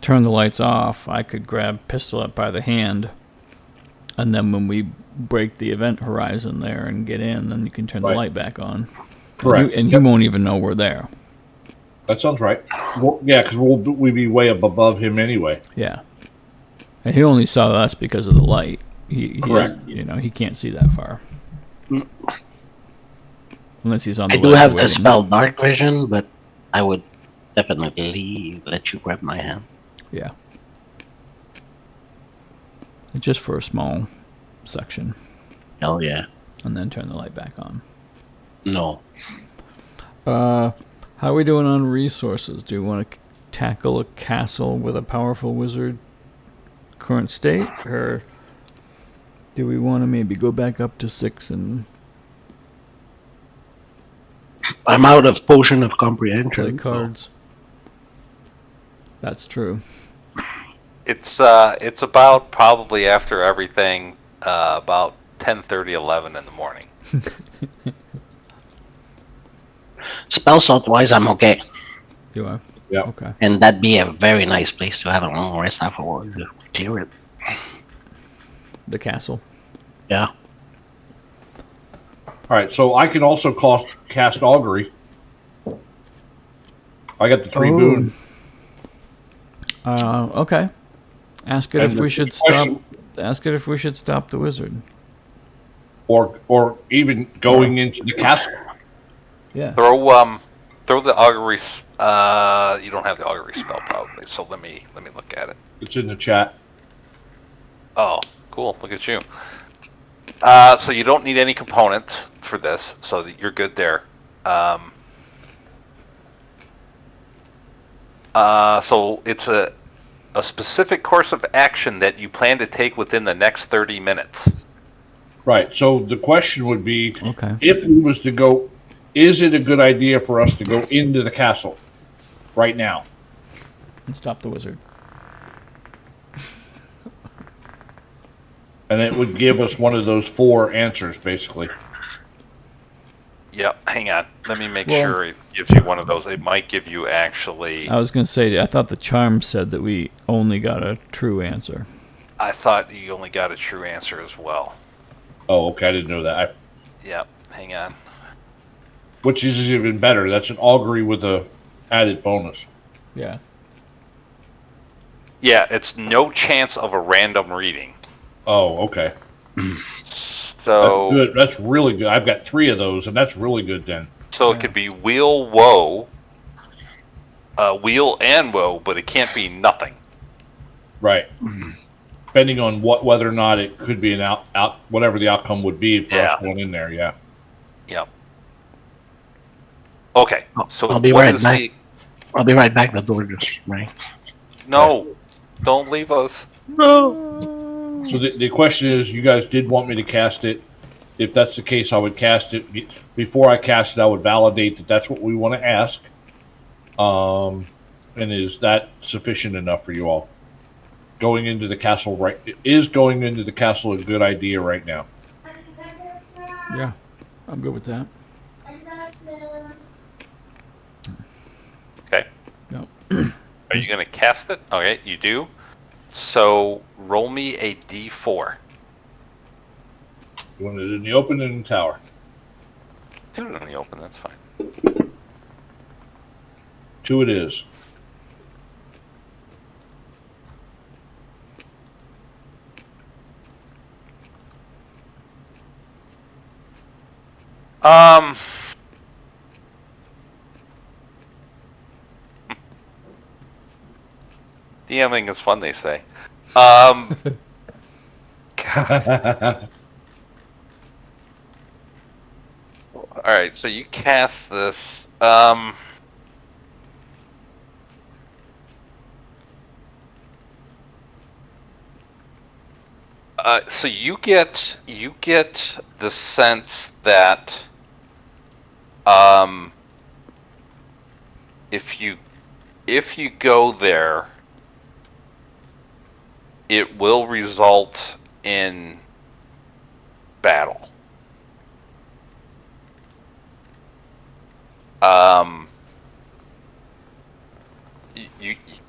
[SPEAKER 1] turn the lights off. I could grab Pistol up by the hand, and then when we break the event horizon there and get in, then you can turn the light back on.
[SPEAKER 3] Correct.
[SPEAKER 1] And he won't even know we're there.
[SPEAKER 3] That sounds right. Well, yeah, because we'd be way up above him anyway.
[SPEAKER 1] Yeah. And he only saw us because of the light.
[SPEAKER 3] Correct.
[SPEAKER 1] He can't see that far. Unless he's on the
[SPEAKER 4] I do have the spell Dark Vision, but I would definitely let you grab my hand.
[SPEAKER 1] Yeah. Just for a small section.
[SPEAKER 4] Hell yeah.
[SPEAKER 1] And then turn the light back on.
[SPEAKER 4] No.
[SPEAKER 1] How are we doing on resources? Do you want to tackle a castle with a powerful wizard current state? Or do we want to maybe go back up to 6 and
[SPEAKER 4] I'm out of potion of comprehension.
[SPEAKER 1] play cards? That's true.
[SPEAKER 2] It's about probably after everything, about 10:30, 11 in the morning.
[SPEAKER 4] Spell slot wise, I'm okay.
[SPEAKER 1] You are?
[SPEAKER 3] Yeah.
[SPEAKER 1] Okay.
[SPEAKER 4] And that'd be a very nice place to have a long rest afterward to clear it.
[SPEAKER 1] The castle.
[SPEAKER 4] Yeah.
[SPEAKER 3] All right, so I can also cast augury. I got the 3 boon.
[SPEAKER 1] Okay. Ask it
[SPEAKER 3] And
[SPEAKER 1] if we
[SPEAKER 3] the
[SPEAKER 1] should
[SPEAKER 3] question-
[SPEAKER 1] stop. Ask it if we should stop the wizard.
[SPEAKER 3] Or even going into the castle.
[SPEAKER 1] Yeah.
[SPEAKER 2] Throw the augury. You don't have the augury spell probably, so let me look at it.
[SPEAKER 3] It's in the chat.
[SPEAKER 2] Oh, cool! Look at you. So you don't need any components for this, so that you're good there. So it's a specific course of action that you plan to take within the next 30 minutes.
[SPEAKER 3] Right. So the question would be,
[SPEAKER 1] Okay.
[SPEAKER 3] if we was to go, is it a good idea for us to go into the castle right now?
[SPEAKER 1] And stop the wizard.
[SPEAKER 3] And it would give us one of those 4 answers, basically.
[SPEAKER 2] Yep. Hang on. Let me make
[SPEAKER 1] Well-
[SPEAKER 2] sure it gives you one of those. It might give you actually.
[SPEAKER 1] I was going to say, I thought the charm said that we only got a true answer.
[SPEAKER 2] I thought you only got a true answer as well.
[SPEAKER 3] Oh, okay. I didn't know that.
[SPEAKER 2] Yep. Hang on.
[SPEAKER 3] Which is even better. That's an augury with a added bonus.
[SPEAKER 1] Yeah.
[SPEAKER 2] Yeah, it's no chance of a random reading.
[SPEAKER 3] Oh, okay.
[SPEAKER 2] So
[SPEAKER 3] That's good. That's really good. I've got 3 of those, and that's really good then.
[SPEAKER 2] So it could be wheel woe, wheel and woe, but it can't be nothing.
[SPEAKER 3] Right. Depending on whether or not it could be an out whatever the outcome would be for us going in there. Yeah.
[SPEAKER 2] Yep. Okay. So
[SPEAKER 4] I'll be
[SPEAKER 2] what
[SPEAKER 4] right
[SPEAKER 2] is
[SPEAKER 4] back. I'll be right back. The door just rang.
[SPEAKER 2] No, don't leave us.
[SPEAKER 4] No.
[SPEAKER 3] So the question is, you guys did want me to cast it. If that's the case, I would cast it. Before I cast it, I would validate that that's what we want to ask. And is that sufficient enough for you all? Going into the castle, right? Is going into the castle a good idea right now?
[SPEAKER 1] Yeah, I'm good with that.
[SPEAKER 2] Okay.
[SPEAKER 1] No.
[SPEAKER 2] Are you going to cast it? Okay, you do. So roll me a d4.
[SPEAKER 3] You want it in the open and in the tower?
[SPEAKER 2] Do it in the open, that's fine.
[SPEAKER 3] 2 it is.
[SPEAKER 2] DMing is fun, they say. Alright, so you cast this. So you get the sense that if you go there, it will result in battle.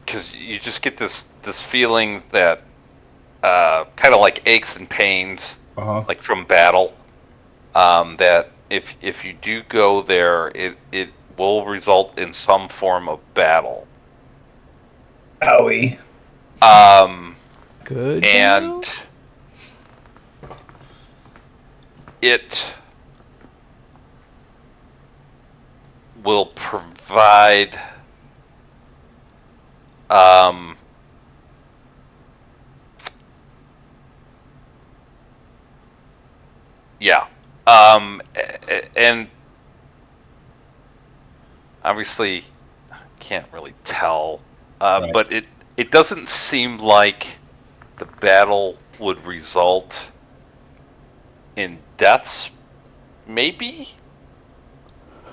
[SPEAKER 2] Because you just get this feeling that kind of like aches and pains, like from battle. That if you do go there, it will result in some form of battle.
[SPEAKER 5] Owie.
[SPEAKER 1] Good.
[SPEAKER 2] And it will provide yeah. And obviously can't really tell,
[SPEAKER 3] Right.
[SPEAKER 2] but it doesn't seem like the battle would result in deaths. Maybe.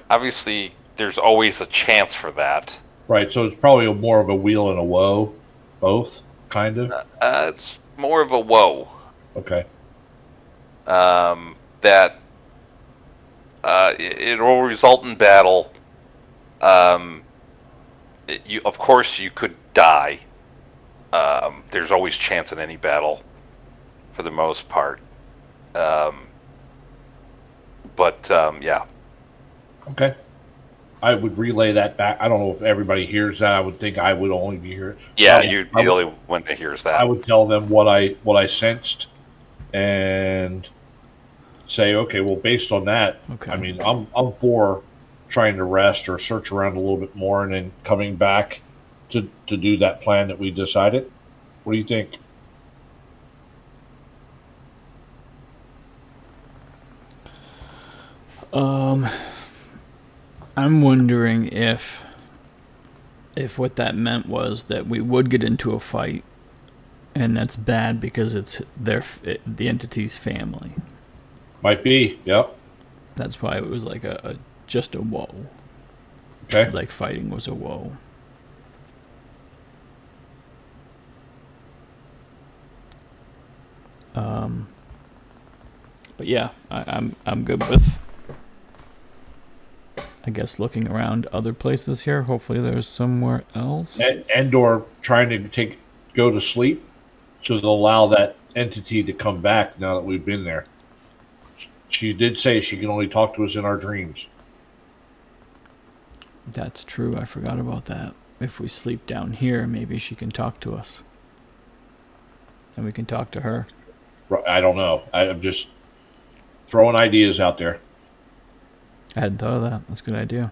[SPEAKER 2] Obviously, there's always a chance for that.
[SPEAKER 3] Right, so it's probably more of a weal and a woe, both, kind of.
[SPEAKER 2] It's more of a woe.
[SPEAKER 3] Okay.
[SPEAKER 2] That it will result in battle. Of course, you could die. There's always chance in any battle, for the most part. Yeah.
[SPEAKER 3] Okay. I would relay that back. I don't know if everybody hears that. I would think I would only be here.
[SPEAKER 2] Yeah, you'd be the only one that hears that.
[SPEAKER 3] I would tell them what I sensed, and say, okay, well, based on that,
[SPEAKER 1] Okay.
[SPEAKER 3] I mean, I'm for trying to rest or search around a little bit more, and then coming back to do that plan that we decided. What do you think?
[SPEAKER 1] I'm wondering if what that meant was that we would get into a fight, and that's bad because it's the entity's family.
[SPEAKER 3] Might be. Yep.
[SPEAKER 1] That's why it was like just a woe.
[SPEAKER 3] Okay.
[SPEAKER 1] Like fighting was a woe. But yeah, I'm good with, I guess, looking around other places here. Hopefully there's somewhere else.
[SPEAKER 3] And or trying to go to sleep, so they'll allow that entity to come back now that we've been there. She did say she can only talk to us in our dreams.
[SPEAKER 1] That's true. I forgot about that. If we sleep down here, maybe she can talk to us. And we can talk to her.
[SPEAKER 3] I don't know. I'm just throwing ideas out there.
[SPEAKER 1] I hadn't thought of that. That's a good idea.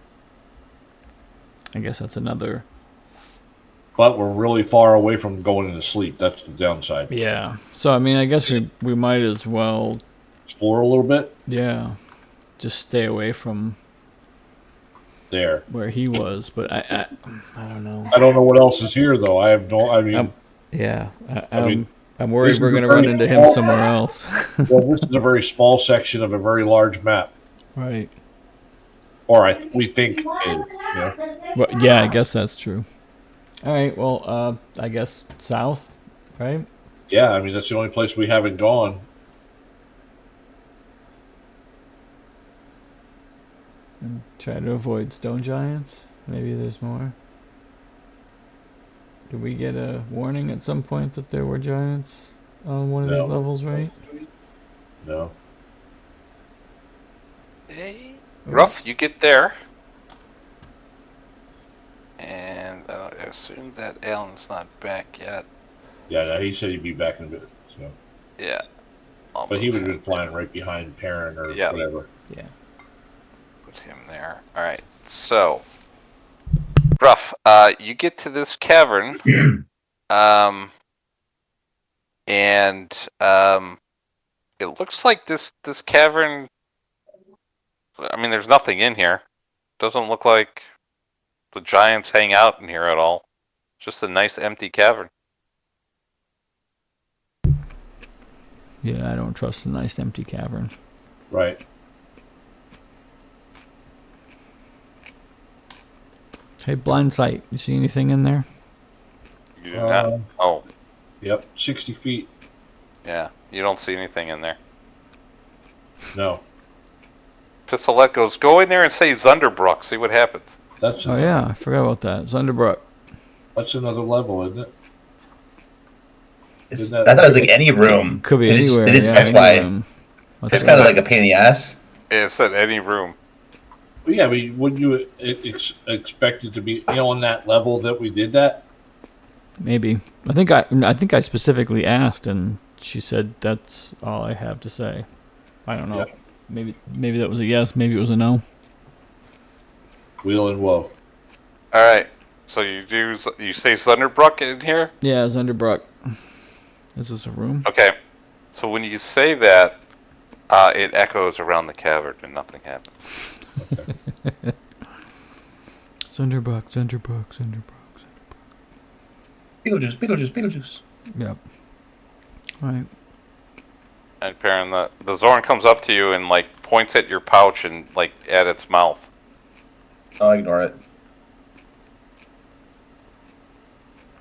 [SPEAKER 1] I guess that's another.
[SPEAKER 3] But we're really far away from going into sleep. That's the downside.
[SPEAKER 1] Yeah. So, I mean, I guess we might as well.
[SPEAKER 3] Explore a little bit.
[SPEAKER 1] Yeah. Just stay away from
[SPEAKER 3] there.
[SPEAKER 1] where he was, but I don't know.
[SPEAKER 3] I don't know what else is here though. I have no. I mean,
[SPEAKER 1] Yeah,
[SPEAKER 3] I mean,
[SPEAKER 1] I'm
[SPEAKER 3] this
[SPEAKER 1] worried
[SPEAKER 3] is
[SPEAKER 1] we're
[SPEAKER 3] a
[SPEAKER 1] gonna
[SPEAKER 3] very
[SPEAKER 1] run into him
[SPEAKER 3] small-
[SPEAKER 1] somewhere else.
[SPEAKER 3] well, this is a very small section of a very large map,
[SPEAKER 1] Right.
[SPEAKER 3] or we think is. Yeah.
[SPEAKER 1] Well, yeah, I guess that's true. All right. Well, I guess south, right?
[SPEAKER 3] Yeah, I mean that's the only place we haven't gone.
[SPEAKER 1] And try to avoid stone giants. Maybe there's more. Did we get a warning at some point that there were giants on one of these
[SPEAKER 3] No.
[SPEAKER 1] levels, right?
[SPEAKER 3] No.
[SPEAKER 2] Hey, Ruff, you get there. And I assume that Alan's not back yet.
[SPEAKER 3] Yeah, no, he said he'd be back in a bit. So,
[SPEAKER 2] Yeah.
[SPEAKER 3] but he would have been flying right behind Perrin or
[SPEAKER 2] Yeah.
[SPEAKER 3] whatever.
[SPEAKER 1] Yeah.
[SPEAKER 2] Put him there. Alright, so. Ruff, you get to this cavern. And it looks like this cavern. I mean, there's nothing in here. Doesn't look like the giants hang out in here at all. Just a nice empty cavern.
[SPEAKER 1] Yeah, I don't trust a nice empty cavern.
[SPEAKER 3] Right.
[SPEAKER 1] Hey, blind sight. You see anything in there?
[SPEAKER 2] You do not. Oh,
[SPEAKER 3] Yep. 60 feet.
[SPEAKER 2] yeah. You don't see anything in there.
[SPEAKER 3] No.
[SPEAKER 2] Pistolette goes, go in there and say Zunderbrook. See what happens.
[SPEAKER 3] That's
[SPEAKER 1] Oh yeah, I forgot about that. Zunderbrook.
[SPEAKER 3] That's another level, isn't it?
[SPEAKER 5] I thought it was like any room.
[SPEAKER 1] Could be
[SPEAKER 5] They didn't-
[SPEAKER 1] anywhere.
[SPEAKER 5] They didn't
[SPEAKER 1] yeah,
[SPEAKER 5] specify.
[SPEAKER 1] any room.
[SPEAKER 5] It's kind of like a pain in the ass.
[SPEAKER 2] It said any room.
[SPEAKER 3] Well, yeah, but wouldn't you expect it to be on that level that we did that?
[SPEAKER 1] Maybe. I think I specifically asked, and she said that's all I have to say. I don't know.
[SPEAKER 3] Yeah.
[SPEAKER 1] Maybe that was a yes. Maybe it was a no.
[SPEAKER 3] Wheel and woe.
[SPEAKER 2] Alright. So you say Zunderbrook in here?
[SPEAKER 1] Yeah, Zunderbrook. Is this a room?
[SPEAKER 2] Okay. So when you say that, it echoes around the cavern and nothing happens.
[SPEAKER 1] Zunderbrook.
[SPEAKER 5] Beetlejuice.
[SPEAKER 1] Yep. All right.
[SPEAKER 2] And Perrin, the Zorn comes up to you and like points at your pouch and like at its mouth.
[SPEAKER 5] I'll ignore it.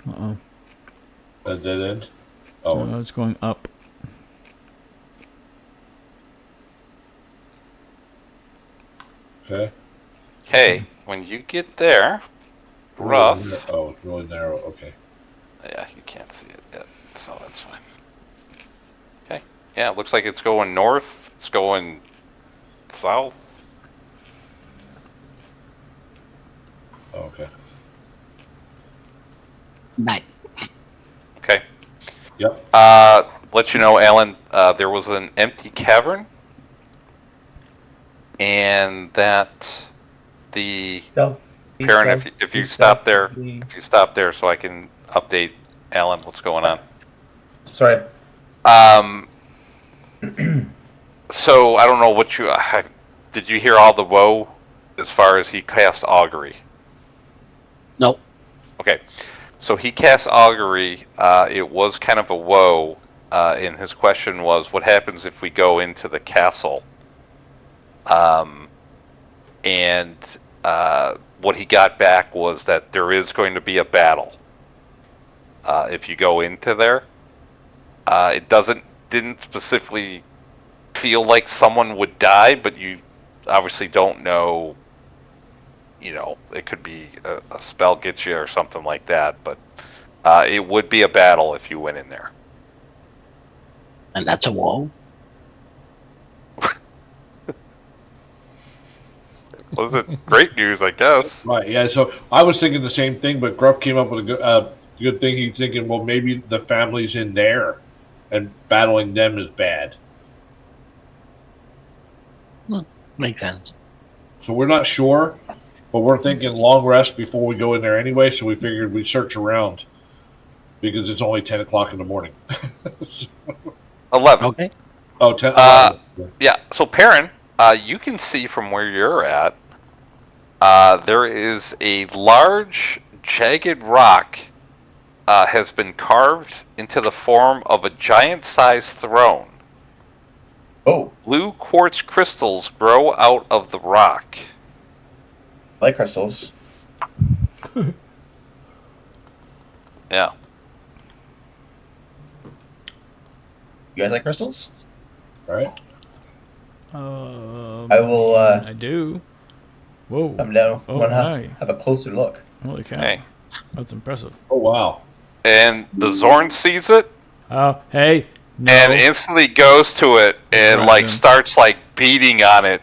[SPEAKER 1] Uh-oh.
[SPEAKER 3] A dead end? Oh,
[SPEAKER 1] It's going up.
[SPEAKER 3] okay.
[SPEAKER 2] Hey, when you get there, Ruff.
[SPEAKER 3] Oh, it's really narrow. Okay.
[SPEAKER 2] Yeah, you can't see it yet, so that's fine. Okay. Yeah, it looks like it's going north. It's going south.
[SPEAKER 3] Oh, okay.
[SPEAKER 4] Bye.
[SPEAKER 2] Okay.
[SPEAKER 3] Yep.
[SPEAKER 2] Let you know, Alan, there was an empty cavern, and that the Perrin, if you stop there, so I can update Alan what's going on.
[SPEAKER 5] Sorry.
[SPEAKER 2] So I don't know what you did. You hear all the woe as far as he cast augury?
[SPEAKER 4] Nope.
[SPEAKER 2] Okay, so he cast augury. It was kind of a woe, and his question was, "What happens if we go into the castle?" And what he got back was that there is going to be a battle if you go into there. It didn't specifically feel like someone would die, but you obviously don't know. You know, it could be a spell gets you or something like that, but it would be a battle if you went in there.
[SPEAKER 4] And that's a wall.
[SPEAKER 2] Was it great news, I guess?
[SPEAKER 3] Right. Yeah. So I was thinking the same thing, but Gruff came up with a good thing. He's thinking, well, maybe the family's in there, and battling them is bad.
[SPEAKER 4] Makes sense.
[SPEAKER 3] So we're not sure, but we're thinking long rest before we go in there anyway. So we figured we'd search around because it's only 10 o'clock in the morning.
[SPEAKER 2] 11.
[SPEAKER 4] Okay.
[SPEAKER 3] Oh, 10.
[SPEAKER 2] Yeah. So Perrin, you can see from where you're at There is a large, jagged rock has been carved into the form of a giant-sized throne.
[SPEAKER 5] Oh,
[SPEAKER 2] Blue quartz crystals grow out of the rock.
[SPEAKER 5] I like crystals.
[SPEAKER 2] Yeah.
[SPEAKER 5] You guys like crystals?
[SPEAKER 3] Right?
[SPEAKER 5] I will
[SPEAKER 1] I do. Whoa.
[SPEAKER 5] come down.
[SPEAKER 1] Oh,
[SPEAKER 5] Wanna
[SPEAKER 1] hi.
[SPEAKER 5] have a closer look.
[SPEAKER 1] Holy cow.
[SPEAKER 2] Hey.
[SPEAKER 1] That's impressive.
[SPEAKER 3] Oh, wow.
[SPEAKER 2] And the Zorn sees it
[SPEAKER 1] Oh, hey. No.
[SPEAKER 2] and instantly goes to it and
[SPEAKER 1] Grab
[SPEAKER 2] like
[SPEAKER 1] him.
[SPEAKER 2] starts like beating on it,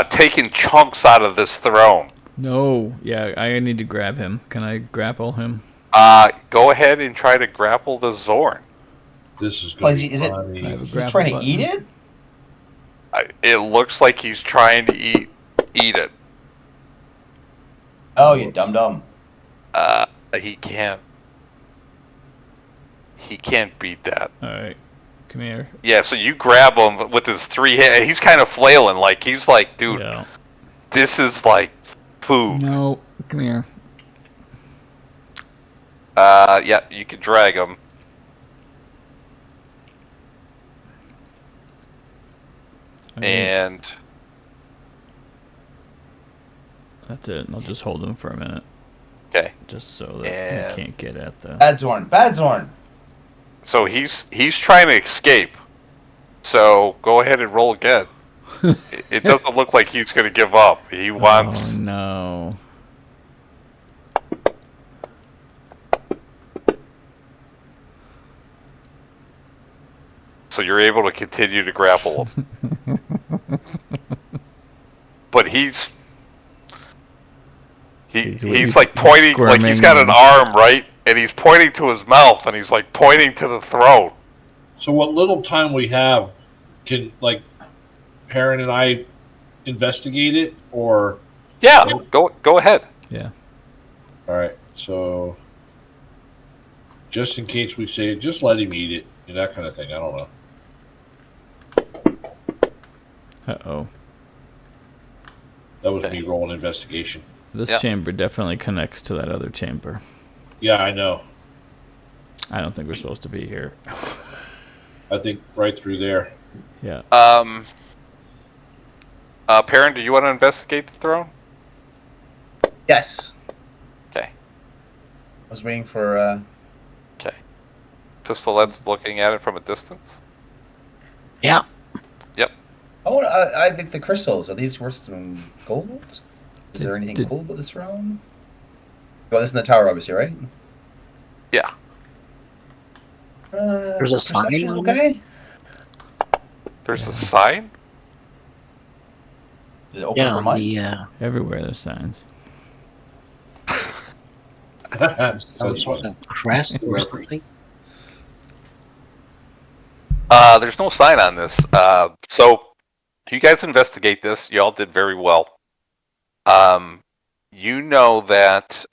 [SPEAKER 2] taking chunks out of this throne.
[SPEAKER 1] No. Yeah, I need to grab him. Can I grapple him?
[SPEAKER 2] Go ahead and try to grapple the Zorn.
[SPEAKER 3] This is
[SPEAKER 5] Oh,
[SPEAKER 3] going
[SPEAKER 5] is
[SPEAKER 3] to
[SPEAKER 5] he-
[SPEAKER 3] be
[SPEAKER 5] is it-
[SPEAKER 3] funny.
[SPEAKER 1] I have a
[SPEAKER 5] He's
[SPEAKER 1] grapple
[SPEAKER 5] trying to
[SPEAKER 1] button.
[SPEAKER 5] eat it?
[SPEAKER 2] It looks like he's trying to eat it.
[SPEAKER 5] Oh, you dum dum.
[SPEAKER 2] He can't. He can't beat that.
[SPEAKER 1] All right. Come here.
[SPEAKER 2] Yeah, so you grab him with his 3 hands. He's kind of flailing, like he's like, dude,
[SPEAKER 1] Yeah.
[SPEAKER 2] this is like food.
[SPEAKER 1] No. Come here.
[SPEAKER 2] Yeah, you can drag him. And
[SPEAKER 1] That's it. I'll just hold him for a minute.
[SPEAKER 2] okay,
[SPEAKER 1] Just so that
[SPEAKER 2] And-
[SPEAKER 1] he can't get at the...
[SPEAKER 5] Bad Zorn. Bad Zorn.
[SPEAKER 2] so he's trying to escape. So go ahead and roll again. It doesn't look like he's going to give up. He wants.
[SPEAKER 1] Oh, no.
[SPEAKER 2] So you're able to continue to grapple him. But he's
[SPEAKER 1] He's
[SPEAKER 2] like pointing, like he's got an arm, right? And he's pointing to his mouth, and he's like pointing to the throat.
[SPEAKER 3] So, what little time we have, can, like, Perrin and I investigate it? Or.
[SPEAKER 2] Yeah, go ahead.
[SPEAKER 1] Yeah.
[SPEAKER 3] All right. So, just in case we say, just let him eat it, and that kind of thing. I don't know.
[SPEAKER 1] Uh-oh.
[SPEAKER 3] That was me rolling investigation.
[SPEAKER 1] This
[SPEAKER 2] Yeah.
[SPEAKER 1] chamber definitely connects to that other chamber.
[SPEAKER 3] Yeah, I know.
[SPEAKER 1] I don't think we're supposed to be here.
[SPEAKER 3] I think right through there.
[SPEAKER 1] Yeah.
[SPEAKER 2] Perrin, do you want to investigate the throne?
[SPEAKER 5] Yes.
[SPEAKER 2] Okay.
[SPEAKER 5] I was waiting for.
[SPEAKER 2] Okay. Pistolet's looking at it from a distance.
[SPEAKER 4] Yeah.
[SPEAKER 5] I think the crystals, are these worth some gold? Is there anything
[SPEAKER 1] Did-
[SPEAKER 5] cool about this throne? Well, this is in the tower, obviously, right?
[SPEAKER 2] Yeah.
[SPEAKER 5] There's
[SPEAKER 4] a sign on it?
[SPEAKER 5] okay?
[SPEAKER 2] There's a sign.
[SPEAKER 5] Is it open
[SPEAKER 4] Yeah,
[SPEAKER 5] for
[SPEAKER 4] on
[SPEAKER 5] mine?
[SPEAKER 4] the
[SPEAKER 1] Everywhere there's signs.
[SPEAKER 4] some sort of crest or something.
[SPEAKER 2] There's no sign on this. So you guys investigate this. Y'all did very well. You know that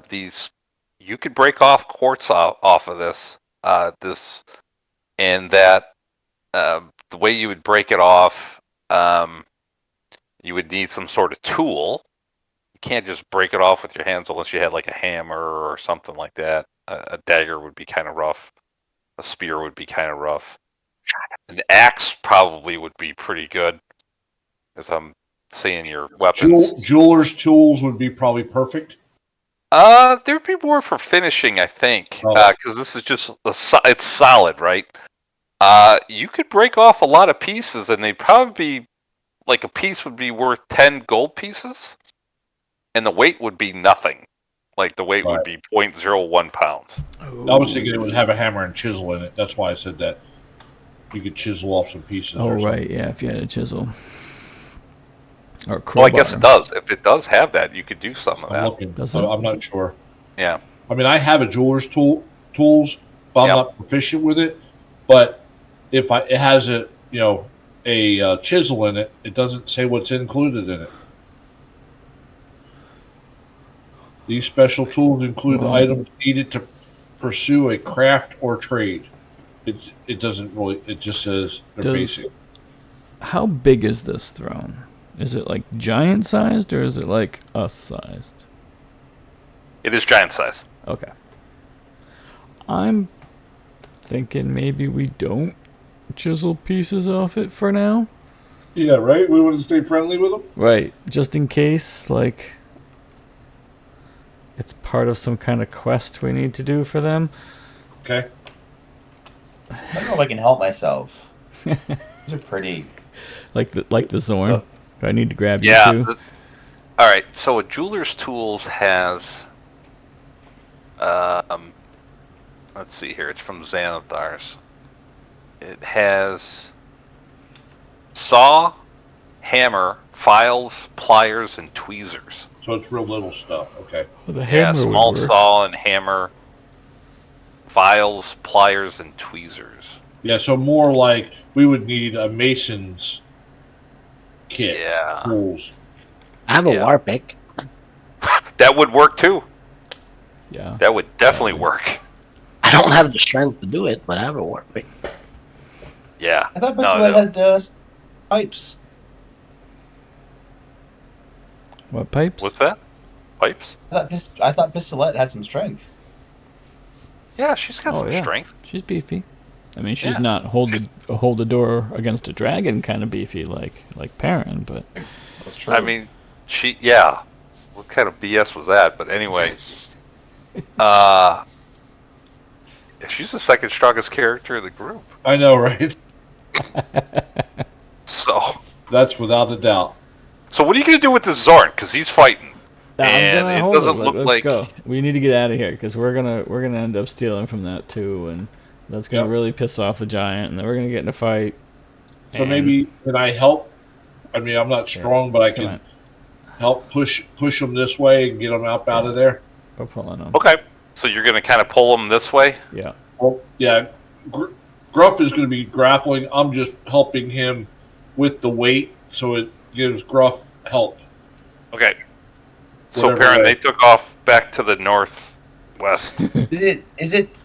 [SPEAKER 2] these you could break off quartz off of this. And that the way you would break it off, you would need some sort of tool. You can't just break it off with your hands unless you had like a hammer or something like that. A dagger would be kind of rough. A spear would be kind of rough. An axe probably would be pretty good, as I'm seeing your weapons.
[SPEAKER 3] Jeweler's tools would be probably perfect.
[SPEAKER 2] There'd be more for finishing, I think,
[SPEAKER 3] Oh.
[SPEAKER 2] because this is just it's solid, right? You could break off a lot of pieces, and they'd probably be like a piece would be worth 10 gold pieces, and the weight would be nothing. Like the weight would be 0.01 pounds.
[SPEAKER 3] I was thinking it would have a hammer and chisel in it. That's why I said that. You could chisel off some pieces.
[SPEAKER 1] Oh,
[SPEAKER 3] or something.
[SPEAKER 1] right. Yeah, if you had a chisel. Or
[SPEAKER 2] Well, I guess
[SPEAKER 1] crowbar.
[SPEAKER 2] it does. If it does have that, you could do some of
[SPEAKER 3] I'm
[SPEAKER 2] that.
[SPEAKER 3] looking.
[SPEAKER 1] Does it?
[SPEAKER 3] I'm not sure.
[SPEAKER 2] Yeah.
[SPEAKER 3] I mean, I have a jeweler's tools, but I'm
[SPEAKER 2] Yep.
[SPEAKER 3] not proficient with it. But if it has a chisel in it, it doesn't say what's included in it. These special tools include
[SPEAKER 1] Wow.
[SPEAKER 3] items needed to pursue a craft or trade. It doesn't really. It just says they're
[SPEAKER 1] Does-
[SPEAKER 3] basic.
[SPEAKER 1] How big is this throne? Is it like giant sized or is it like us sized?
[SPEAKER 2] It is giant size.
[SPEAKER 1] Okay. I'm thinking maybe we don't chisel pieces off it for now.
[SPEAKER 3] Yeah, right? We want to stay friendly with them?
[SPEAKER 1] Right. Just in case, like, it's part of some kind of quest we need to do for them.
[SPEAKER 3] Okay.
[SPEAKER 5] I don't know if I can help myself. These are pretty.
[SPEAKER 1] Like the Zorn.
[SPEAKER 5] So-
[SPEAKER 1] Do I need to grab you
[SPEAKER 2] Yeah.
[SPEAKER 1] too?
[SPEAKER 2] All right. So a jeweler's tools has. Let's see here. It's from Xanathar's. It has saw, hammer, files, pliers, and tweezers.
[SPEAKER 3] So it's real little stuff. Okay.
[SPEAKER 1] Well, the
[SPEAKER 2] Yeah,
[SPEAKER 1] hammer would
[SPEAKER 2] small
[SPEAKER 1] work.
[SPEAKER 2] saw and hammer, files, pliers, and tweezers.
[SPEAKER 3] Yeah, so more like we would need a mason's kit.
[SPEAKER 2] Yeah.
[SPEAKER 3] Tools.
[SPEAKER 4] I have a
[SPEAKER 2] Yeah.
[SPEAKER 4] war pick.
[SPEAKER 2] That would work too.
[SPEAKER 1] Yeah.
[SPEAKER 2] That would definitely work.
[SPEAKER 4] I don't have the strength to do it, but I have a war pick.
[SPEAKER 2] Yeah.
[SPEAKER 5] I thought
[SPEAKER 2] No,
[SPEAKER 5] Basilette
[SPEAKER 2] no.
[SPEAKER 5] had pipes.
[SPEAKER 1] What pipes?
[SPEAKER 2] What's that? Pipes?
[SPEAKER 5] I thought Basilette had some strength.
[SPEAKER 2] Yeah, she's got
[SPEAKER 1] Oh,
[SPEAKER 2] some
[SPEAKER 1] yeah.
[SPEAKER 2] strength.
[SPEAKER 1] She's beefy. I mean, she's
[SPEAKER 2] Yeah.
[SPEAKER 1] not hold the door against a dragon kind of beefy like Perrin, but
[SPEAKER 5] That's true.
[SPEAKER 2] I mean, yeah. What kind of BS was that? But anyway, she's the second strongest character in the group.
[SPEAKER 3] I know, right?
[SPEAKER 2] So
[SPEAKER 3] That's without a doubt.
[SPEAKER 2] what are you gonna do with this Zorn? Because he's fighting,
[SPEAKER 1] I'm
[SPEAKER 2] and
[SPEAKER 1] gonna
[SPEAKER 2] it
[SPEAKER 1] hold
[SPEAKER 2] doesn't
[SPEAKER 1] it.
[SPEAKER 2] look
[SPEAKER 1] Let's
[SPEAKER 2] like.
[SPEAKER 1] go. We need to get out of here because we're gonna end up stealing from that too, and that's gonna
[SPEAKER 3] Yep.
[SPEAKER 1] really piss off the giant, and then we're gonna get in a fight.
[SPEAKER 3] So
[SPEAKER 1] and-
[SPEAKER 3] maybe can I help? I mean, I'm not strong, but I
[SPEAKER 1] Come
[SPEAKER 3] can
[SPEAKER 1] on.
[SPEAKER 3] help push them this way and get them out of there.
[SPEAKER 1] We're pulling them.
[SPEAKER 2] Okay, so you're gonna kind of pull him this way.
[SPEAKER 1] Yeah.
[SPEAKER 3] Well, yeah. Gruff is going to be grappling. I'm just helping him with the weight, so it gives Gruff help.
[SPEAKER 2] Okay. So
[SPEAKER 3] Whatever
[SPEAKER 2] Perrin,
[SPEAKER 3] way.
[SPEAKER 2] they took off back to the northwest.
[SPEAKER 5] Is it?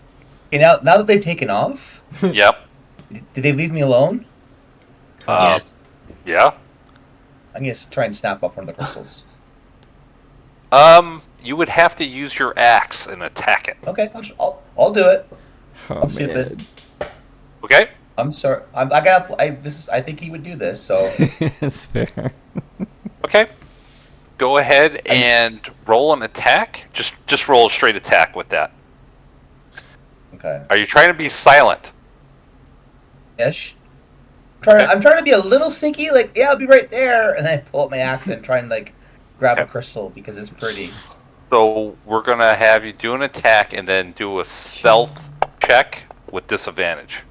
[SPEAKER 5] You know, now that they've taken off,
[SPEAKER 2] Yep.
[SPEAKER 5] did they leave me alone?
[SPEAKER 4] Yes.
[SPEAKER 2] Yeah.
[SPEAKER 5] I'm gonna try and snap off one of the crystals.
[SPEAKER 2] You would have to use your axe and attack it.
[SPEAKER 5] Okay, I'll do it.
[SPEAKER 1] Oh,
[SPEAKER 5] I'm stupid.
[SPEAKER 1] man.
[SPEAKER 2] Okay.
[SPEAKER 5] I'm sorry. I think he would do this. So
[SPEAKER 1] That's fair.
[SPEAKER 2] Okay. Go ahead and roll an attack. Just roll a straight attack with that.
[SPEAKER 5] okay.
[SPEAKER 2] Are you trying to be silent?
[SPEAKER 5] Ish. I'm trying to be a little sneaky. Like, yeah, I'll be right there, and then I pull up my axe and try and like grab a
[SPEAKER 2] Okay.
[SPEAKER 5] crystal because it's pretty.
[SPEAKER 2] So we're gonna have you do an attack and then do a stealth check with disadvantage.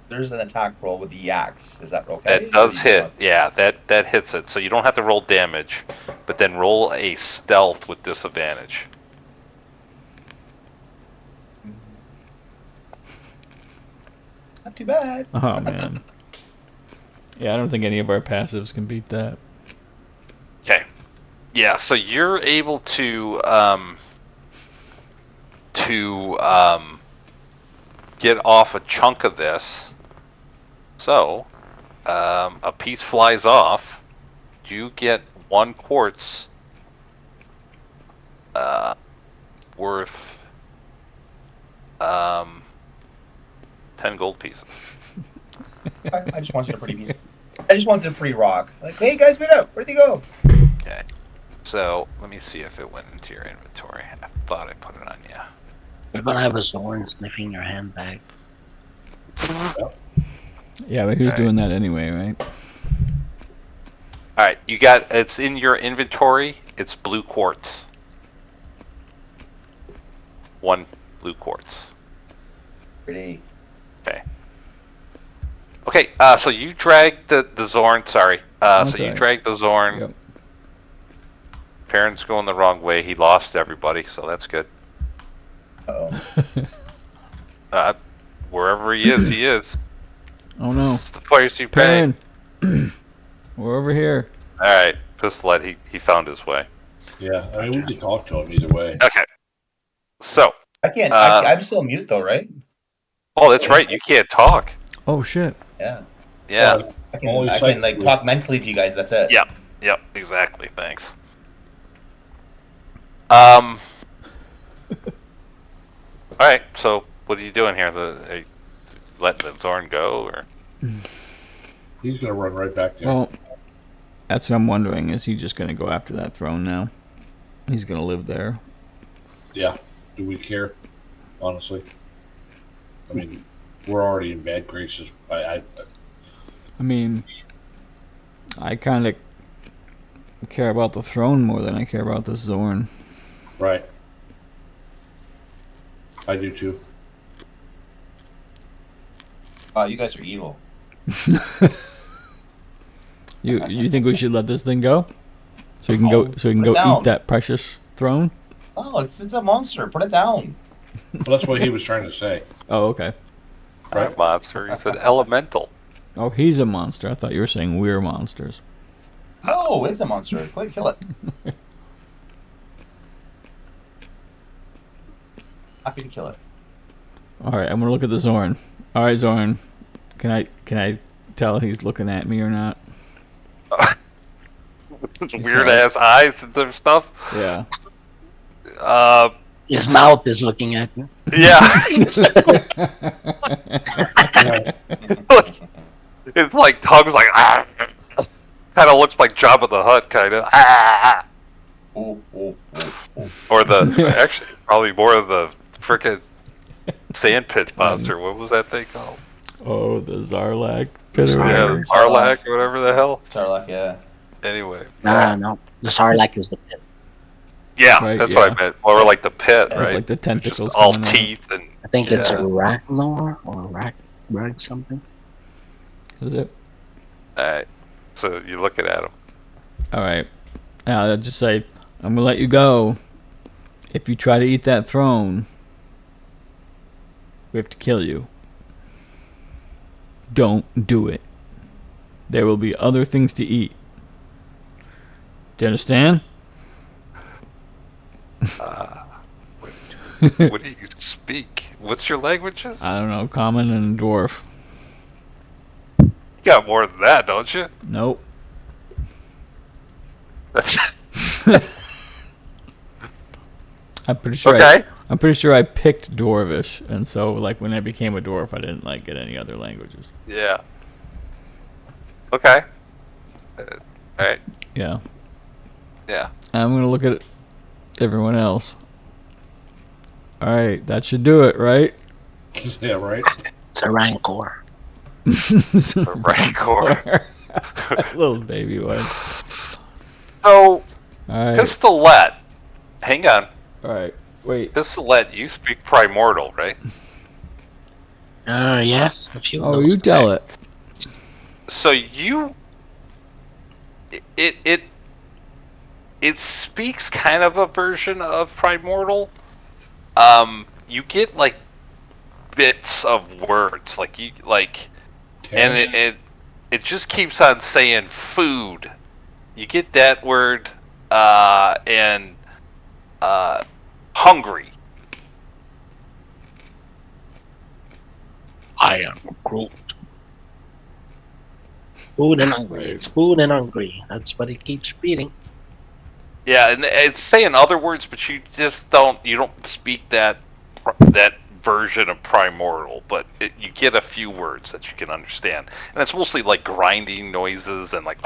[SPEAKER 5] There's an attack roll with the axe. Is that okay?
[SPEAKER 2] That does hit. Yeah, that hits it. So you don't have to roll damage, but then roll a stealth with disadvantage.
[SPEAKER 5] Not too bad.
[SPEAKER 1] Oh man. Yeah, I don't think any of our passives can beat that.
[SPEAKER 2] Okay. Yeah, so you're able to get off a chunk of this. So, a piece flies off. You get 1 quartz worth 10 gold pieces.
[SPEAKER 5] I just wanted a pretty piece. I just wanted a pretty rock. Like, hey guys, wait up. Where'd he go?
[SPEAKER 2] Okay. So, let me see if it went into your inventory. I thought I put it on you.
[SPEAKER 4] You're gonna have a Zorn sniffing your handbag.
[SPEAKER 1] Yeah, but he was
[SPEAKER 2] Alright.
[SPEAKER 1] doing that anyway, right?
[SPEAKER 2] Alright, it's in your inventory. It's blue quartz. 1 blue quartz.
[SPEAKER 5] Pretty.
[SPEAKER 2] Okay, so you drag the Zorn, sorry.
[SPEAKER 1] That's
[SPEAKER 2] So you
[SPEAKER 1] right.
[SPEAKER 2] drag the Zorn.
[SPEAKER 1] Yep.
[SPEAKER 2] Perrin's going the wrong way. He lost everybody, so that's good.
[SPEAKER 5] Uh-oh.
[SPEAKER 2] Wherever he is, he is.
[SPEAKER 1] Oh no.
[SPEAKER 2] It's the place you pay.
[SPEAKER 1] Perrin. We're over here.
[SPEAKER 2] Alright, Pistolet, he found his way.
[SPEAKER 3] Yeah, I mean, we can talk to him either way.
[SPEAKER 2] Okay. So,
[SPEAKER 5] I can't. I'm still mute though, right?
[SPEAKER 2] oh, that's right, you can't talk.
[SPEAKER 1] Oh shit.
[SPEAKER 5] Yeah.
[SPEAKER 2] Yeah.
[SPEAKER 5] I can,
[SPEAKER 3] Only
[SPEAKER 5] I can like
[SPEAKER 3] psychically.
[SPEAKER 5] talk mentally to you guys. That's it.
[SPEAKER 2] Yep, exactly. Thanks. All right. So, what are you doing here? Are you letting the Zorn go, or?
[SPEAKER 3] He's gonna run right back there.
[SPEAKER 1] Well, that's what I'm wondering. Is he just going to go after that throne now? He's going to live there.
[SPEAKER 3] Yeah. Do we care? Honestly, I mean, we're already in bad graces.
[SPEAKER 1] I mean, I kind of care about the throne more than I care about the Zorn.
[SPEAKER 3] Right. I do too.
[SPEAKER 5] Wow, you guys are evil.
[SPEAKER 1] You think we should let this thing go? So we can go
[SPEAKER 5] Put it down.
[SPEAKER 1] eat that precious throne?
[SPEAKER 5] Oh, it's a monster. Put it down.
[SPEAKER 3] Well, that's what he was trying to say.
[SPEAKER 1] Oh, okay.
[SPEAKER 2] Right, monster. He said elemental.
[SPEAKER 1] Oh, he's a monster. I thought you were saying we're monsters.
[SPEAKER 5] No, it's a monster. Kill it. Happy to kill it.
[SPEAKER 1] All right, I'm gonna look at the Zorn. All right, Zorn. Can I tell he's looking at me or not?
[SPEAKER 2] Weird ass eyes and stuff.
[SPEAKER 1] Yeah.
[SPEAKER 4] His mouth is looking at you.
[SPEAKER 2] Yeah. It's like tongue's like ah. Kind of looks like Jabba the Hutt, kind of ah.
[SPEAKER 5] Ooh, ooh, ooh, ooh.
[SPEAKER 2] Or the actually probably more of the frickin' sandpit monster. What was that thing called?
[SPEAKER 1] Oh, the Zarlak pit or
[SPEAKER 2] Yeah,
[SPEAKER 1] whatever.
[SPEAKER 2] Sarlacc or whatever the hell.
[SPEAKER 5] Sarlacc, yeah.
[SPEAKER 2] Anyway.
[SPEAKER 4] No. The Sarlacc is the pit.
[SPEAKER 2] Yeah,
[SPEAKER 1] Right,
[SPEAKER 2] that's
[SPEAKER 1] yeah.
[SPEAKER 2] what I meant. Or like the pit, right?
[SPEAKER 1] Like the tentacles
[SPEAKER 2] Just all
[SPEAKER 1] coming out.
[SPEAKER 2] teeth and.
[SPEAKER 4] I think it's a
[SPEAKER 2] Yeah.
[SPEAKER 4] Ragnar or Rag something.
[SPEAKER 1] Is it?
[SPEAKER 2] Alright. So you're looking at him.
[SPEAKER 1] All right. Now I'll just say I'm gonna let you go. If you try to eat that throne, we have to kill you. Don't do it. There will be other things to eat. Do you understand?
[SPEAKER 2] What do you speak? What's your languages?
[SPEAKER 1] I don't know, common and dwarf.
[SPEAKER 2] You got more than that, don't you?
[SPEAKER 1] Nope.
[SPEAKER 2] That's
[SPEAKER 1] I'm pretty sure.
[SPEAKER 2] okay.
[SPEAKER 1] I'm pretty sure I picked Dwarvish, and so like when I became a dwarf, I didn't like get any other languages.
[SPEAKER 2] Yeah. Okay. Alright.
[SPEAKER 1] Yeah.
[SPEAKER 2] Yeah.
[SPEAKER 1] I'm gonna look at everyone else. All right, that should do it, right?
[SPEAKER 3] Yeah, right.
[SPEAKER 4] It's a Rancor.
[SPEAKER 2] Rancor.
[SPEAKER 1] Little baby one.
[SPEAKER 2] So,
[SPEAKER 1] All right.
[SPEAKER 2] Pistolette. Hang on.
[SPEAKER 1] All right. Wait.
[SPEAKER 2] Pistolette, you speak Primordial, right?
[SPEAKER 4] Yes. A few.
[SPEAKER 1] Oh,
[SPEAKER 4] of
[SPEAKER 1] you
[SPEAKER 4] those.
[SPEAKER 1] tell it.
[SPEAKER 2] So you it speaks kind of a version of Primordial. You get like bits of words, like you like, and it just keeps on saying food. You get that word, and hungry.
[SPEAKER 4] I am Groot. Food and hungry. It's food and hungry. That's what it keeps repeating.
[SPEAKER 2] Yeah, and it's saying other words, but you just don't speak that version of Primordial, but you get a few words that you can understand, and it's mostly like grinding noises and like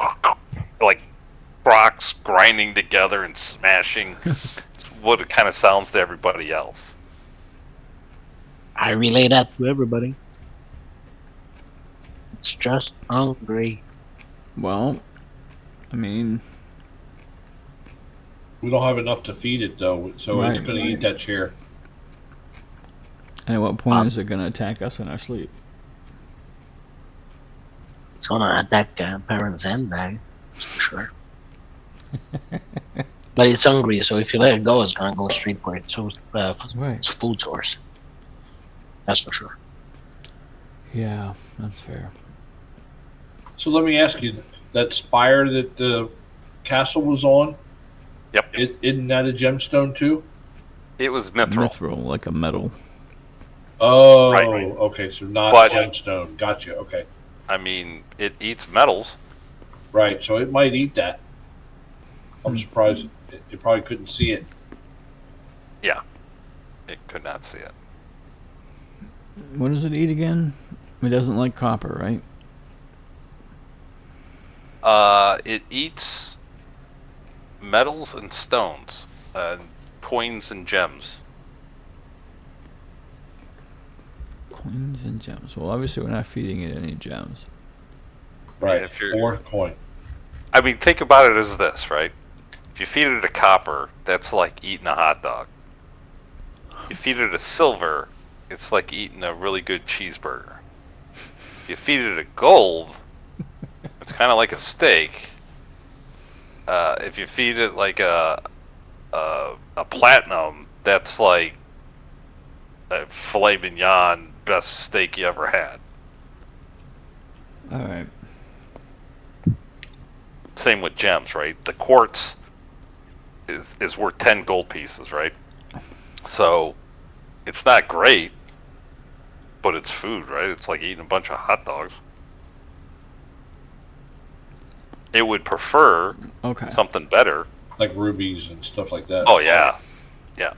[SPEAKER 2] rocks grinding together and smashing. It's what it kind of sounds to everybody else.
[SPEAKER 4] I relay that to everybody. It's just hungry.
[SPEAKER 1] Well, I mean,
[SPEAKER 3] We don't have enough to feed it though, so it's
[SPEAKER 1] Right.
[SPEAKER 3] going to eat that chair.
[SPEAKER 1] and at what point is it gonna attack us in our sleep?
[SPEAKER 4] It's gonna attack parents and bag, for sure. But it's hungry, so if you let it go, it's gonna go straight for its
[SPEAKER 1] Right.
[SPEAKER 4] food source. That's for sure.
[SPEAKER 1] Yeah, that's fair.
[SPEAKER 3] So let me ask you, that spire that the castle was on,
[SPEAKER 2] Yep,
[SPEAKER 3] isn't that a gemstone too?
[SPEAKER 2] it was Mithril.
[SPEAKER 1] Mithril, like a metal.
[SPEAKER 3] Oh,
[SPEAKER 2] Right.
[SPEAKER 3] okay, so not
[SPEAKER 2] But-
[SPEAKER 3] gemstone. Gotcha. Okay.
[SPEAKER 2] I mean, it eats metals.
[SPEAKER 3] Right, so it might eat that. I'm surprised it probably couldn't see it.
[SPEAKER 2] Yeah, it could not see it.
[SPEAKER 1] What does it eat again? It doesn't like copper, right?
[SPEAKER 2] It eats metals and stones, coins and gems.
[SPEAKER 1] Coins and gems. Well, obviously we're not feeding it any gems.
[SPEAKER 3] Right,
[SPEAKER 2] if you're-
[SPEAKER 3] or coin.
[SPEAKER 2] I mean, think about it as this, right? If you feed it a copper, that's like eating a hot dog. If you feed it a silver, it's like eating a really good cheeseburger. If you feed it a gold, it's kind of like a steak. If you feed it like a platinum, that's like a filet mignon, best steak you ever had.
[SPEAKER 1] All right.
[SPEAKER 2] Same with gems, right? The quartz is worth 10 gold pieces, right? So it's not great, but it's food, right? It's like eating a bunch of hot dogs. It would prefer
[SPEAKER 1] Okay.
[SPEAKER 2] something better.
[SPEAKER 3] Like rubies and stuff like that.
[SPEAKER 2] Oh yeah, yeah.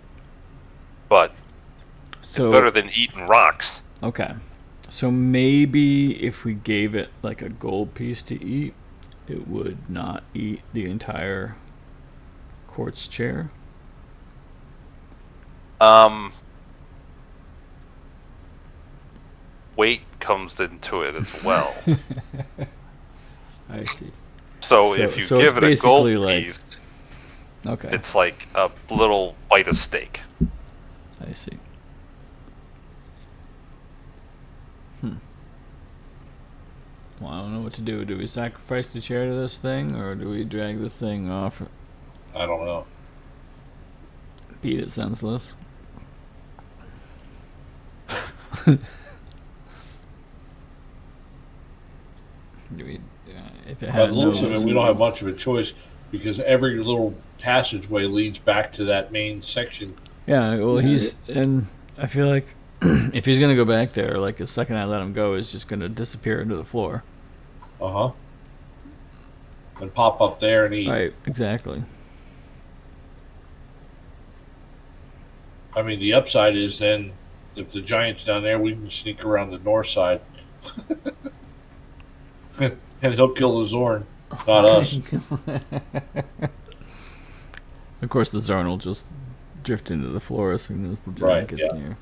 [SPEAKER 2] But
[SPEAKER 1] So
[SPEAKER 2] it's better than eating rocks.
[SPEAKER 1] okay. So maybe if we gave it like a gold piece to eat, it would not eat the entire quartz chair.
[SPEAKER 2] Weight comes into it as well.
[SPEAKER 1] I see.
[SPEAKER 2] So if you
[SPEAKER 1] so
[SPEAKER 2] give
[SPEAKER 1] it's
[SPEAKER 2] it a gold
[SPEAKER 1] basically like-
[SPEAKER 2] piece,
[SPEAKER 1] Okay.
[SPEAKER 2] it's like a little bite of steak.
[SPEAKER 1] I see. Well, I don't know what to do. Do we sacrifice the chair to this thing, or do we drag this thing off?
[SPEAKER 3] I don't know.
[SPEAKER 1] Beat it senseless. Do we? If it
[SPEAKER 3] By
[SPEAKER 1] had
[SPEAKER 3] the looks of
[SPEAKER 1] no,
[SPEAKER 3] it, we don't have much of a choice because every little passageway leads back to that main section.
[SPEAKER 1] Yeah, well, he's and I feel like if he's gonna go back there, like the second I let him go, he's just gonna disappear into the floor.
[SPEAKER 3] Uh huh. And pop up there and eat.
[SPEAKER 1] Right, exactly.
[SPEAKER 3] I mean, the upside is then if the giant's down there, we can sneak around the north side. And he'll kill the Zorn, not us.
[SPEAKER 1] Of course, the Zorn will just drift into the floor as soon as the giant
[SPEAKER 3] Right,
[SPEAKER 1] gets
[SPEAKER 3] yeah.
[SPEAKER 1] near.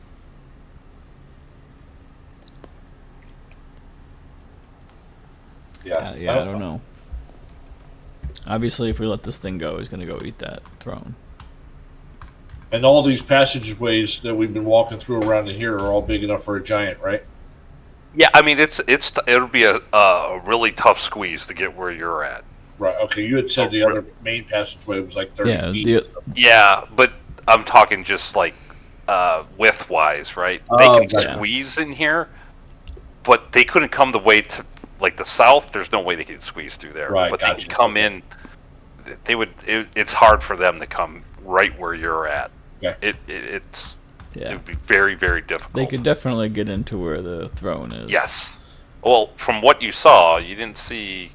[SPEAKER 1] Yeah, I don't know. Obviously, if we let this thing go, he's gonna go eat that throne.
[SPEAKER 3] And all these passageways that we've been walking through around here are all big enough for a giant, right?
[SPEAKER 2] Yeah, I mean it'll be a really tough squeeze to get where you're at.
[SPEAKER 3] Right. Okay. You had said the other main passageway was like 30
[SPEAKER 1] Yeah,
[SPEAKER 3] feet.
[SPEAKER 2] Yeah, but I'm talking just like width wise, right? They
[SPEAKER 3] Oh,
[SPEAKER 2] can
[SPEAKER 3] gotcha.
[SPEAKER 2] squeeze in here, but they couldn't come the way to like the south. There's no way they could squeeze through there.
[SPEAKER 3] Right,
[SPEAKER 2] But they
[SPEAKER 3] gotcha.
[SPEAKER 2] can come in. They would. It's hard for them to come right where you're at.
[SPEAKER 3] Yeah.
[SPEAKER 2] It
[SPEAKER 1] Yeah,
[SPEAKER 2] would be very very difficult.
[SPEAKER 1] they could definitely get into where the throne is.
[SPEAKER 2] Yes. Well, from what you saw, you didn't see.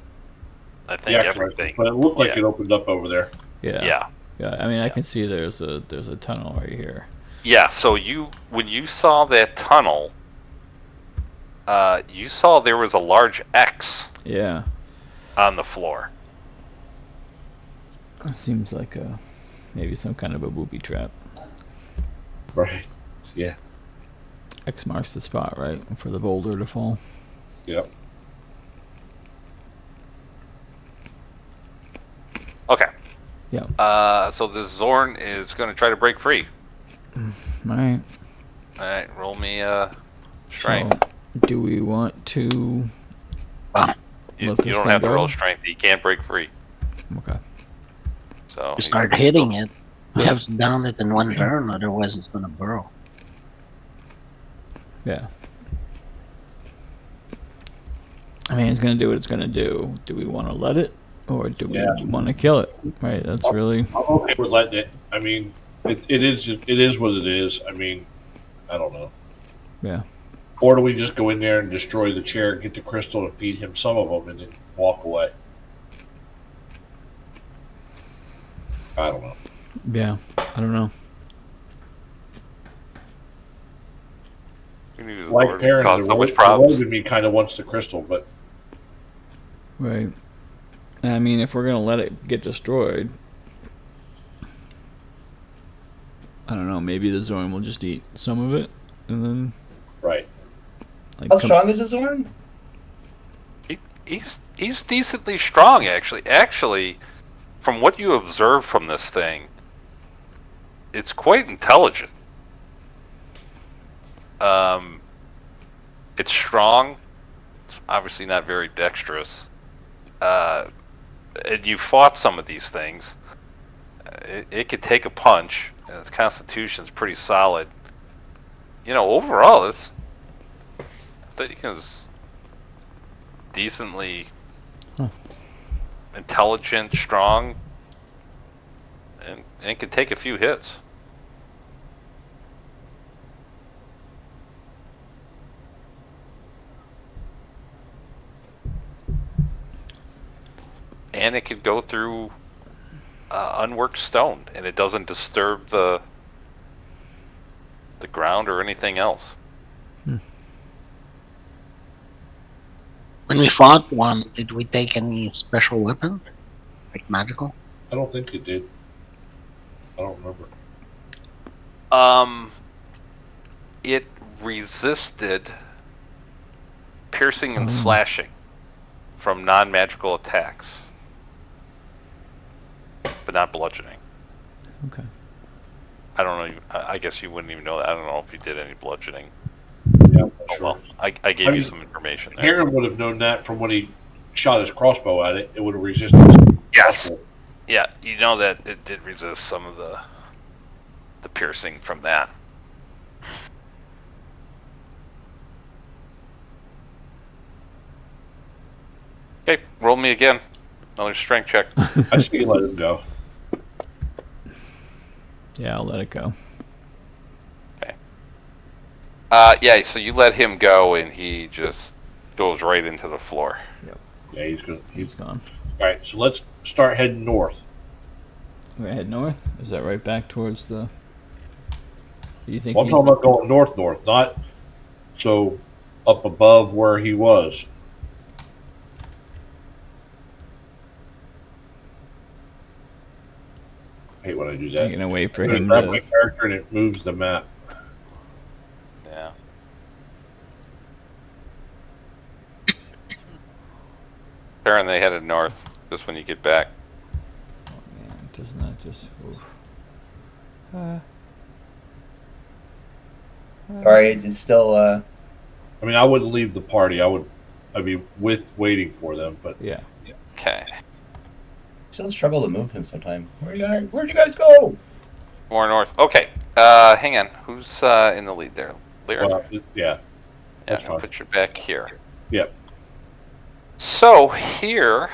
[SPEAKER 2] I think
[SPEAKER 3] Yeah,
[SPEAKER 2] everything.
[SPEAKER 3] but it looked like
[SPEAKER 2] Yeah.
[SPEAKER 3] it opened up over there.
[SPEAKER 1] Yeah.
[SPEAKER 2] Yeah.
[SPEAKER 1] Yeah, I mean, I can see there's a tunnel right here.
[SPEAKER 2] Yeah, so when you saw that tunnel, you saw there was a large X
[SPEAKER 1] Yeah,
[SPEAKER 2] on the floor.
[SPEAKER 1] it seems like maybe some kind of a booby trap.
[SPEAKER 3] Right. Yeah.
[SPEAKER 1] X marks the spot, right, for the boulder to fall.
[SPEAKER 3] Yep.
[SPEAKER 2] Okay.
[SPEAKER 1] Yeah.
[SPEAKER 2] So the Zorn is going to try to break free.
[SPEAKER 1] All right.
[SPEAKER 2] All right, roll me strength.
[SPEAKER 1] So, do we want to?
[SPEAKER 2] You
[SPEAKER 1] let
[SPEAKER 2] you
[SPEAKER 1] this
[SPEAKER 2] don't
[SPEAKER 1] thing
[SPEAKER 2] have to
[SPEAKER 1] go?
[SPEAKER 2] roll strength. He can't break free.
[SPEAKER 1] Okay.
[SPEAKER 2] So
[SPEAKER 4] We start hitting it. We have to down it in one turn, otherwise it's gonna burrow.
[SPEAKER 1] Yeah. I mean, it's gonna do what it's gonna do. Do we want to let it, or do we
[SPEAKER 3] Yeah.
[SPEAKER 1] want to kill it? Right. That's really.
[SPEAKER 3] I'm okay with letting it. I mean, it is what it is. I mean, I don't know.
[SPEAKER 1] Yeah.
[SPEAKER 3] Or do we just go in there and destroy the chair, get the crystal, and feed him some of them, and then walk away? I don't know.
[SPEAKER 1] Yeah, I don't know.
[SPEAKER 2] We need to
[SPEAKER 3] Like
[SPEAKER 2] cause
[SPEAKER 3] Perrin,
[SPEAKER 2] so much
[SPEAKER 3] the
[SPEAKER 2] problems.
[SPEAKER 3] rogue in me kind of wants the crystal, but
[SPEAKER 1] Right. I mean, if we're gonna let it get destroyed, I don't know. Maybe the Zorn will just eat some of it, and then
[SPEAKER 3] right.
[SPEAKER 1] like
[SPEAKER 5] How strong is the Zorn?
[SPEAKER 2] He's decently strong, actually. Actually, from what you observe from this thing, it's quite intelligent. It's strong. It's obviously not very dexterous. And you fought some of these things. It could take a punch, and its constitution's pretty solid. You know, overall, this thing is decently intelligent, strong, and can take a few hits. And it could go through unworked stone, and it doesn't disturb the ground or anything else.
[SPEAKER 4] When we fought one, did we take any special weapon? Like magical?
[SPEAKER 3] I don't think it did. I don't remember.
[SPEAKER 2] It resisted piercing and slashing from non-magical attacks, but not bludgeoning.
[SPEAKER 1] okay.
[SPEAKER 2] I don't know. I guess you wouldn't even know that. I don't know if you did any bludgeoning.
[SPEAKER 3] Yeah, I'm not
[SPEAKER 2] Oh
[SPEAKER 3] sure.
[SPEAKER 2] well, I gave you some information there.
[SPEAKER 3] Perrin would have known that from when he shot his crossbow at it. It would have resisted.
[SPEAKER 2] Yes. Yeah, you know that it did resist some of the piercing from that. Okay, roll me again. Another strength check.
[SPEAKER 3] I say you let him go.
[SPEAKER 1] Yeah, I'll let it go.
[SPEAKER 2] Okay. Yeah, so you let him go, and he just goes right into the floor.
[SPEAKER 3] Yeah, he's good.
[SPEAKER 1] He's gone.
[SPEAKER 3] All right, so let's start heading north.
[SPEAKER 1] We're gonna head north. Is that right back towards the? Do you think?
[SPEAKER 3] Well, I'm
[SPEAKER 1] he's-
[SPEAKER 3] talking about going north, not so up above where he was. I hate when I do
[SPEAKER 1] I'm
[SPEAKER 3] that.
[SPEAKER 1] gonna wait for
[SPEAKER 3] I
[SPEAKER 1] him
[SPEAKER 3] grab my
[SPEAKER 1] to.
[SPEAKER 3] character and it moves the map.
[SPEAKER 2] Yeah. Perrin, they headed north. Just when you get back.
[SPEAKER 1] Oh man, doesn't that just? Oof.
[SPEAKER 5] Sorry, it's still.
[SPEAKER 3] I mean, I wouldn't leave the party. I'd be waiting for them, but
[SPEAKER 1] Yeah.
[SPEAKER 2] Okay.
[SPEAKER 5] Still struggle to move him sometime. Where'd you guys go?
[SPEAKER 2] More north. Okay. Hang on. Who's in the lead there? Lear?
[SPEAKER 3] well, yeah,
[SPEAKER 2] Yeah,
[SPEAKER 3] that's
[SPEAKER 2] I'm gonna
[SPEAKER 3] fine.
[SPEAKER 2] put you back here.
[SPEAKER 3] Yep.
[SPEAKER 2] So here,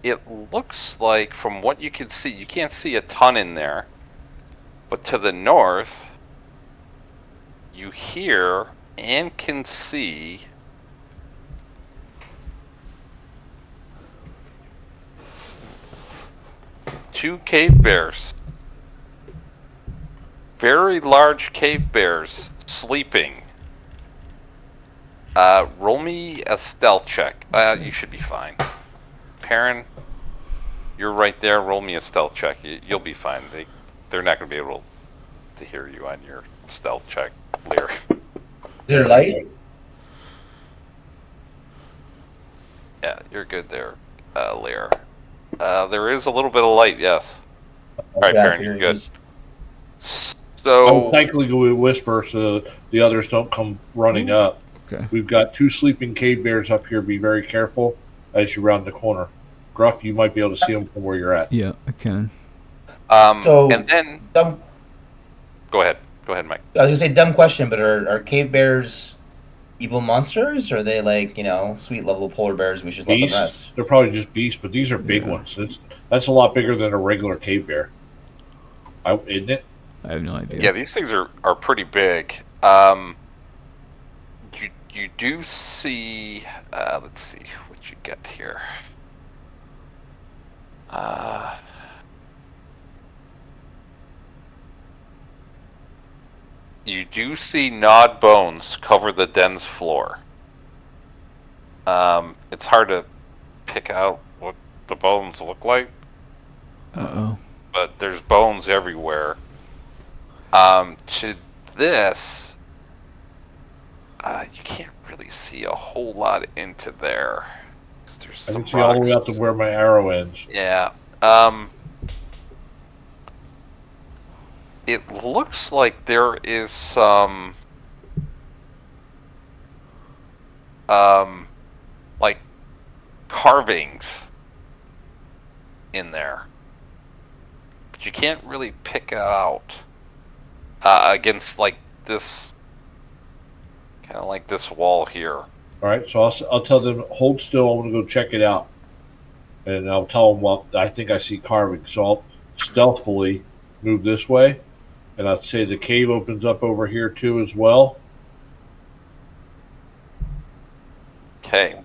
[SPEAKER 2] it looks like from what you can see, you can't see a ton in there, but to the north, you hear and can see two cave bears. Very large cave bears sleeping. Roll me a stealth check. You should be fine. Perrin, you're right there. Roll me a stealth check. You'll be fine. They're not going to be able to hear you on your stealth check, Lear.
[SPEAKER 5] Is there light?
[SPEAKER 2] Yeah, you're good there, Lear. There is a little bit of light, yes. All right, Perrin, you're good.
[SPEAKER 3] I
[SPEAKER 2] So,
[SPEAKER 3] would thankfully go with whisper so the others don't come running up.
[SPEAKER 1] Okay.
[SPEAKER 3] We've got two sleeping cave bears up here. Be very careful as you round the corner. Gruff, you might be able to see them from where you're at.
[SPEAKER 1] Yeah, I can.
[SPEAKER 5] So-
[SPEAKER 2] and then
[SPEAKER 5] Dumb.
[SPEAKER 2] go ahead, Mike.
[SPEAKER 5] I was gonna say dumb question, but are cave bears evil monsters, or are they like, sweet lovable polar bears? We should let them
[SPEAKER 3] Beasts.
[SPEAKER 5] rest.
[SPEAKER 3] They're probably just beasts, but these are big
[SPEAKER 1] Yeah.
[SPEAKER 3] ones. That's a lot bigger than a regular cave bear. Isn't it?
[SPEAKER 1] I have no idea.
[SPEAKER 2] Yeah, these things are pretty big. You do see. Let's see what you get here. You do see gnawed bones cover the den's floor. It's hard to pick out what the bones look like,
[SPEAKER 1] Uh-oh.
[SPEAKER 2] but there's bones everywhere. To this, you can't really see a whole lot into there. 'Cause there's
[SPEAKER 3] I
[SPEAKER 2] some
[SPEAKER 3] can see all the way
[SPEAKER 2] rocks.
[SPEAKER 3] out to where my arrow ends.
[SPEAKER 2] Yeah. It looks like there is some like carvings in there, but you can't really pick it out against like this, kind of like this wall here.
[SPEAKER 3] All right, so I'll tell them hold still. I'm gonna go check it out, and I'll tell them what I think I see carving. So I'll stealthily move this way, and I'll say the cave opens up over here too as well.
[SPEAKER 2] Okay,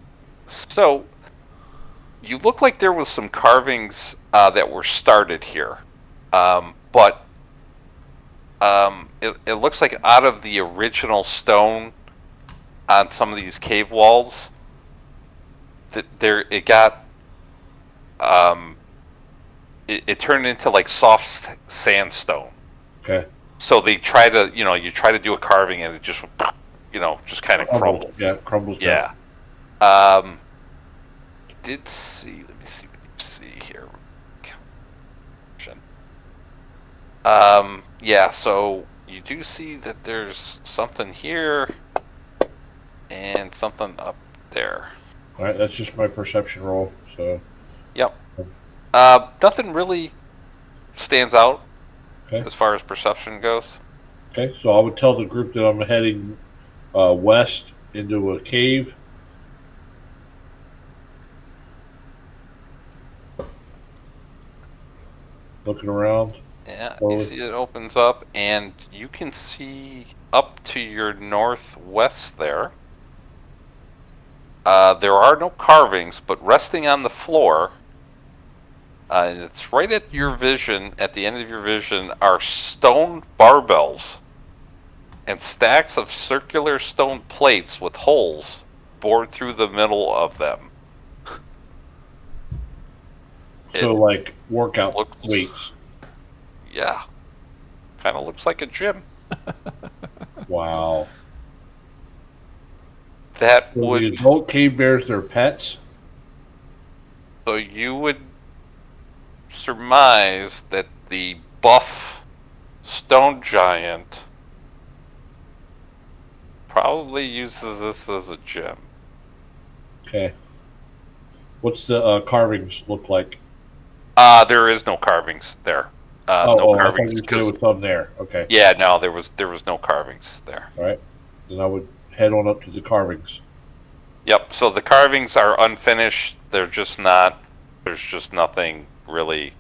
[SPEAKER 2] so you look like there was some carvings that were started here, but it looks like out of the original stone on some of these cave walls, that it got it turned into like soft sandstone.
[SPEAKER 3] Okay.
[SPEAKER 2] So they try to you try to do a carving and it just just kind of crumbled.
[SPEAKER 3] Yeah, crumbles down.
[SPEAKER 2] Yeah. Did see. Let me see what you see here. Yeah. So you do see that there's something here and something up there.
[SPEAKER 3] All right, that's just my perception roll. So.
[SPEAKER 2] Yep. Nothing really stands out
[SPEAKER 3] Okay.
[SPEAKER 2] as far as perception goes.
[SPEAKER 3] Okay, so I would tell the group that I'm heading west into a cave. Looking around.
[SPEAKER 2] Yeah,
[SPEAKER 3] Oh.
[SPEAKER 2] you see it opens up, and you can see up to your northwest there. There are no carvings, but resting on the floor, and it's right at your vision, at the end of your vision, are stone barbells and stacks of circular stone plates with holes bored through the middle of them.
[SPEAKER 3] So,
[SPEAKER 2] It
[SPEAKER 3] like workout
[SPEAKER 2] looks-
[SPEAKER 3] weights.
[SPEAKER 2] Yeah, kind of looks like a gym.
[SPEAKER 3] Wow.
[SPEAKER 2] That
[SPEAKER 3] So the
[SPEAKER 2] would,
[SPEAKER 3] adult cave bears, their pets.
[SPEAKER 2] so you would surmise that the buff stone giant probably uses this as a gym.
[SPEAKER 3] Okay. What's the carvings look like?
[SPEAKER 2] There is no carvings there.
[SPEAKER 3] I
[SPEAKER 2] No
[SPEAKER 3] thought
[SPEAKER 2] carvings.
[SPEAKER 3] you said it was some there. Okay.
[SPEAKER 2] Yeah, no, there was no carvings there.
[SPEAKER 3] All right. Then I would head on up to the carvings.
[SPEAKER 2] Yep. So the carvings are unfinished. They're just not. There's just nothing really.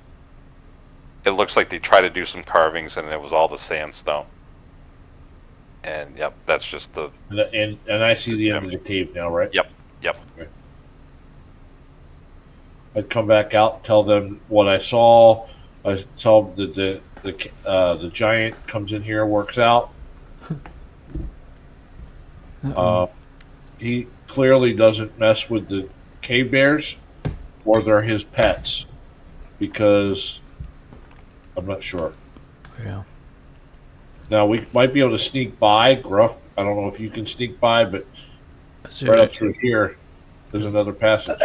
[SPEAKER 2] It looks like they tried to do some carvings, and it was all the sandstone. And yep, that's just the.
[SPEAKER 3] And I see the end of the cave now, right?
[SPEAKER 2] Yep. Yep.
[SPEAKER 3] Okay. I'd come back out, tell them what I saw. I tell them that the giant comes in here, works out. He clearly doesn't mess with the cave bears, or they're his pets, because I'm not sure.
[SPEAKER 1] Yeah.
[SPEAKER 3] Now we might be able to sneak by. Gruff, I don't know if you can sneak by, but
[SPEAKER 1] So,
[SPEAKER 3] right up through here, there's another passage.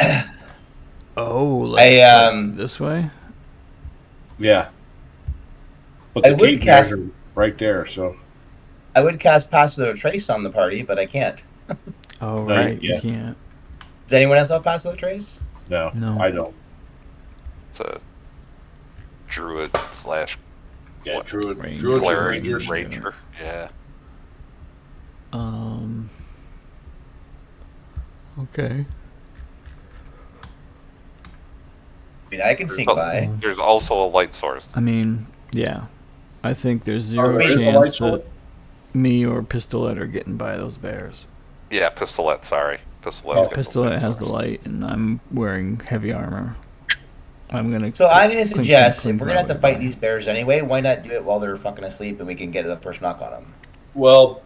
[SPEAKER 1] oh, like this way?
[SPEAKER 3] Yeah. But
[SPEAKER 5] I
[SPEAKER 3] the
[SPEAKER 5] would
[SPEAKER 3] cave
[SPEAKER 5] cast-
[SPEAKER 3] bears are right there, so
[SPEAKER 5] I would cast Pass Without a Trace on the party, but I can't.
[SPEAKER 1] Oh,
[SPEAKER 3] No,
[SPEAKER 1] right.
[SPEAKER 3] yeah.
[SPEAKER 1] You can't.
[SPEAKER 5] Does anyone else have Pass Without a Trace?
[SPEAKER 3] no,
[SPEAKER 1] No.
[SPEAKER 3] I don't.
[SPEAKER 2] It's a druid slash
[SPEAKER 3] Yeah, druid,
[SPEAKER 1] Ranger.
[SPEAKER 3] druids and
[SPEAKER 2] cleric
[SPEAKER 3] rangers.
[SPEAKER 2] ranger. Yeah.
[SPEAKER 1] Okay.
[SPEAKER 5] I mean, I can sneak by.
[SPEAKER 2] There's also a light source.
[SPEAKER 1] I mean, yeah. I think there's
[SPEAKER 3] Oh,
[SPEAKER 1] zero
[SPEAKER 3] there is a light
[SPEAKER 1] chance
[SPEAKER 3] source?
[SPEAKER 1] that me or Pistolet are getting by those bears.
[SPEAKER 2] Yeah, Pistolet, sorry. Pistolet's
[SPEAKER 3] Oh.
[SPEAKER 2] got the
[SPEAKER 1] Pistolet
[SPEAKER 2] light
[SPEAKER 1] has the
[SPEAKER 2] source.
[SPEAKER 1] light, and I'm wearing heavy armor. I'm gonna.
[SPEAKER 5] So I'm gonna
[SPEAKER 1] clink,
[SPEAKER 5] suggest
[SPEAKER 1] clink,
[SPEAKER 5] if we're
[SPEAKER 1] clink
[SPEAKER 5] gonna have
[SPEAKER 1] my
[SPEAKER 5] to
[SPEAKER 1] way
[SPEAKER 5] fight
[SPEAKER 1] by.
[SPEAKER 5] these bears anyway, why not do it while they're fucking asleep and we can get the first knock on them?
[SPEAKER 3] Well,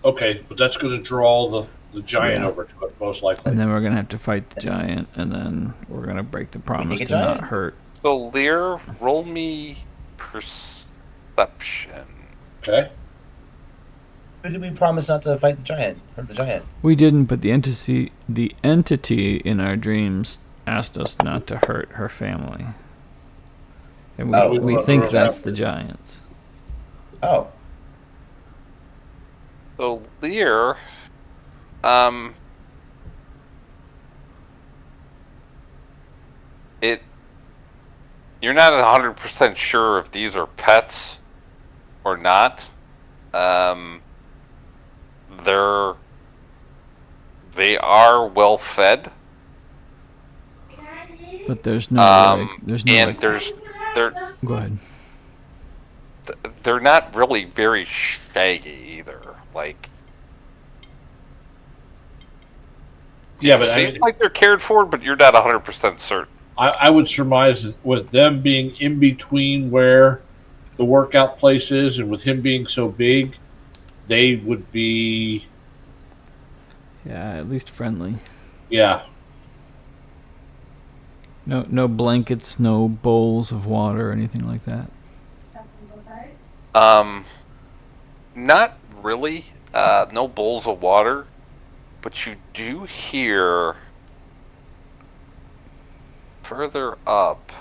[SPEAKER 3] okay, but that's going to draw the giant
[SPEAKER 1] Yeah.
[SPEAKER 3] over to it, most likely.
[SPEAKER 1] And then we're gonna have to fight the giant, and then we're gonna break the promise
[SPEAKER 5] a
[SPEAKER 1] to not
[SPEAKER 5] giant?
[SPEAKER 1] hurt.
[SPEAKER 2] So, Lear, roll me perception.
[SPEAKER 3] Okay.
[SPEAKER 5] Who did we promise not to fight the giant? Hurt the giant?
[SPEAKER 1] We didn't, but the entity in our dreams asked us not to hurt her family, and
[SPEAKER 5] Oh,
[SPEAKER 1] we
[SPEAKER 3] well,
[SPEAKER 1] think
[SPEAKER 3] well,
[SPEAKER 1] that's
[SPEAKER 3] after.
[SPEAKER 1] the giants.
[SPEAKER 5] Oh.
[SPEAKER 2] So, Lear, you're not 100% sure if these are pets or not. They are well fed.
[SPEAKER 1] But there's no there's no
[SPEAKER 2] and they're
[SPEAKER 1] Go ahead.
[SPEAKER 2] they're not really very shaggy either. Like,
[SPEAKER 3] Yeah,
[SPEAKER 2] it
[SPEAKER 3] but I
[SPEAKER 2] seems
[SPEAKER 3] mean,
[SPEAKER 2] like they're cared for, but you're not 100% certain.
[SPEAKER 3] I would surmise that with them being in between where the workout place is and with him being so big, they would be,
[SPEAKER 1] Yeah, at least friendly.
[SPEAKER 3] yeah.
[SPEAKER 1] No blankets, no bowls of water or anything like that.
[SPEAKER 2] Not really. No bowls of water, but you do hear further up.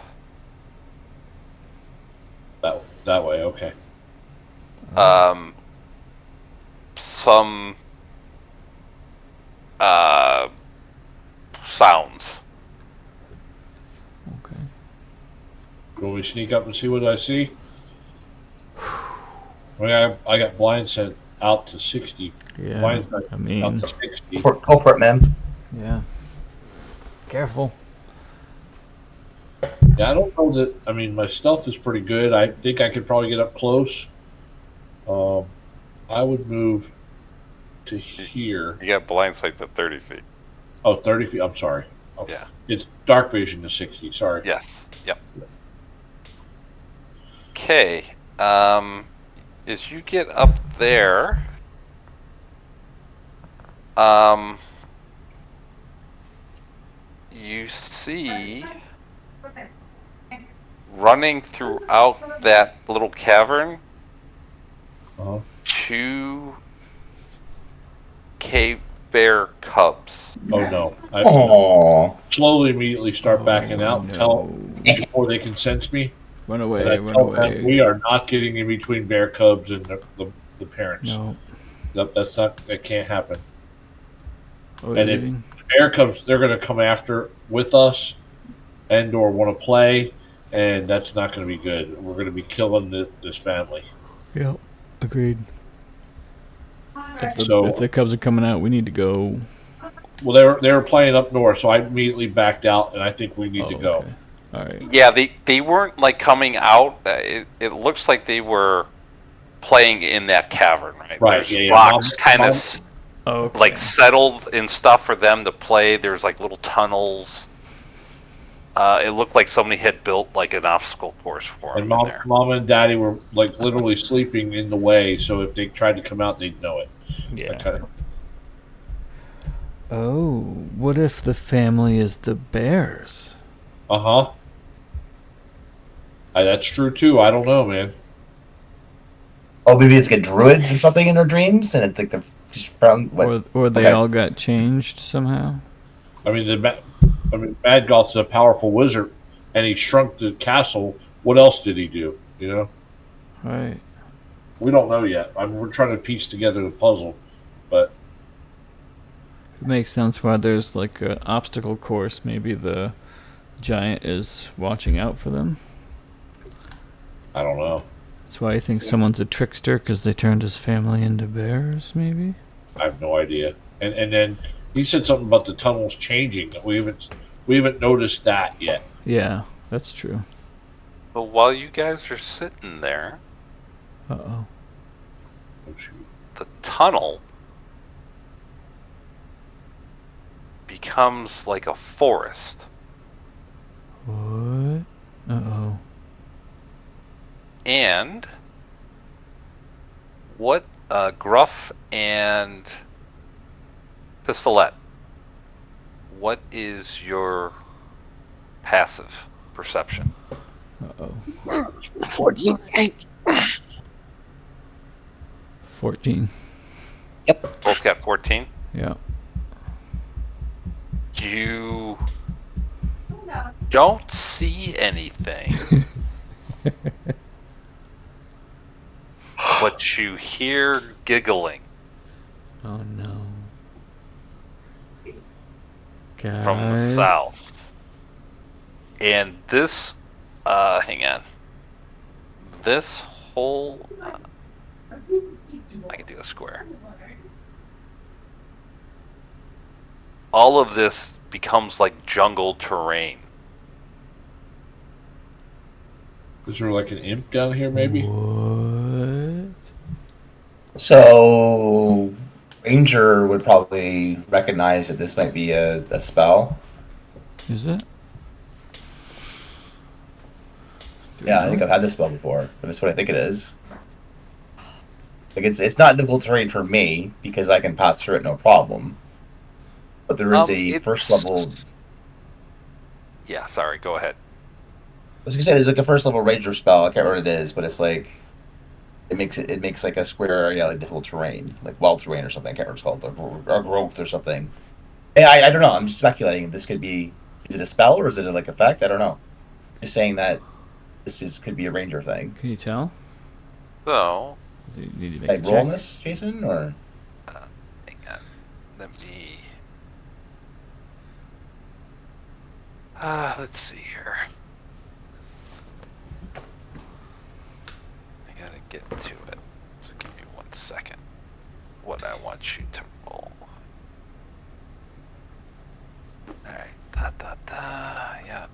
[SPEAKER 3] That way, okay.
[SPEAKER 2] Some sounds.
[SPEAKER 1] Okay.
[SPEAKER 3] Will we sneak up and see what I see? I got blind set out to 60.
[SPEAKER 1] Yeah.
[SPEAKER 3] Blind set
[SPEAKER 1] I
[SPEAKER 3] out
[SPEAKER 1] mean,
[SPEAKER 3] to 60.
[SPEAKER 5] Go for it, man.
[SPEAKER 1] yeah. Careful.
[SPEAKER 3] Yeah, I don't know that. I mean, my stealth is pretty good. I think I could probably get up close. I would move to here.
[SPEAKER 2] You got blind sight to 30 feet.
[SPEAKER 3] Oh, 30 feet. I'm sorry. Okay.
[SPEAKER 2] Yeah.
[SPEAKER 3] It's dark vision to 60. Sorry.
[SPEAKER 2] Yes. Yep. Okay. As you get up there, you see running throughout that little cavern
[SPEAKER 3] Uh-huh.
[SPEAKER 2] 2 cave bear cubs.
[SPEAKER 3] Oh, no. I
[SPEAKER 5] Oh.
[SPEAKER 3] slowly, immediately start backing out and tell
[SPEAKER 1] No.
[SPEAKER 3] before they can sense me.
[SPEAKER 1] Run
[SPEAKER 3] And I
[SPEAKER 1] away, run
[SPEAKER 3] tell them
[SPEAKER 1] away.
[SPEAKER 3] we are not getting in between bear cubs and the parents.
[SPEAKER 1] No.
[SPEAKER 3] That can't happen.
[SPEAKER 1] Oh,
[SPEAKER 3] And if-
[SPEAKER 1] really?
[SPEAKER 3] Bear cubs, they're going to come after with us and or want to play, and that's not going to be good. We're going to be killing this family.
[SPEAKER 1] Yep. Agreed.
[SPEAKER 3] So-
[SPEAKER 1] If the Cubs are coming out, we need to go.
[SPEAKER 3] Well, they were playing up north, so I immediately backed out, and I think we need to go.
[SPEAKER 1] Okay. All right.
[SPEAKER 2] Yeah, they weren't like coming out. It looks like they were playing in that cavern, right?
[SPEAKER 3] Right,
[SPEAKER 2] There's
[SPEAKER 3] yeah, yeah.
[SPEAKER 2] rocks kind
[SPEAKER 3] Mom-
[SPEAKER 2] of
[SPEAKER 1] Okay.
[SPEAKER 2] like settled and stuff for them to play. There's like little tunnels. It looked like somebody had built like an obstacle course for them
[SPEAKER 3] And
[SPEAKER 2] in there.
[SPEAKER 3] mom and daddy were like literally sleeping in the way, so if they tried to come out, they'd know it.
[SPEAKER 1] Yeah.
[SPEAKER 3] Okay.
[SPEAKER 1] Oh, what if the family is the bears?
[SPEAKER 3] Uh-huh. That's true too. I don't know, man.
[SPEAKER 5] Oh, maybe it's like a druid or something in their dreams, and it's like they're just from what?
[SPEAKER 1] Or they
[SPEAKER 5] Okay.
[SPEAKER 1] all got changed somehow?
[SPEAKER 3] I mean, Bad Goth's a powerful wizard, and he shrunk the castle. What else did he do? You know,
[SPEAKER 1] Right.
[SPEAKER 3] we don't know yet. We're trying to piece together the puzzle, but
[SPEAKER 1] It makes sense why there's like an obstacle course. Maybe the giant is watching out for them.
[SPEAKER 3] I don't know.
[SPEAKER 1] That's why I think someone's a trickster because they turned his family into bears, maybe?
[SPEAKER 3] I have no idea. And then He said something about the tunnels changing. We haven't noticed that yet.
[SPEAKER 1] Yeah, that's true.
[SPEAKER 2] But while you guys are sitting there,
[SPEAKER 1] Uh-oh.
[SPEAKER 3] Oh, shoot.
[SPEAKER 2] the tunnel becomes like a forest.
[SPEAKER 1] What? Uh-oh.
[SPEAKER 2] And what Gruff and Pistolette, what is your passive perception?
[SPEAKER 1] Uh-oh.
[SPEAKER 4] 14. Hey.
[SPEAKER 1] 14.
[SPEAKER 2] Both got 14.
[SPEAKER 1] Yeah.
[SPEAKER 2] You don't see anything, but you hear giggling
[SPEAKER 1] Oh, no. Guys.
[SPEAKER 2] from the south. And this, hang on. This whole, I can do a square. All of this becomes like jungle terrain.
[SPEAKER 3] Is there like an imp down here, maybe?
[SPEAKER 1] What?
[SPEAKER 5] So, Ranger would probably recognize that this might be a spell.
[SPEAKER 1] Is it?
[SPEAKER 5] Yeah, I think I've had this spell before, but that's what I think it is. Like it's not difficult terrain for me because I can pass through it no problem. But there is a
[SPEAKER 2] It's-
[SPEAKER 5] first level.
[SPEAKER 2] Yeah, sorry, go ahead.
[SPEAKER 5] I was gonna say there's like a first level ranger spell. I can't remember what it is, but it's like it makes like a square area like difficult terrain, like wild terrain or something. I can't remember what it's called, or growth or something. And I don't know. I'm just speculating. This could be. Is it a spell or is it a like effect? I don't know. Just saying that could be a ranger thing.
[SPEAKER 1] Can you tell?
[SPEAKER 2] So,
[SPEAKER 1] Do you need to make
[SPEAKER 5] Like
[SPEAKER 1] a
[SPEAKER 5] roll
[SPEAKER 1] check?
[SPEAKER 5] this, Jason, or
[SPEAKER 2] hang on. Let me. Let's see here. I gotta get to it. So give me 1 second. What I want you to roll. Alright. Da da da. Yeah.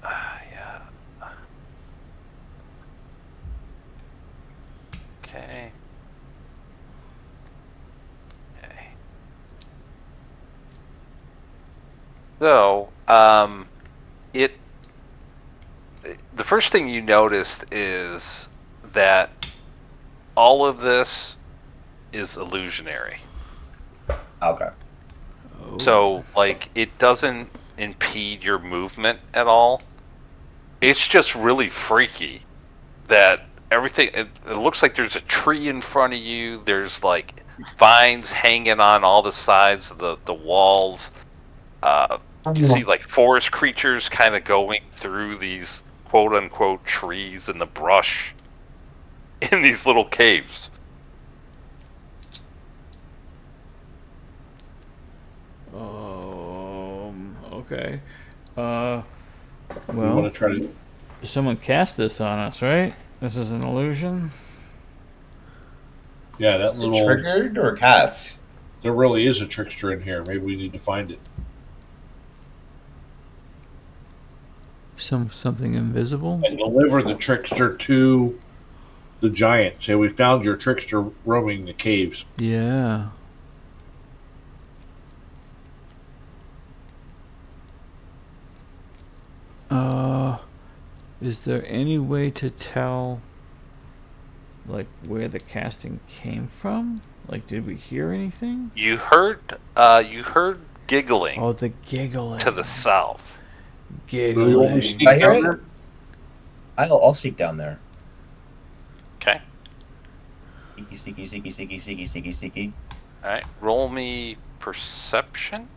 [SPEAKER 2] Yeah. Okay. Okay. So, the first thing you noticed is that all of this is illusionary.
[SPEAKER 5] okay.
[SPEAKER 1] Oh.
[SPEAKER 2] So, like, it doesn't impede your movement at all. It's just really freaky that everything, it looks like there's a tree in front of you. There's, like, vines hanging on all the sides of the walls. You see, like, forest creatures kind of going through these quote-unquote trees and the brush in these little caves.
[SPEAKER 1] Okay.
[SPEAKER 3] We want
[SPEAKER 1] Well,
[SPEAKER 3] to try to.
[SPEAKER 1] someone cast this on us, right? This is an illusion?
[SPEAKER 3] Yeah, that little.
[SPEAKER 5] Triggered or cast?
[SPEAKER 3] There really is a trickster in here. Maybe we need to find it.
[SPEAKER 1] Something invisible?
[SPEAKER 3] And deliver the trickster to the giant. Say, we found your trickster roaming the caves.
[SPEAKER 1] Yeah. Is there any way to tell, like, where the casting came from? Like, did we hear anything?
[SPEAKER 2] You heard giggling
[SPEAKER 1] Oh, the giggling.
[SPEAKER 2] to the south.
[SPEAKER 3] Do we want
[SPEAKER 1] Giggling.
[SPEAKER 3] to sneak
[SPEAKER 5] I hear
[SPEAKER 3] down
[SPEAKER 5] it.
[SPEAKER 3] there?
[SPEAKER 5] I'll seek down there.
[SPEAKER 2] Okay.
[SPEAKER 5] Sneaky.
[SPEAKER 2] All right. Roll me perception.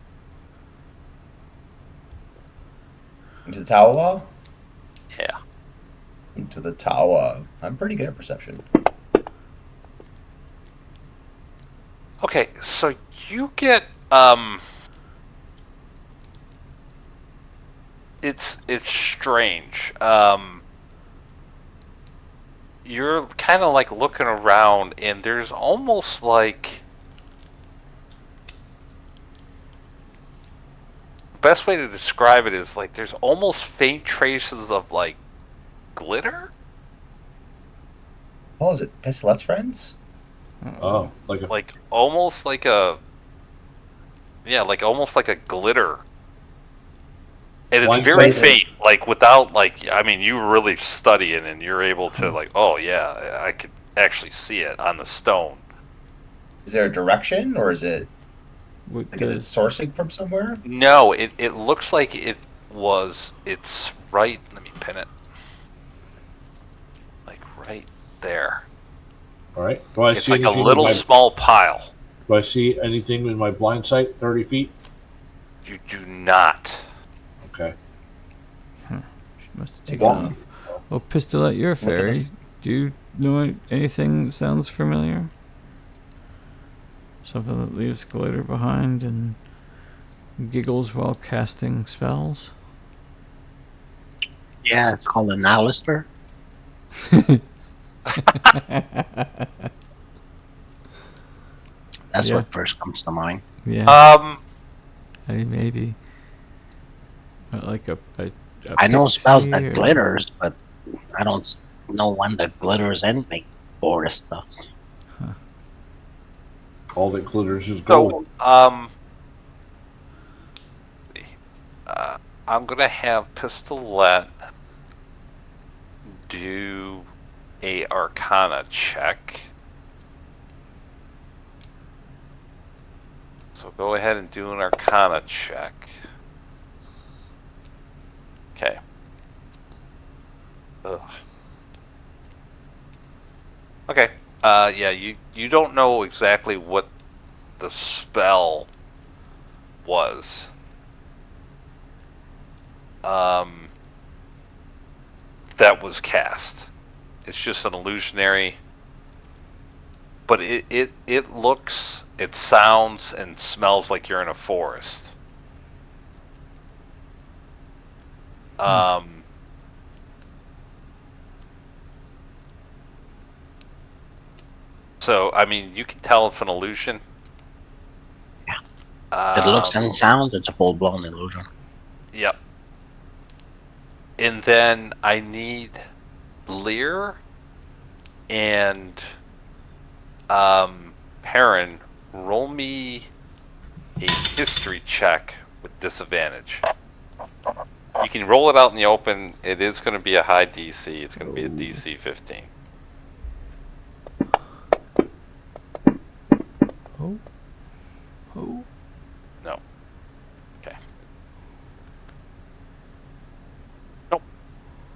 [SPEAKER 5] Into the tower.
[SPEAKER 2] Yeah.
[SPEAKER 5] Into the tower. I'm pretty good at perception.
[SPEAKER 2] Okay. So you get It's strange. You're kind of like looking around, and there's almost like best way to describe it is like there's almost faint traces of like glitter.
[SPEAKER 5] Oh, is it Pestilence Friends?
[SPEAKER 3] Oh, like a
[SPEAKER 2] Like almost like a like almost like a glitter. And it's
[SPEAKER 3] Blind
[SPEAKER 2] very
[SPEAKER 5] sight.
[SPEAKER 2] faint, like without like I mean you really study it and you're able to like, oh yeah, I could actually see it on the stone.
[SPEAKER 5] Is there a direction, or is it
[SPEAKER 1] What
[SPEAKER 5] like is it
[SPEAKER 1] does
[SPEAKER 5] sourcing from somewhere?
[SPEAKER 2] No, it looks like it's right, let me pin it. Like right there.
[SPEAKER 3] all right. Do I
[SPEAKER 2] It's
[SPEAKER 3] see
[SPEAKER 2] like a
[SPEAKER 3] anything with
[SPEAKER 2] little
[SPEAKER 3] my,
[SPEAKER 2] small pile.
[SPEAKER 3] do I see anything with my blind sight? 30 feet.
[SPEAKER 2] You do not.
[SPEAKER 3] Okay.
[SPEAKER 1] She must have taken
[SPEAKER 3] Walking.
[SPEAKER 1] off. Oh, Pistolet, you're a
[SPEAKER 5] Look at
[SPEAKER 1] fairy.
[SPEAKER 5] this.
[SPEAKER 1] Do you know anything that sounds familiar? Something that leaves glitter behind and giggles while casting spells?
[SPEAKER 4] Yeah, it's called an Alistair. That's
[SPEAKER 1] Yeah.
[SPEAKER 4] what first comes to mind.
[SPEAKER 1] Yeah, maybe. Like a
[SPEAKER 4] I know spells
[SPEAKER 1] pixie
[SPEAKER 4] that
[SPEAKER 1] or-
[SPEAKER 4] glitters, but I don't know one that glitters and make forest stuff.
[SPEAKER 3] All that glitters is gold.
[SPEAKER 2] So I'm gonna have Pistolette do a Arcana check. So go ahead and do an Arcana check. Okay. Ugh. Okay. Yeah, you don't know exactly what the spell was. That was cast. It's just an illusionary, but it looks, it sounds, and smells like you're in a forest. So I mean, you can tell it's an illusion.
[SPEAKER 4] It looks and sounds, it's a full-blown illusion.
[SPEAKER 2] Yep. And then I need Lear and Perrin, roll me a history check with disadvantage. You can roll it out in the open. It is going to be a high DC. It's going to be a DC 15.
[SPEAKER 1] Oh. Oh.
[SPEAKER 2] No. Okay. Nope.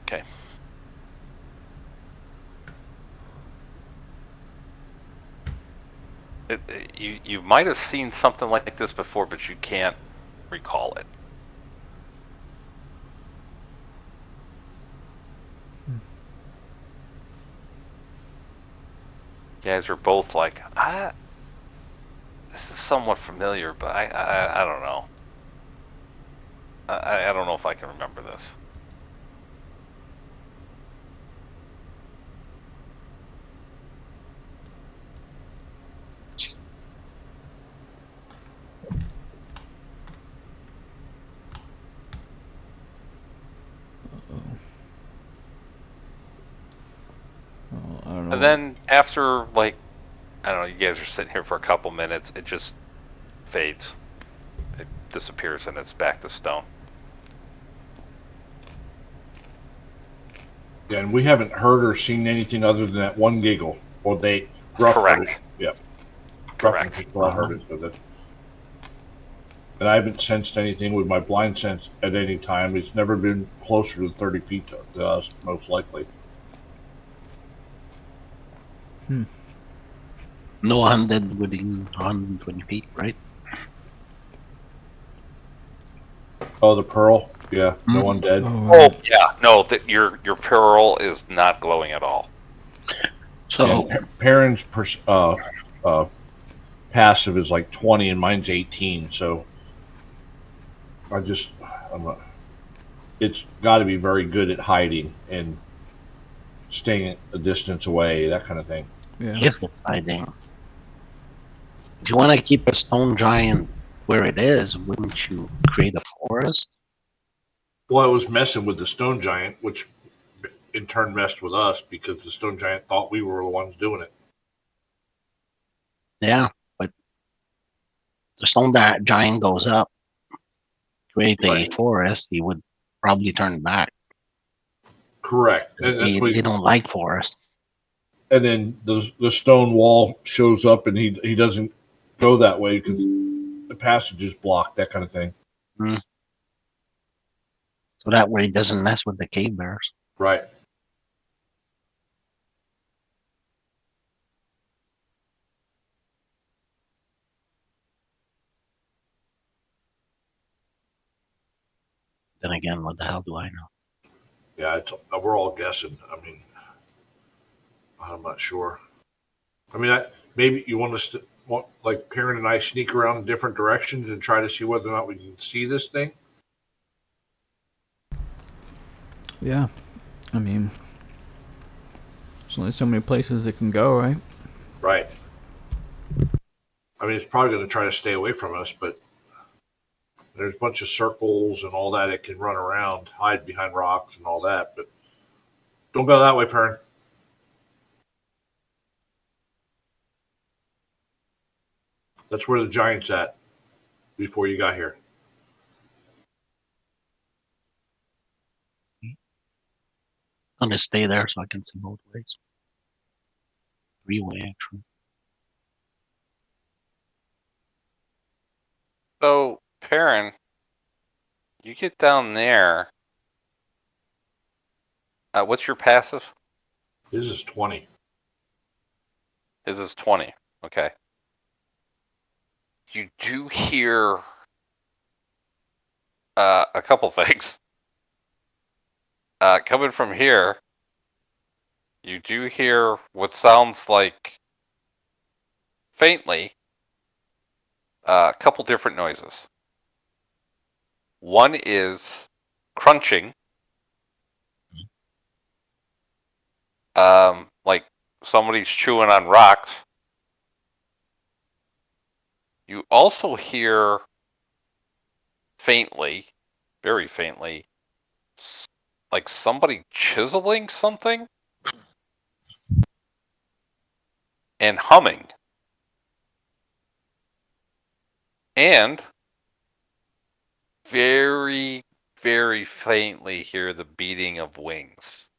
[SPEAKER 2] Okay. You might have seen something like this before, but you can't recall it. You guys are both like, this is somewhat familiar, but I don't know. I don't know if I can remember this.
[SPEAKER 1] Oh, I don't know.
[SPEAKER 2] And then after, like, I don't know, you guys are sitting here for a couple minutes, it just fades. It disappears and it's back to stone.
[SPEAKER 3] Yeah, and we haven't heard or seen anything other than that one giggle. Well, Gruff heard it.
[SPEAKER 2] Correct.
[SPEAKER 3] Yep. Gruff
[SPEAKER 2] Correct.
[SPEAKER 3] and Pistol heard it. So and I haven't sensed anything with my blind sense at any time. It's never been closer to 30 feet to us, most likely.
[SPEAKER 4] No undead within 120 feet, right?
[SPEAKER 3] Oh, the pearl? Yeah, no one dead.
[SPEAKER 2] Oh yeah, no, your pearl is not glowing at all.
[SPEAKER 4] So,
[SPEAKER 3] Yeah, Perrin's passive is like 20 and mine's 18, so it's got to be very good at hiding and staying a distance away, that kind of thing.
[SPEAKER 1] Yeah.
[SPEAKER 4] if it's hiding, if you want to keep a stone giant where it is, wouldn't you create a forest?
[SPEAKER 3] Well, it was messing with the stone giant, which in turn messed with us because the stone giant thought we were the ones doing it.
[SPEAKER 4] Yeah, but the stone giant goes up, create a
[SPEAKER 3] Right.
[SPEAKER 4] forest, he would probably turn back.
[SPEAKER 3] Correct.
[SPEAKER 4] 'Cause
[SPEAKER 3] And that's
[SPEAKER 4] they,
[SPEAKER 3] what.
[SPEAKER 4] they don't like forests.
[SPEAKER 3] And then the stone wall shows up, and he doesn't go that way because the passage is blocked. That kind of thing.
[SPEAKER 4] Mm. So that way it doesn't mess with the cave bears.
[SPEAKER 3] Right.
[SPEAKER 4] Then again, what the hell do I know?
[SPEAKER 3] Yeah. We're all guessing. I mean, I'm not sure. I mean, maybe you want us to, like Perrin and I, sneak around in different directions and try to see whether or not we can see this thing.
[SPEAKER 1] Yeah. I mean, there's only so many places it can go, right?
[SPEAKER 3] Right. I mean, it's probably going to try to stay away from us, but there's a bunch of circles and all that. It can run around, hide behind rocks and all that. But don't go that way, Perrin. That's where the giant's at before you got here.
[SPEAKER 4] I'm gonna stay there so I can see both ways. Three-way, actually.
[SPEAKER 2] So, Perrin, you get down there. What's your passive?
[SPEAKER 3] This is 20.
[SPEAKER 2] His is 20. Okay. You do hear a couple things. Coming from here, you do hear what sounds like faintly a couple different noises. One is crunching, like somebody's chewing on rocks. You also hear faintly, very faintly, like somebody chiseling something and humming. And very, very faintly hear the beating of wings.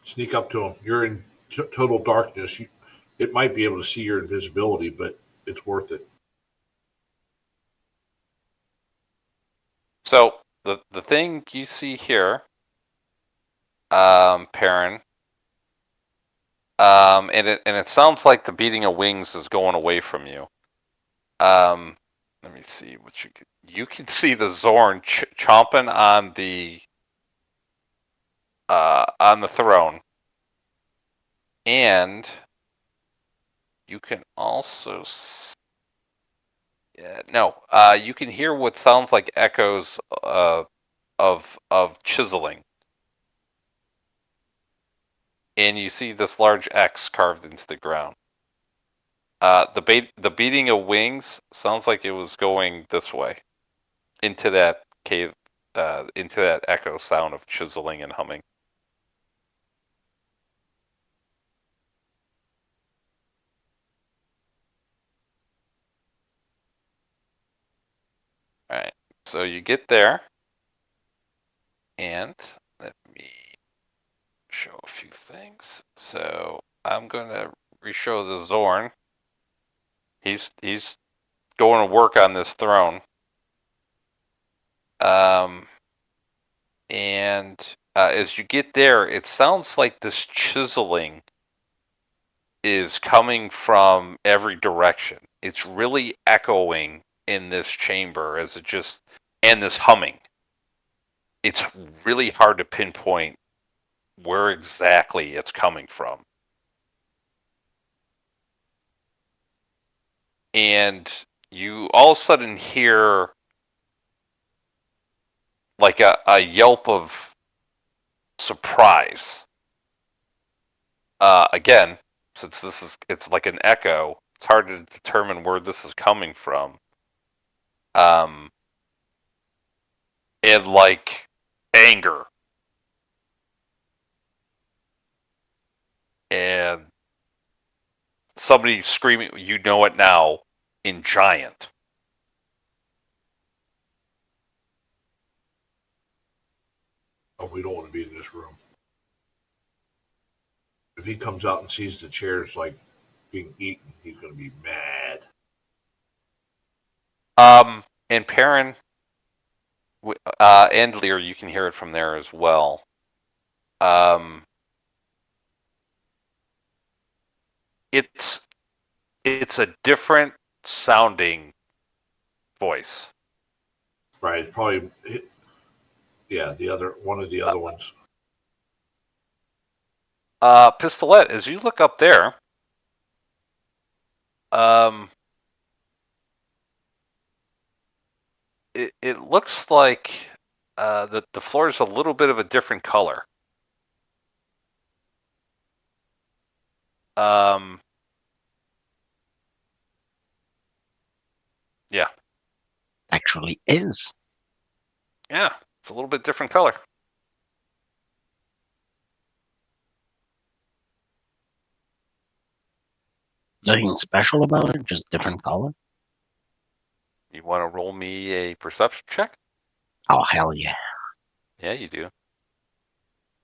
[SPEAKER 3] Sneak up to him. You're in total darkness. It might be able to see your invisibility, but it's worth it.
[SPEAKER 2] So the thing you see here, Perrin, and it sounds like the beating of wings is going away from you. Let me see what you can see the Zorn chomping on the throne, and you can also you can hear what sounds like echoes of chiseling, and you see this large X carved into the ground. The beating of wings sounds like it was going this way, into that cave, into that echo sound of chiseling and humming. All right, so you get there, and let me show a few things. So I'm gonna re-show the Zorn. He's going to work on this throne. And as you get there, it sounds like this chiseling is coming from every direction. It's really echoing in this chamber and this humming. It's really hard to pinpoint where exactly it's coming from. And you all of a sudden hear like a yelp of surprise. Again, since it's like an echo, it's hard to determine where this is coming from. And like anger. And somebody screaming, you know it now, in giant.
[SPEAKER 3] Oh, we don't want to be in this room. If he comes out and sees the chairs like being eaten, he's going to be mad.
[SPEAKER 2] And Perrin and Lear, you can hear it from there as well. It's a different sounding voice.
[SPEAKER 3] Right, probably. Yeah, one of the other ones.
[SPEAKER 2] Pistolette, as you look up there, it looks like the floor is a little bit of a different color. Yeah.
[SPEAKER 4] Actually is.
[SPEAKER 2] Yeah, it's a little bit different color.
[SPEAKER 4] Nothing special about it, just different color.
[SPEAKER 2] You want to roll me a perception check?
[SPEAKER 4] Oh, hell yeah.
[SPEAKER 2] Yeah, you do.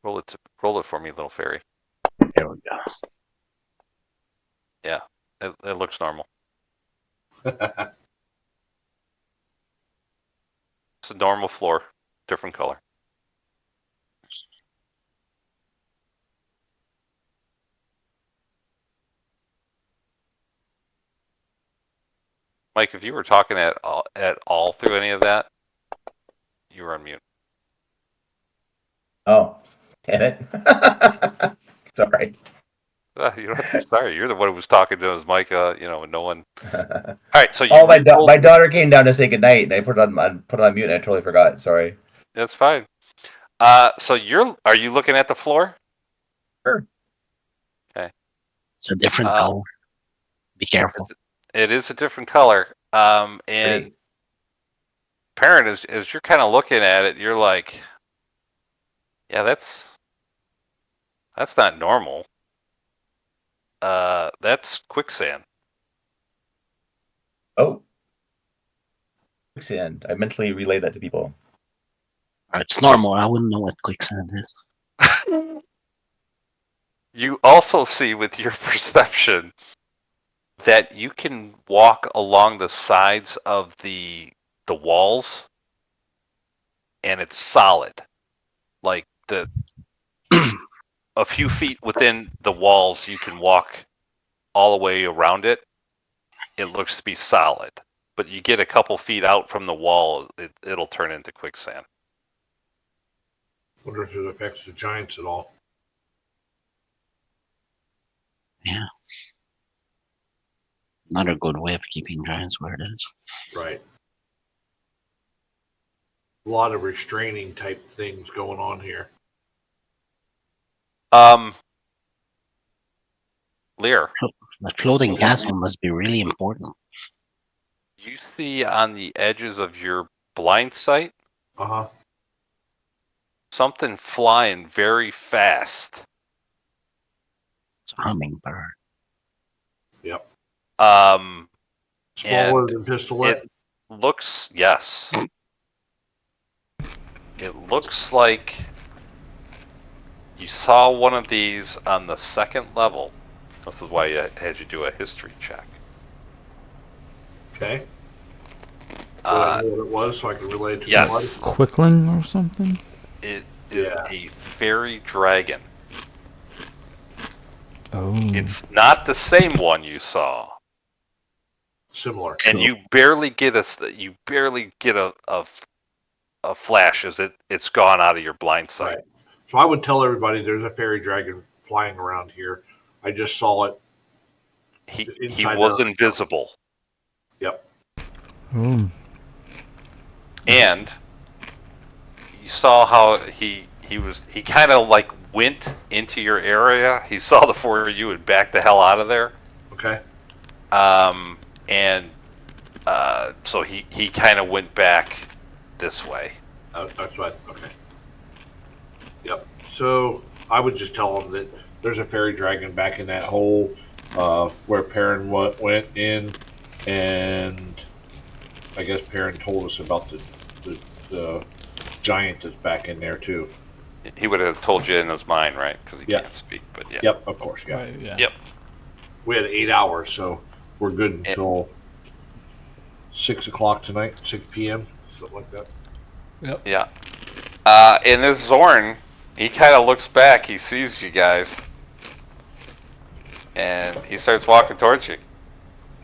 [SPEAKER 2] Roll it for me, little fairy.
[SPEAKER 4] There we go.
[SPEAKER 2] Yeah, it looks normal. It's a normal floor, different color. Mike, if you were talking at all through any of that, you were on mute.
[SPEAKER 5] Oh, damn it. Sorry.
[SPEAKER 2] You don't have to be sorry. You're the one who was talking to his mic, and no one. All right, so you.
[SPEAKER 5] Oh, my daughter came down to say goodnight, and I put it on mute, and I totally forgot. Sorry.
[SPEAKER 2] That's fine. So are you looking at the floor?
[SPEAKER 5] Sure.
[SPEAKER 2] Okay.
[SPEAKER 4] It's a different color. Be careful.
[SPEAKER 2] It is a different color. And
[SPEAKER 5] Pretty.
[SPEAKER 2] Parent, as you're kind of looking at it, you're like, yeah, that's not normal. That's quicksand.
[SPEAKER 5] Oh. Quicksand. I mentally relayed that to people.
[SPEAKER 4] It's normal. I wouldn't know what quicksand is.
[SPEAKER 2] You also see with your perception that you can walk along the sides of the walls, and it's solid. Like a few feet within the walls, you can walk all the way around it. It looks to be solid, but you get a couple feet out from the wall, it'll turn into quicksand.
[SPEAKER 3] Wonder if it affects the giants at all.
[SPEAKER 4] Yeah. Not a good way of keeping giants where it is.
[SPEAKER 3] Right. A lot of restraining type things going on here.
[SPEAKER 2] Lear,
[SPEAKER 4] The floating castle must be really important.
[SPEAKER 2] you see on the edges of your blind sight something flying very fast.
[SPEAKER 4] It's a hummingbird.
[SPEAKER 3] Yep.
[SPEAKER 2] Smaller
[SPEAKER 3] than Pistolette?
[SPEAKER 2] It looks, yes. It looks like you saw one of these on the second level. This is why I had you do a history check.
[SPEAKER 3] Okay. So I know what it was, so I can relate it to
[SPEAKER 2] yes.
[SPEAKER 1] Quickling or something?
[SPEAKER 2] It is a fairy dragon.
[SPEAKER 1] Oh.
[SPEAKER 2] It's not the same one you saw.
[SPEAKER 3] Similar.
[SPEAKER 2] And you barely get a flash as it's gone out of your blind sight.
[SPEAKER 3] Right. So I would tell everybody there's a fairy dragon flying around here. I just saw it.
[SPEAKER 2] He was invisible.
[SPEAKER 3] Yep.
[SPEAKER 1] Oh.
[SPEAKER 2] And you saw how he kind of like went into your area. He saw the four of you and backed the hell out of there.
[SPEAKER 3] Okay.
[SPEAKER 2] And so he kind of went back this way.
[SPEAKER 3] That's right. Okay. Yep. So I would just tell them that there's a fairy dragon back in that hole where Perrin went in, and I guess Perrin told us about the giant that's back in there too.
[SPEAKER 2] He would have told you in his mind, right? Because he
[SPEAKER 3] Yeah.
[SPEAKER 2] can't speak. But yeah.
[SPEAKER 3] Yep, of course. Yeah.
[SPEAKER 1] Right, yeah.
[SPEAKER 2] Yep.
[SPEAKER 3] We had 8 hours, so we're good until 6 o'clock tonight, 6 p.m., something like that.
[SPEAKER 1] Yep.
[SPEAKER 2] Yeah. And this Zorn, he kind of looks back. He sees you guys, and he starts walking towards you.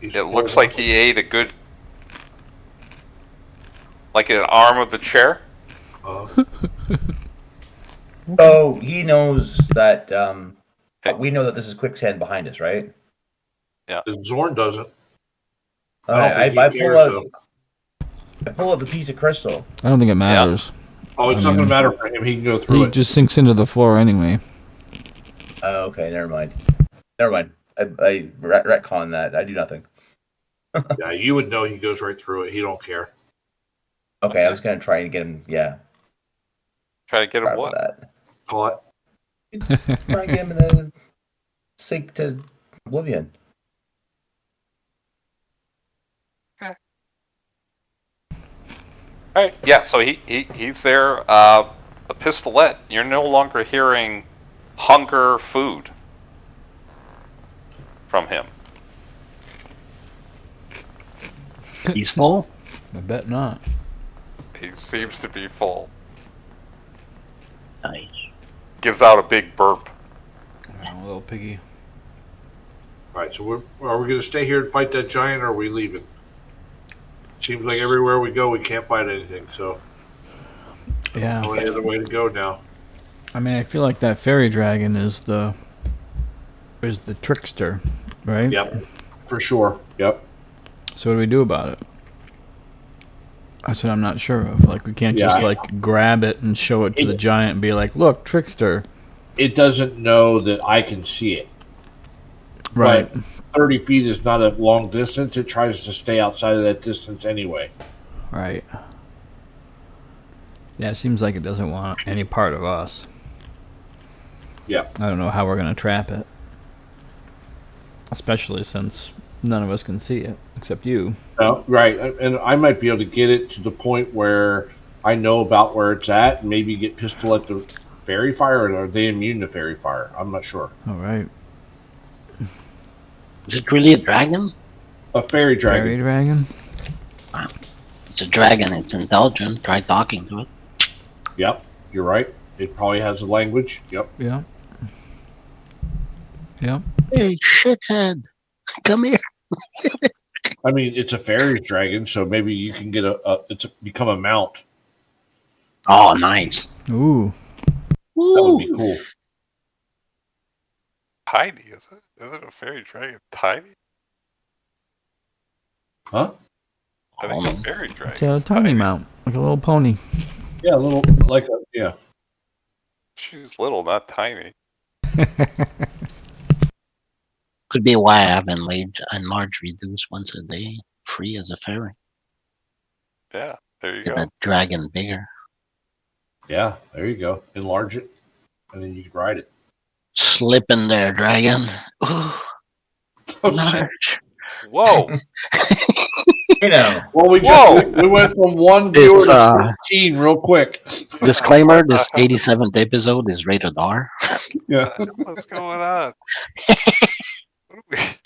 [SPEAKER 2] It looks like he ate a good, like an arm of the chair.
[SPEAKER 5] So he knows that we know that this is quicksand behind us, right?
[SPEAKER 3] Zorn doesn't.
[SPEAKER 5] I pull out the piece of crystal.
[SPEAKER 1] I don't think it matters.
[SPEAKER 3] Oh, it's not going to matter for him. He can go through
[SPEAKER 1] He
[SPEAKER 3] it.
[SPEAKER 1] just sinks into the floor anyway.
[SPEAKER 5] Oh, okay, never mind. I retcon that. I do nothing.
[SPEAKER 3] Yeah, you would know he goes right through it. He don't care.
[SPEAKER 5] Okay, I was gonna try and get him. Yeah,
[SPEAKER 2] Try to get him
[SPEAKER 5] try
[SPEAKER 2] what?
[SPEAKER 5] that.
[SPEAKER 3] Caught.
[SPEAKER 5] Try and get him in the sink to oblivion.
[SPEAKER 2] All right. Yeah. So he's there. A pistolette. You're no longer hearing hunger food from him.
[SPEAKER 4] He's full.
[SPEAKER 1] I bet not.
[SPEAKER 2] He seems to be full.
[SPEAKER 4] Nice.
[SPEAKER 2] Gives out a big burp.
[SPEAKER 1] Oh, little piggy.
[SPEAKER 3] All right, so are we going to stay here and fight that giant, or are we leaving? Seems like everywhere we go, we can't fight anything, so
[SPEAKER 1] Yeah.
[SPEAKER 3] no any other way to go now.
[SPEAKER 1] I mean, I feel like that fairy dragon is the trickster, right?
[SPEAKER 3] Yep, for sure. Yep.
[SPEAKER 1] So what do we do about it? That's what I'm not sure of. Like, we can't just like grab it and show it to the giant and be like, "Look, trickster."
[SPEAKER 3] It doesn't know that I can see it.
[SPEAKER 1] Right.
[SPEAKER 3] But 30 feet is not a long distance. It tries to stay outside of that distance anyway.
[SPEAKER 1] Right. Yeah, it seems like it doesn't want any part of us.
[SPEAKER 3] Yeah.
[SPEAKER 1] I don't know how we're gonna trap it. Especially since none of us can see it except you.
[SPEAKER 3] Right. And I might be able to get it to the point where I know about where it's at and maybe get pistol at the fairy fire, or are they immune to fairy fire? I'm not sure.
[SPEAKER 1] All right.
[SPEAKER 4] Is it really a dragon?
[SPEAKER 3] A fairy dragon.
[SPEAKER 1] Fairy dragon?
[SPEAKER 4] It's a dragon. It's intelligent. Try talking to it.
[SPEAKER 3] Yep. You're right. It probably has a language. Yep.
[SPEAKER 1] Yeah. Yeah.
[SPEAKER 4] Hey, shithead. Come here.
[SPEAKER 3] I mean, it's a fairy dragon, so maybe you can get become a mount.
[SPEAKER 4] Oh, nice.
[SPEAKER 1] Ooh.
[SPEAKER 3] That would be cool.
[SPEAKER 2] Tiny, is it? Is it a fairy dragon? Tiny?
[SPEAKER 3] Huh?
[SPEAKER 2] I think a fairy dragon.
[SPEAKER 1] It's a tiny mount, like a little pony.
[SPEAKER 3] Yeah, a little yeah.
[SPEAKER 2] She's little, not tiny.
[SPEAKER 4] Could be why I have enlarge reduce once a day, free as a fairy.
[SPEAKER 2] Yeah, there you
[SPEAKER 4] Get
[SPEAKER 2] go.
[SPEAKER 4] that dragon bigger.
[SPEAKER 3] Yeah, there you go. Enlarge it, and then you can ride it.
[SPEAKER 4] Slip in there, dragon. Ooh,
[SPEAKER 3] Oh, shit.
[SPEAKER 4] large.
[SPEAKER 2] Whoa!
[SPEAKER 5] You know,
[SPEAKER 3] Well, we went from one viewer to 16 real quick.
[SPEAKER 4] Disclaimer: this 87th episode is rated R.
[SPEAKER 3] Yeah.
[SPEAKER 2] What's going on?
[SPEAKER 4] If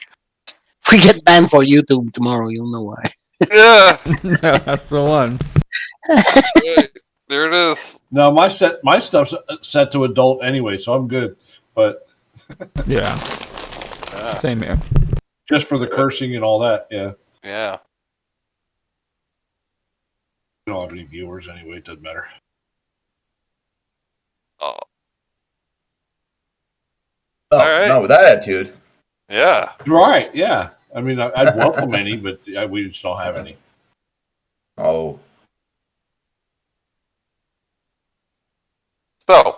[SPEAKER 4] we get banned for YouTube tomorrow, you'll know why.
[SPEAKER 2] Yeah,
[SPEAKER 1] That's the one.
[SPEAKER 2] there it is.
[SPEAKER 3] No, my stuff's set to adult anyway, so I'm good. But
[SPEAKER 1] Yeah. Same here.
[SPEAKER 3] just for the cursing and all that, yeah.
[SPEAKER 2] Yeah.
[SPEAKER 3] We don't have any viewers anyway. It doesn't matter.
[SPEAKER 2] Oh,
[SPEAKER 5] oh,
[SPEAKER 2] right.
[SPEAKER 5] not with that attitude.
[SPEAKER 2] yeah.
[SPEAKER 3] Right? Yeah. I mean, I'd welcome any, but we just don't have any.
[SPEAKER 5] Oh,
[SPEAKER 2] So,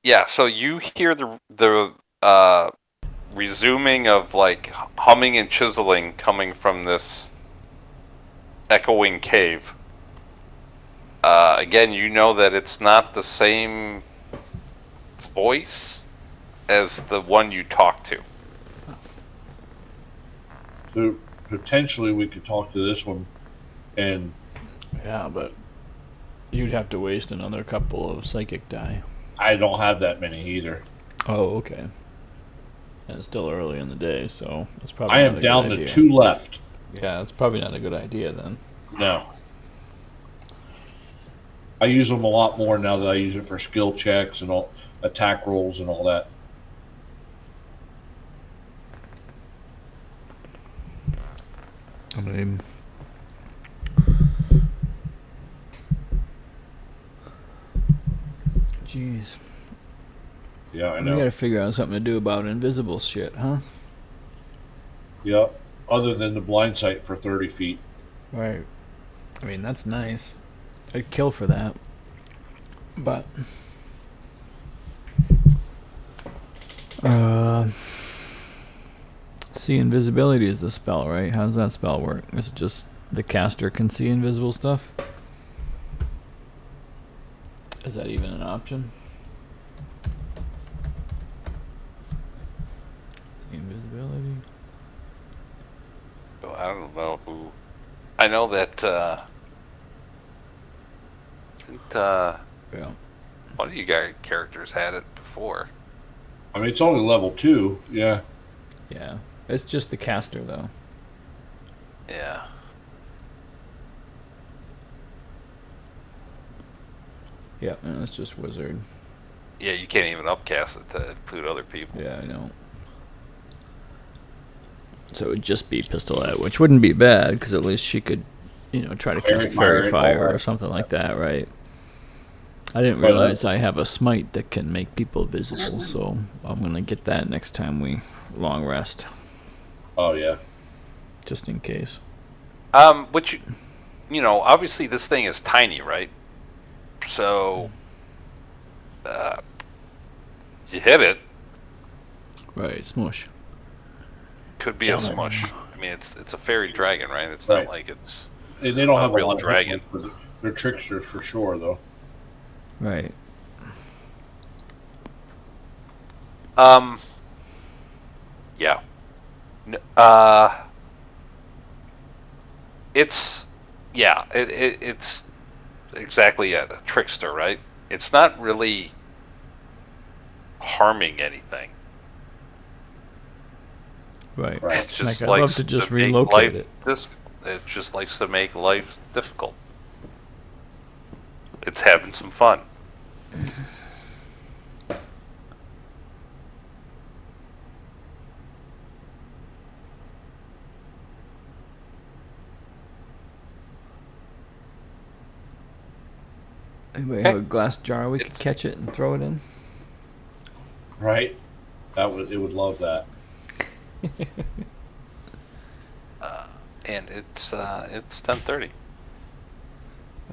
[SPEAKER 2] yeah. So you hear the resuming of like humming and chiseling coming from this echoing cave. Again, you know that it's not the same voice as the one you talked to.
[SPEAKER 3] So potentially we could talk to this one, and
[SPEAKER 1] Yeah, but you'd have to waste another couple of psychic die.
[SPEAKER 3] I don't have that many either.
[SPEAKER 1] Oh, okay. And it's still early in the day, so it's probably.
[SPEAKER 3] I
[SPEAKER 1] not
[SPEAKER 3] am
[SPEAKER 1] a
[SPEAKER 3] down
[SPEAKER 1] good
[SPEAKER 3] to
[SPEAKER 1] idea.
[SPEAKER 3] 2 left.
[SPEAKER 1] Yeah, it's probably not a good idea then.
[SPEAKER 3] No. I use them a lot more now that I use it for skill checks and all attack rolls and all that.
[SPEAKER 1] I mean, jeez.
[SPEAKER 3] Yeah, I
[SPEAKER 1] We
[SPEAKER 3] know.
[SPEAKER 1] gotta figure out something to do about invisible shit, huh?
[SPEAKER 3] Yep. Other than the blind sight for 30 feet.
[SPEAKER 1] Right. I mean, that's nice. I'd kill for that. But. See, invisibility is the spell, right? How does that spell work? Is it just the caster can see invisible stuff? Is that even an option? Invisibility.
[SPEAKER 2] Well, I don't know who. I know that.
[SPEAKER 1] Yeah.
[SPEAKER 2] One of you guys characters had it before.
[SPEAKER 3] I mean, it's only level 2. Yeah.
[SPEAKER 1] Yeah. It's just the caster, though.
[SPEAKER 2] Yeah.
[SPEAKER 1] Yeah, and it's just wizard.
[SPEAKER 2] Yeah, you can't even upcast it to include other people.
[SPEAKER 1] Yeah, I know. So it would just be pistolette, which wouldn't be bad, because at least she could, try to cast
[SPEAKER 3] Fairy
[SPEAKER 1] fairy
[SPEAKER 3] fire,
[SPEAKER 1] fire
[SPEAKER 3] all
[SPEAKER 1] or something like that, right? I didn't
[SPEAKER 3] Well,
[SPEAKER 1] realize I have a smite that can make people visible, so I'm gonna get that next time we long rest,
[SPEAKER 3] Oh, yeah.
[SPEAKER 1] just in case.
[SPEAKER 2] Which, obviously this thing is tiny, right? So, you hit it,
[SPEAKER 3] Oh.
[SPEAKER 1] Right, smush.
[SPEAKER 2] could be a smush. I mean, it's a fairy dragon, right? It's
[SPEAKER 3] Right.
[SPEAKER 2] not like it's
[SPEAKER 3] And they don't
[SPEAKER 2] A
[SPEAKER 3] have
[SPEAKER 2] real
[SPEAKER 3] a lot of
[SPEAKER 2] dragon.
[SPEAKER 3] hit points, but they're tricksters for sure, though.
[SPEAKER 1] Right.
[SPEAKER 2] Yeah. It's it's exactly it, a trickster, right? It's not really harming anything.
[SPEAKER 1] Right.
[SPEAKER 3] Right.
[SPEAKER 2] It just
[SPEAKER 1] Like, I'd love
[SPEAKER 2] likes
[SPEAKER 1] to just
[SPEAKER 2] make
[SPEAKER 1] relocate
[SPEAKER 2] life
[SPEAKER 1] it.
[SPEAKER 2] It just likes to make life difficult. It's having some fun.
[SPEAKER 1] Anybody have a glass jar we could catch it and throw it in?
[SPEAKER 3] Right? It would love that.
[SPEAKER 2] And it's 10:30.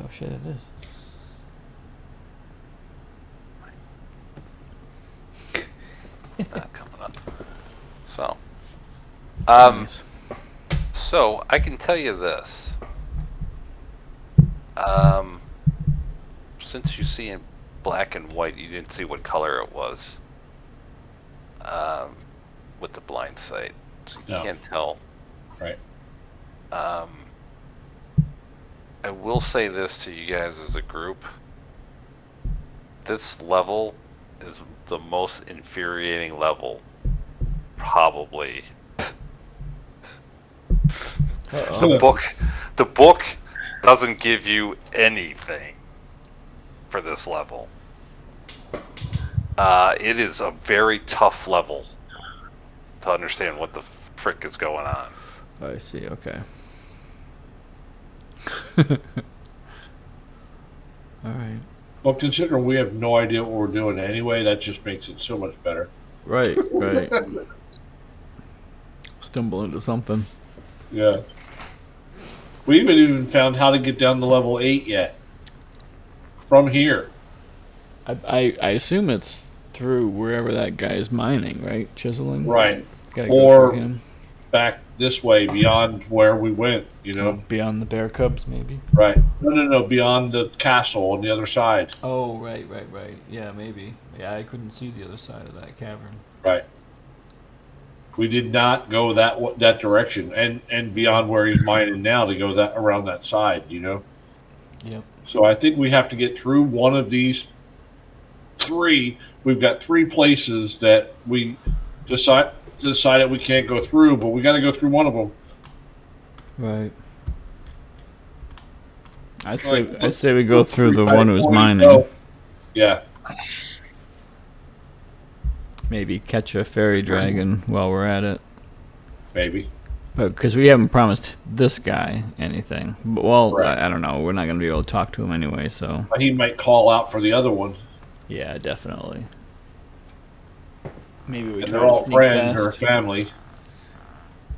[SPEAKER 1] Oh shit, it is.
[SPEAKER 2] Coming up. So,
[SPEAKER 1] Nice.
[SPEAKER 2] so I can tell you this. Since you see in black and white, you didn't see what color it was. With the blind sight, so you
[SPEAKER 3] No.
[SPEAKER 2] can't tell.
[SPEAKER 3] Right.
[SPEAKER 2] I will say this to you guys as a group. This level is the most infuriating level, probably. The book doesn't give you anything for this level. It is a very tough level to understand what the frick is going on.
[SPEAKER 1] I see, okay. Alright.
[SPEAKER 3] Well, considering we have no idea what we're doing anyway, that just makes it so much better.
[SPEAKER 1] Right, right. Stumble into something.
[SPEAKER 3] Yeah. We haven't even found how to get down to level 8 yet. From here.
[SPEAKER 1] I assume it's through wherever that guy is mining, right? Chiseling.
[SPEAKER 3] Right.
[SPEAKER 1] Gotta
[SPEAKER 3] Or-
[SPEAKER 1] go through him.
[SPEAKER 3] Back this way beyond where we went,
[SPEAKER 1] Beyond the bear cubs, maybe.
[SPEAKER 3] Right. No, beyond the castle on the other side.
[SPEAKER 1] Oh, right. Yeah, maybe. Yeah, I couldn't see the other side of that cavern.
[SPEAKER 3] Right. We did not go that direction, and beyond where he's mining now to go that around that side.
[SPEAKER 1] Yep.
[SPEAKER 3] So I think we have to get through one of these three. We've got three places that we decided we can't go through, but we got to go through one of them.
[SPEAKER 1] Right. I say we go through the one who's mining.
[SPEAKER 3] Oh, yeah.
[SPEAKER 1] Maybe catch a fairy dragon while we're at it.
[SPEAKER 3] Maybe.
[SPEAKER 1] But because we haven't promised this guy anything. But, well,
[SPEAKER 3] Right.
[SPEAKER 1] I don't know. We're not going to be able to talk to him anyway, so.
[SPEAKER 3] He might call out for the other one.
[SPEAKER 1] Yeah, definitely. Maybe we
[SPEAKER 3] And
[SPEAKER 1] try
[SPEAKER 3] they're
[SPEAKER 1] to
[SPEAKER 3] all
[SPEAKER 1] sneak
[SPEAKER 3] friends or
[SPEAKER 1] past.
[SPEAKER 3] family.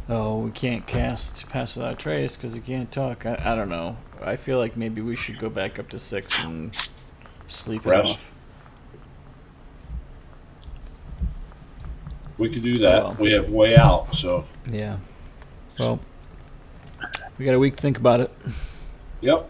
[SPEAKER 1] Oh, we can't cast Pass Without Trace because he can't talk. I don't know. I feel like maybe we should go back up to 6 and sleep it
[SPEAKER 3] Rest.
[SPEAKER 1] off.
[SPEAKER 3] We could do that.
[SPEAKER 1] well.
[SPEAKER 3] We have way out, so.
[SPEAKER 1] Yeah. Well, we got a week to think about it.
[SPEAKER 3] Yep.